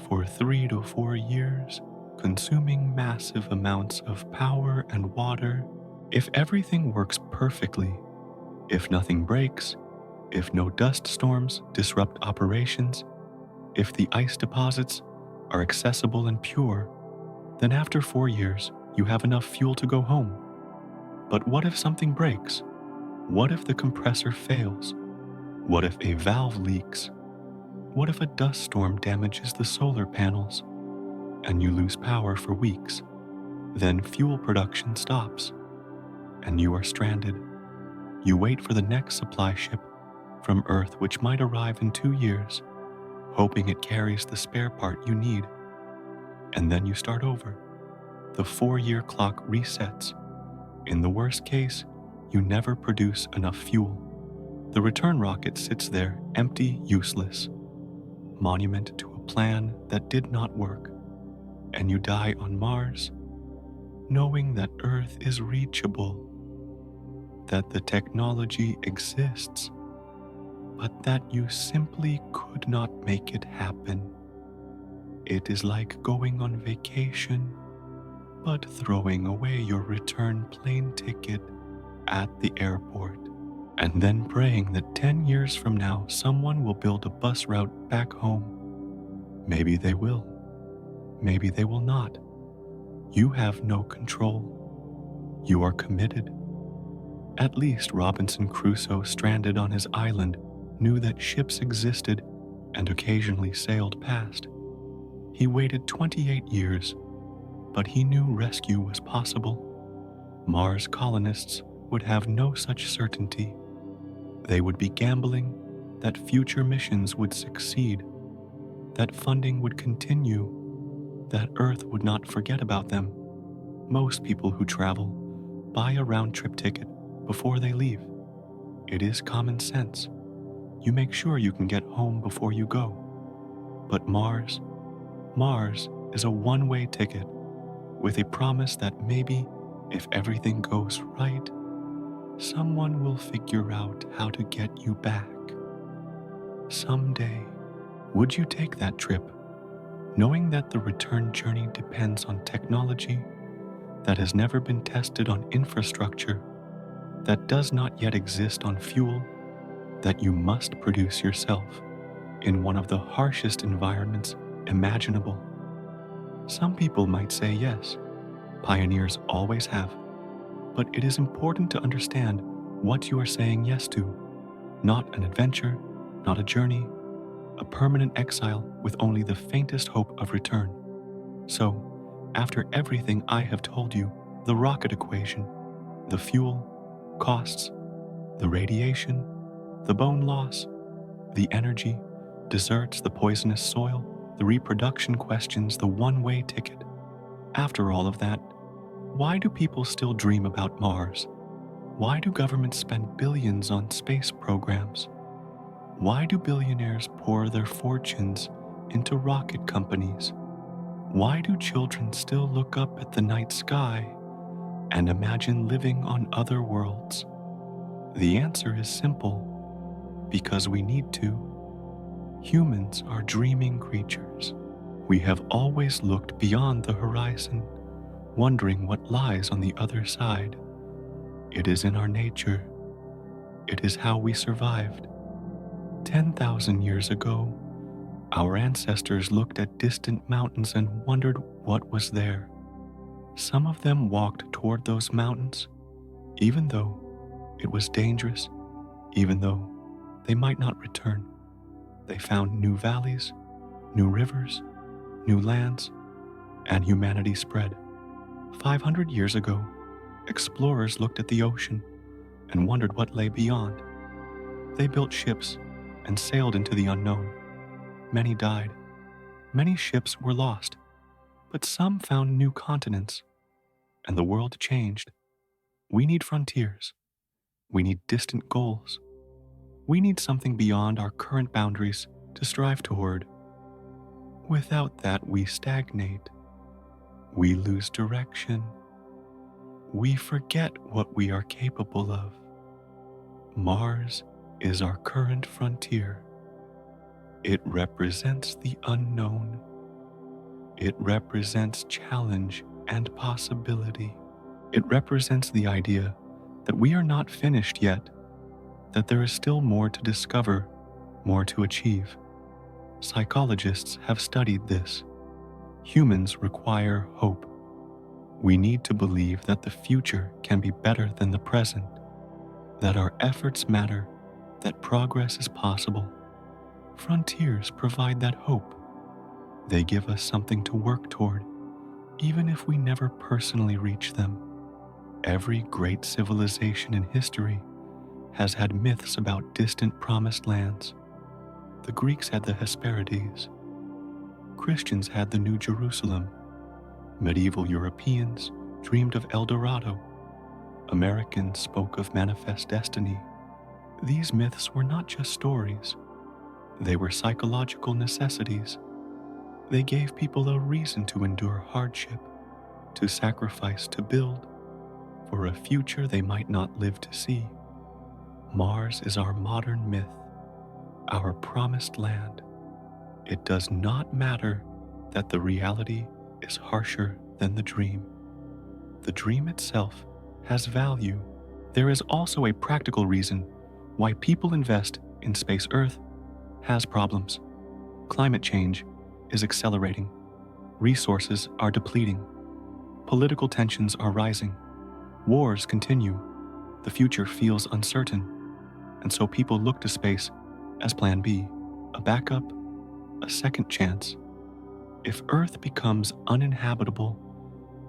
for 3 to 4 years, consuming massive amounts of power and water. If everything works perfectly, if nothing breaks, if no dust storms disrupt operations, if the ice deposits are accessible and pure, then after 4 years, you have enough fuel to go home. But what if something breaks? What if the compressor fails? What if a valve leaks? What if a dust storm damages the solar panels and you lose power for weeks? Then fuel production stops and you are stranded. You wait for the next supply ship from Earth, which might arrive in 2 years, hoping it carries the spare part you need. And then you start over. The 4-year clock resets. In the worst case, you never produce enough fuel. The return rocket sits there, empty, useless, monument to a plan that did not work. And you die on Mars, knowing that Earth is reachable, that the technology exists, but that you simply could not make it happen. It is like going on vacation, but throwing away your return plane ticket at the airport, and then praying that 10 years from now someone will build a bus route back home. Maybe they will. Maybe they will not. You have no control. You are committed. At least Robinson Crusoe, stranded on his island, knew that ships existed and occasionally sailed past. He waited 28 years, but he knew rescue was possible. Mars colonists would have no such certainty. They would be gambling that future missions would succeed, that funding would continue, that Earth would not forget about them. Most people who travel buy a round-trip ticket before they leave. It is common sense. You make sure you can get home before you go. But Mars is a one-way ticket with a promise that maybe, if everything goes right, someone will figure out how to get you back. Someday. Would you take that trip, knowing that the return journey depends on technology that has never been tested on infrastructure, that does not yet exist on fuel, that you must produce yourself in one of the harshest environments imaginable? Some people might say yes, pioneers always have, but it is important to understand what you are saying yes to. Not an adventure, not a journey, a permanent exile with only the faintest hope of return. So, after everything I have told you, the rocket equation, the fuel, costs, the radiation, the bone loss, the energy, deserts, the poisonous soil, the reproduction questions, the one-way ticket. After all of that, why do people still dream about Mars? Why do governments spend billions on space programs? Why do billionaires pour their fortunes into rocket companies? Why do children still look up at the night sky and imagine living on other worlds? The answer is simple: because we need to. Humans are dreaming creatures. We have always looked beyond the horizon, wondering what lies on the other side. It is in our nature. It is how we survived. 10,000 years ago, our ancestors looked at distant mountains and wondered what was there. Some of them walked toward those mountains, even though it was dangerous, even though they might not return. They found new valleys, new rivers, new lands, and humanity spread. 500 years ago, explorers looked at the ocean and wondered what lay beyond. They built ships and sailed into the unknown. Many died. Many ships were lost, but some found new continents, and the world changed. We need frontiers. We need distant goals. We need something beyond our current boundaries to strive toward. Without that, we stagnate. We lose direction. We forget what we are capable of. Mars is our current frontier. It represents the unknown. It represents challenge and possibility. It represents the idea that we are not finished yet, that there is still more to discover, more to achieve. Psychologists have studied this. Humans require hope. We need to believe that the future can be better than the present, that our efforts matter, that progress is possible. Frontiers provide that hope. They give us something to work toward, even if we never personally reach them. Every great civilization in history has had myths about distant promised lands. The Greeks had the Hesperides. Christians had the New Jerusalem. Medieval Europeans dreamed of El Dorado. Americans spoke of manifest destiny. These myths were not just stories. They were psychological necessities. They gave people a reason to endure hardship, to sacrifice, to build, for a future they might not live to see. Mars is our modern myth, our promised land. It does not matter that the reality is harsher than the dream. The dream itself has value. There is also a practical reason why people invest in space. Earth has problems. Climate change is accelerating. Resources are depleting. Political tensions are rising. Wars continue. The future feels uncertain. And so people look to space as Plan B, a backup, a second chance. If Earth becomes uninhabitable,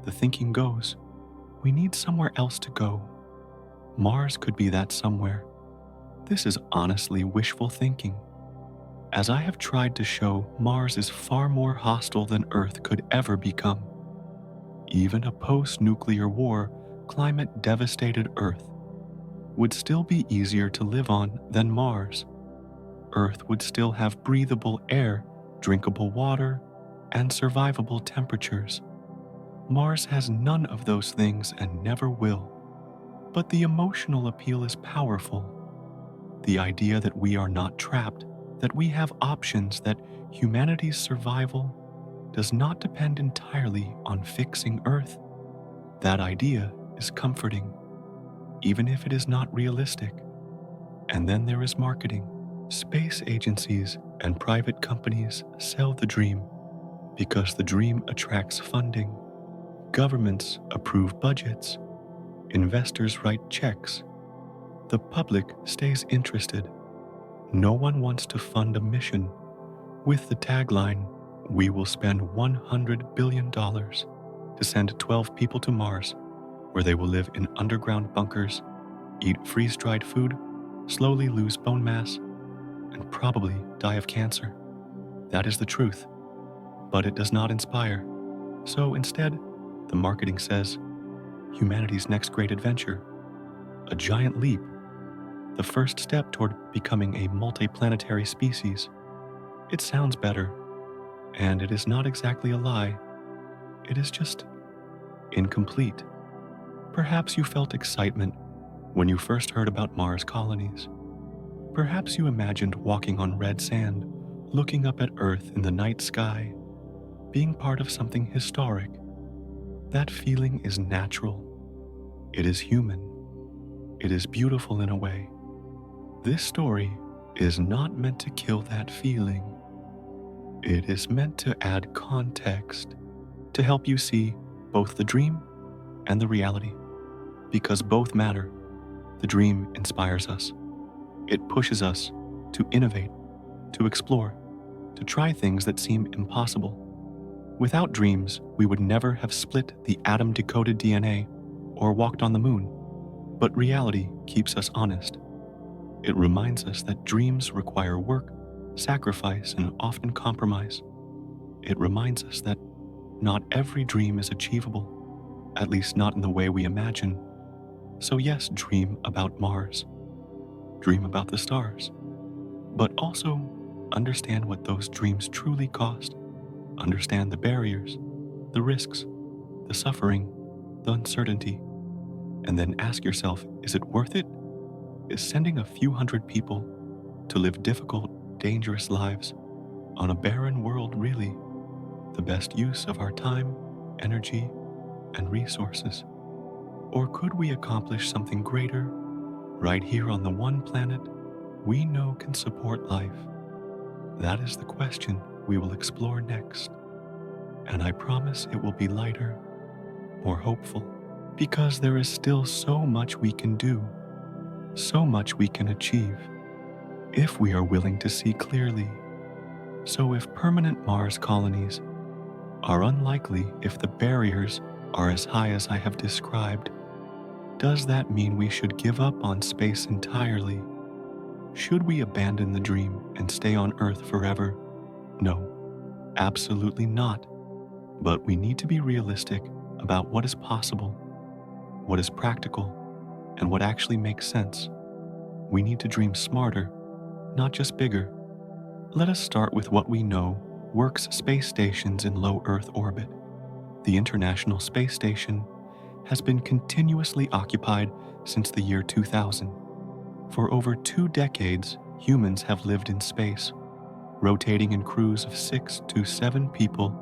the thinking goes, we need somewhere else to go. Mars could be that somewhere. This is honestly wishful thinking. As I have tried to show, Mars is far more hostile than Earth could ever become. Even a post-nuclear war, climate-devastated Earth would still be easier to live on than Mars. Earth would still have breathable air, drinkable water, and survivable temperatures. Mars has none of those things and never will. But the emotional appeal is powerful. The idea that we are not trapped, that we have options, that humanity's survival does not depend entirely on fixing Earth. That idea is comforting, even if it is not realistic. And then there is marketing. Space agencies and private companies sell the dream because the dream attracts funding. Governments approve budgets. Investors write checks. The public stays interested. No one wants to fund a mission with the tagline, "We will spend $100 billion to send 12 people to Mars, where they will live in underground bunkers, eat freeze-dried food, slowly lose bone mass, and probably die of cancer." That is the truth, but it does not inspire. So instead, the marketing says, humanity's next great adventure, a giant leap, the first step toward becoming a multiplanetary species. It sounds better, and it is not exactly a lie. It is just incomplete. Perhaps you felt excitement when you first heard about Mars colonies. Perhaps you imagined walking on red sand, looking up at Earth in the night sky, being part of something historic. That feeling is natural. It is human. It is beautiful in a way. This story is not meant to kill that feeling. It is meant to add context, to help you see both the dream and the reality, because both matter. The dream inspires us. It pushes us to innovate, to explore, to try things that seem impossible. Without dreams, we would never have split the atom-decoded DNA or walked on the moon. But reality keeps us honest. It reminds us that dreams require work, sacrifice, and often compromise. It reminds us that not every dream is achievable, at least not in the way we imagine. So yes, dream about Mars. Dream about the stars. But also understand what those dreams truly cost. Understand the barriers, the risks, the suffering, the uncertainty. And then ask yourself, is it worth it? Is sending a few hundred people to live difficult, dangerous lives on a barren world really the best use of our time, energy, and resources? Or could we accomplish something greater right here on the one planet we know can support life? That is the question we will explore next. And I promise it will be lighter, more hopeful, because there is still so much we can do, so much we can achieve, if we are willing to see clearly. So if permanent Mars colonies are unlikely if the barriers are as high as I have described, does that mean we should give up on space entirely? Should we abandon the dream and stay on Earth forever? No, absolutely not. But we need to be realistic about what is possible, what is practical, and what actually makes sense. We need to dream smarter, not just bigger. Let us start with what we know works space stations in low Earth orbit. The International Space Station has been continuously occupied since the year 2000. For over 2 decades, humans have lived in space, rotating in crews of 6 to 7 people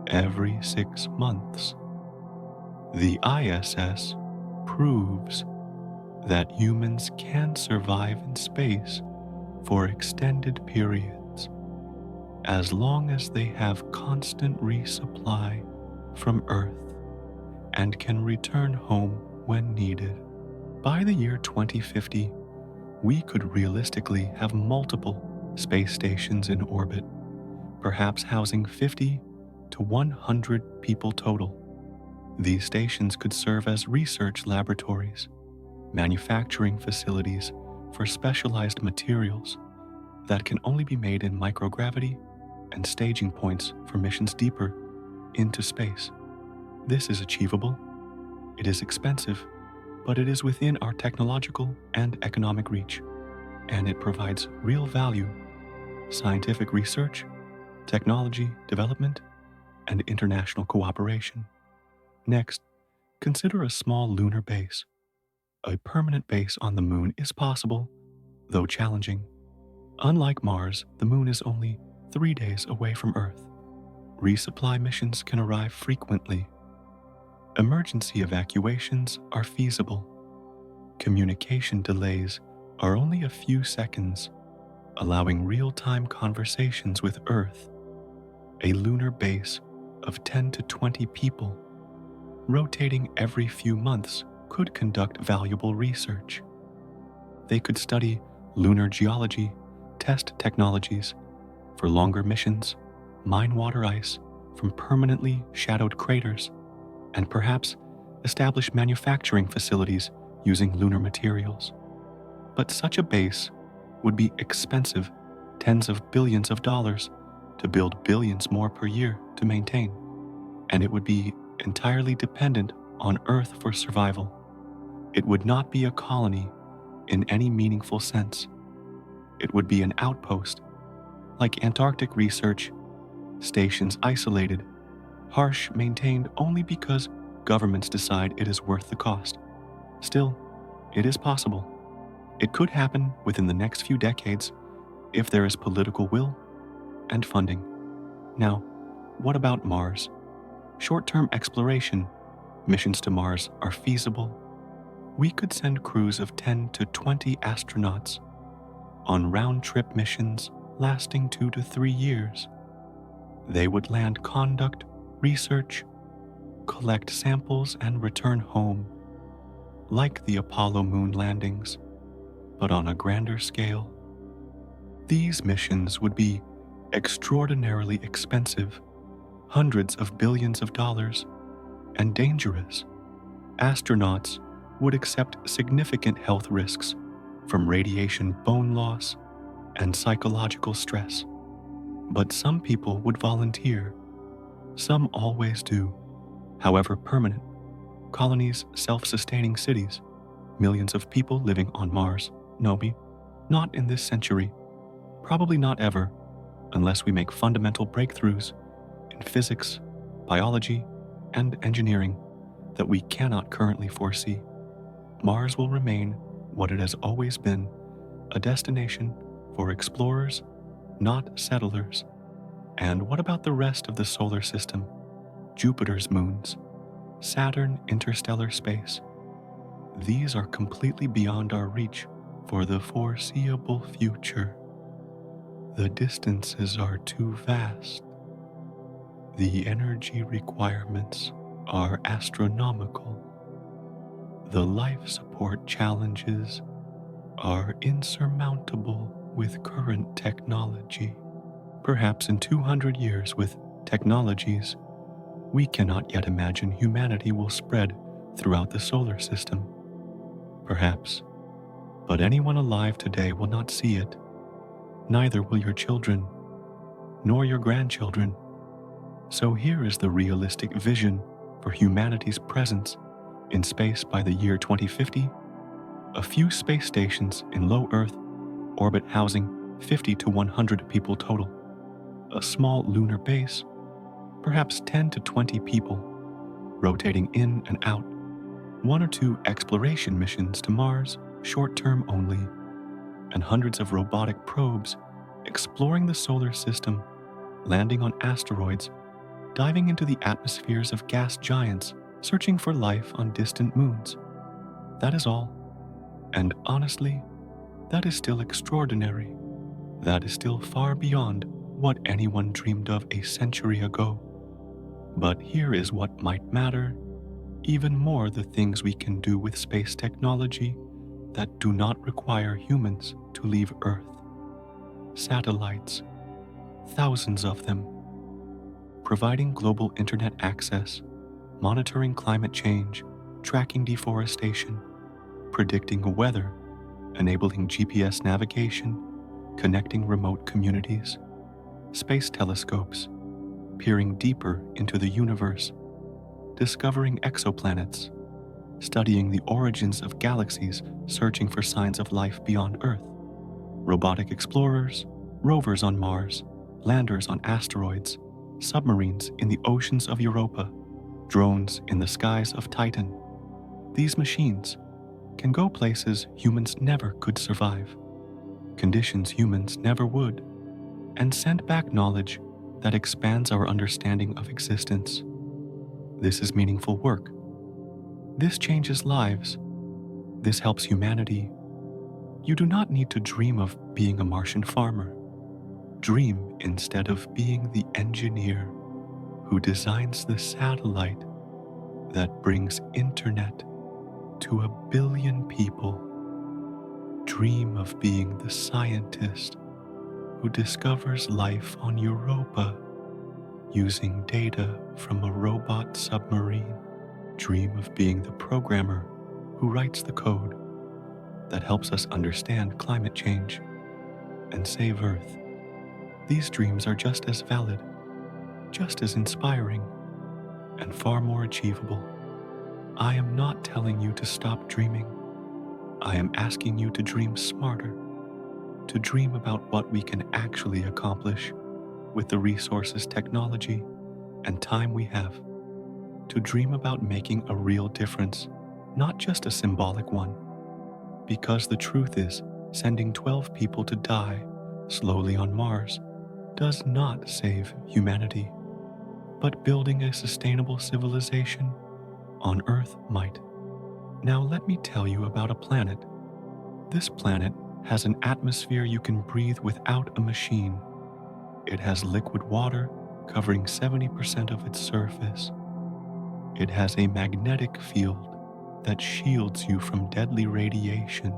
every 6 months. The ISS proves that humans can survive in space for extended periods, as long as they have constant resupply from Earth and can return home when needed. By the year 2050, we could realistically have multiple space stations in orbit, perhaps housing 50 to 100 people total. These stations could serve as research laboratories, manufacturing facilities for specialized materials that can only be made in microgravity, and staging points for missions deeper into space. This is achievable. It is expensive, but it is within our technological and economic reach, and it provides real value: scientific research, technology development, and international cooperation. Next, consider a small lunar base. A permanent base on the moon is possible, though challenging. Unlike Mars, the Moon is only 3 days away from Earth. Resupply missions can arrive frequently. Emergency evacuations are feasible. Communication delays are only a few seconds, allowing real-time conversations with Earth. A lunar base of 10 to 20 people, rotating every few months, could conduct valuable research. They could study lunar geology, test technologies for longer missions, mine water ice from permanently shadowed craters, and perhaps establish manufacturing facilities using lunar materials. But such a base would be expensive, tens of billions of dollars to build, billions more per year to maintain, and it would be entirely dependent on Earth for survival. It would not be a colony in any meaningful sense. It would be an outpost, like Antarctic research stations, isolated, harsh, maintained only because governments decide it is worth the cost. Still, it is possible. It could happen within the next few decades if there is political will and funding. Now, what about Mars? Short-term exploration missions to Mars are feasible. We could send crews of 10 to 20 astronauts on round-trip missions lasting 2 to 3 years. They would land, conduct research, collect samples, and return home, like the Apollo moon landings, but on a grander scale. These missions would be extraordinarily expensive, hundreds of billions of dollars, and dangerous. Astronauts would accept significant health risks from radiation, bone loss, and psychological stress. But some people would volunteer. Some always do. However permanent, colonies, self-sustaining cities, millions of people living on Mars. No, not in this century. Probably not ever, unless we make fundamental breakthroughs in physics, biology, and engineering that we cannot currently foresee. Mars will remain what it has always been, a destination for explorers, not settlers. And what about the rest of the solar system? Jupiter's moons, Saturn, interstellar space. These are completely beyond our reach for the foreseeable future. The distances are too vast. The energy requirements are astronomical. The life support challenges are insurmountable with current technology. Perhaps in 200 years, with technologies we cannot yet imagine, humanity will spread throughout the solar system. Perhaps. But anyone alive today will not see it. Neither will your children, nor your grandchildren. So here is the realistic vision for humanity's presence in space by the year 2050. A few space stations in low Earth orbit housing 50 to 100 people total. A small lunar base, perhaps 10 to 20 people, rotating in and out. 1 or 2 exploration missions to Mars, short-term only, and hundreds of robotic probes exploring the solar system, landing on asteroids, diving into the atmospheres of gas giants, searching for life on distant moons. That is all. And honestly, that is still extraordinary. That is still far beyond what anyone dreamed of a century ago. But here is what might matter even more: the things we can do with space technology that do not require humans to leave Earth. Satellites, thousands of them, providing global internet access, monitoring climate change, tracking deforestation, predicting weather, enabling GPS navigation, connecting remote communities. Space telescopes, peering deeper into the universe, discovering exoplanets, studying the origins of galaxies, searching for signs of life beyond Earth. Robotic explorers, rovers on Mars, landers on asteroids, submarines in the oceans of Europa, drones in the skies of Titan. These machines can go places humans never could survive. conditions humans never would, and send back knowledge that expands our understanding of existence. This is meaningful work. This changes lives. This helps humanity. You do not need to dream of being a Martian farmer. Dream instead of being the engineer who designs the satellite that brings internet to 1 billion people. Dream of being the scientist who discovers life on Europa using data from a robot submarine. Dream of being the programmer who writes the code that helps us understand climate change and save Earth. These dreams are just as valid, just as inspiring, and far more achievable. I am not telling you to stop dreaming. I am asking you to dream smarter, to dream about what we can actually accomplish with the resources, technology, and time we have, to dream about making a real difference, not just a symbolic one. Because the truth is, sending 12 people to die slowly on Mars does not save humanity, but building a sustainable civilization on Earth might. Now let me tell you about a planet. This planet has an atmosphere you can breathe without a machine. It has liquid water covering 70% of its surface. It has a magnetic field that shields you from deadly radiation.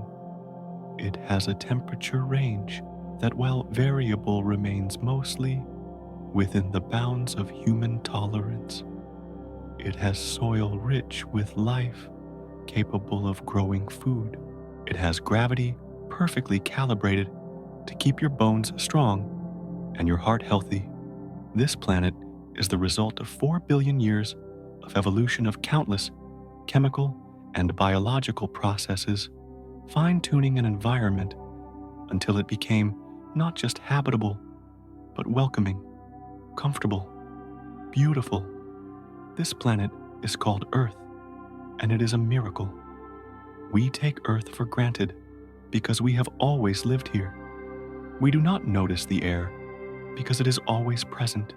It has a temperature range that, while variable, remains mostly within the bounds of human tolerance. It has soil rich with life, capable of growing food. It has gravity perfectly calibrated to keep your bones strong and your heart healthy. This planet is the result of 4 billion years of evolution of countless chemical and biological processes, fine-tuning an environment until it became not just habitable, but welcoming, comfortable, beautiful. This planet is called Earth, and it is a miracle. We take Earth for granted because we have always lived here. We do not notice the air because it is always present.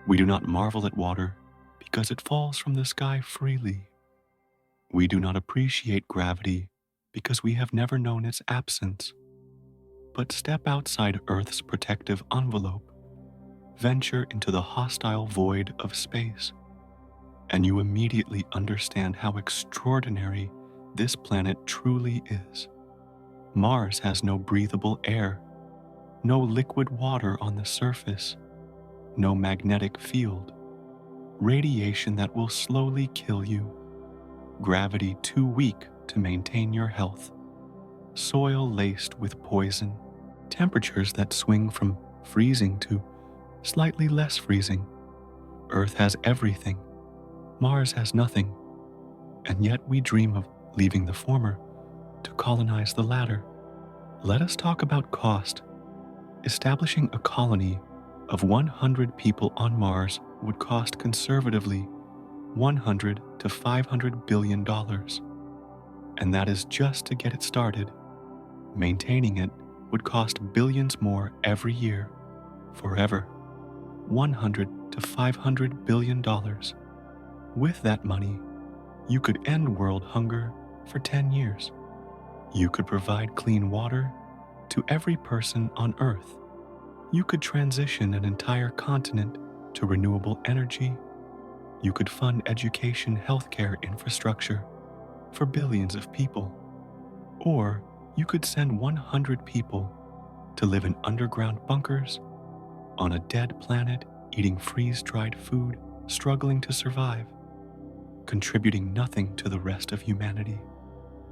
We do not marvel at water because it falls from the sky freely. We do not appreciate gravity because we have never known its absence. But step outside Earth's protective envelope, venture into the hostile void of space, and you immediately understand how extraordinary this planet truly is. Mars has no breathable air, no liquid water on the surface, no magnetic field, radiation that will slowly kill you, gravity too weak to maintain your health, soil laced with poison, temperatures that swing from freezing to slightly less freezing. Earth has everything. Mars has nothing. And yet we dream of leaving the former to colonize the latter. Let us talk about cost. Establishing a colony of 100 people on Mars would cost conservatively $100 to $500 billion. And that is just to get it started. Maintaining it would cost billions more every year, forever. $100 to $500 billion. With that money, you could end world hunger for 10 years. You could provide clean water to every person on Earth. You could transition an entire continent to renewable energy. You could fund education, healthcare infrastructure for billions of people. Or you could send 100 people to live in underground bunkers on a dead planet, eating freeze-dried food, struggling to survive, contributing nothing to the rest of humanity.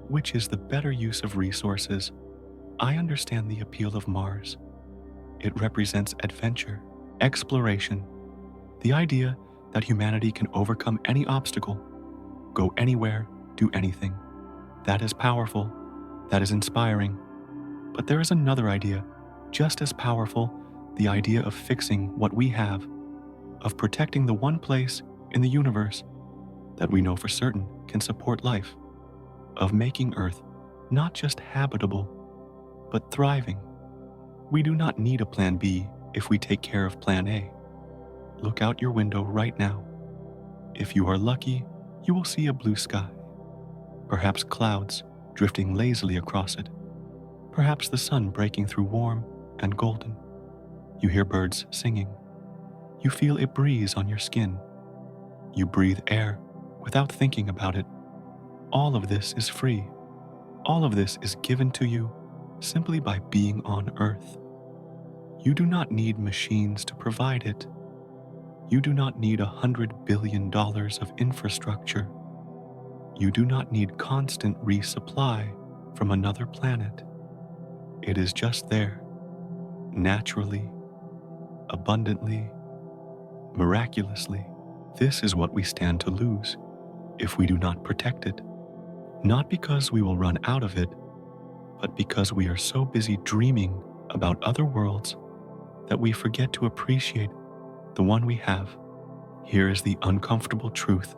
Which is the better use of resources? I understand the appeal of Mars. It represents adventure, exploration, the idea that humanity can overcome any obstacle, go anywhere, do anything. That is powerful, that is inspiring. But there is another idea, just as powerful, the idea of fixing what we have, of protecting the one place in the universe that we know for certain can support life, of making Earth not just habitable, but thriving. We do not need a plan B if we take care of plan A. Look out your window right now. If you are lucky, you will see a blue sky. Perhaps clouds drifting lazily across it. Perhaps the sun breaking through warm and golden. You hear birds singing. You feel a breeze on your skin. You breathe air without thinking about it. All of this is free. All of this is given to you simply by being on Earth. You do not need machines to provide it. You do not need $100 billion of infrastructure. You do not need constant resupply from another planet. It is just there, naturally, abundantly, miraculously. This is what we stand to lose if we do not protect it. Not because we will run out of it, but because we are so busy dreaming about other worlds that we forget to appreciate the one we have. Here is the uncomfortable truth.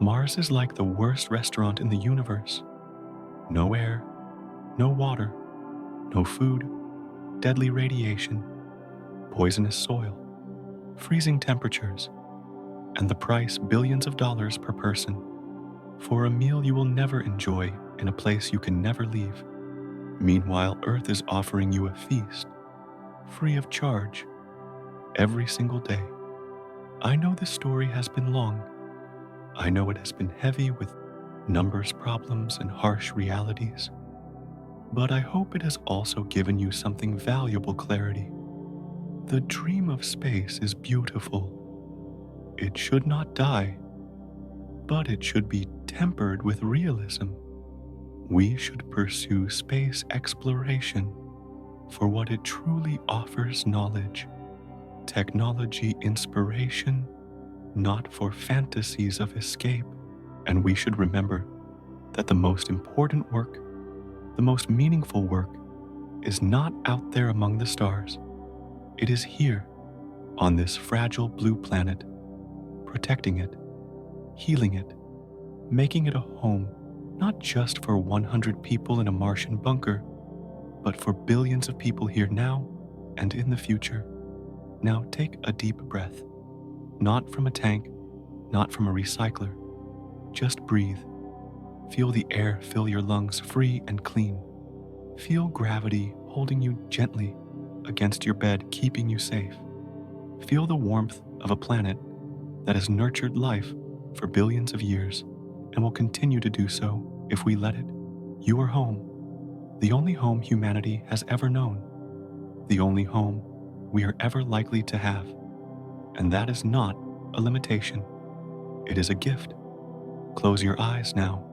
Mars is like the worst restaurant in the universe. No air, no water, no food, deadly radiation, poisonous soil, freezing temperatures, and the price billions of dollars per person for a meal you will never enjoy in a place you can never leave. Meanwhile, Earth is offering you a feast, free of charge, every single day. I know this story has been long. I know it has been heavy with numbers problems and harsh realities. But I hope it has also given you something valuable clarity. The dream of space is beautiful. It should not die, but it should be tempered with realism. We should pursue space exploration for what it truly offers: knowledge, technology, inspiration, not for fantasies of escape. And we should remember that the most important work, the most meaningful work, is not out there among the stars. It is here, on this fragile blue planet, protecting it, healing it, making it a home, not just for 100 people in a Martian bunker, but for billions of people here now and in the future. Now take a deep breath, not from a tank, not from a recycler. Just breathe. Feel the air fill your lungs free and clean. Feel gravity holding you gently against your bed, keeping you safe. Feel the warmth of a planet that has nurtured life for billions of years and will continue to do so if we let it. You are home, the only home humanity has ever known, the only home we are ever likely to have. And that is not a limitation. It is a gift. Close your eyes now.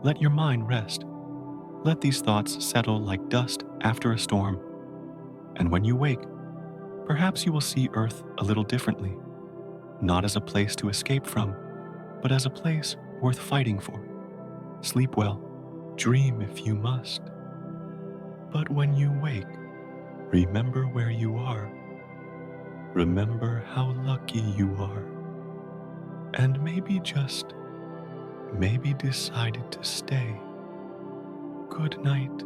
Let your mind rest. Let these thoughts settle like dust after a storm. And when you wake, perhaps you will see Earth a little differently, not as a place to escape from, but as a place worth fighting for. Sleep well, dream if you must. But when you wake, remember where you are. Remember how lucky you are. And maybe decided to stay. Good night.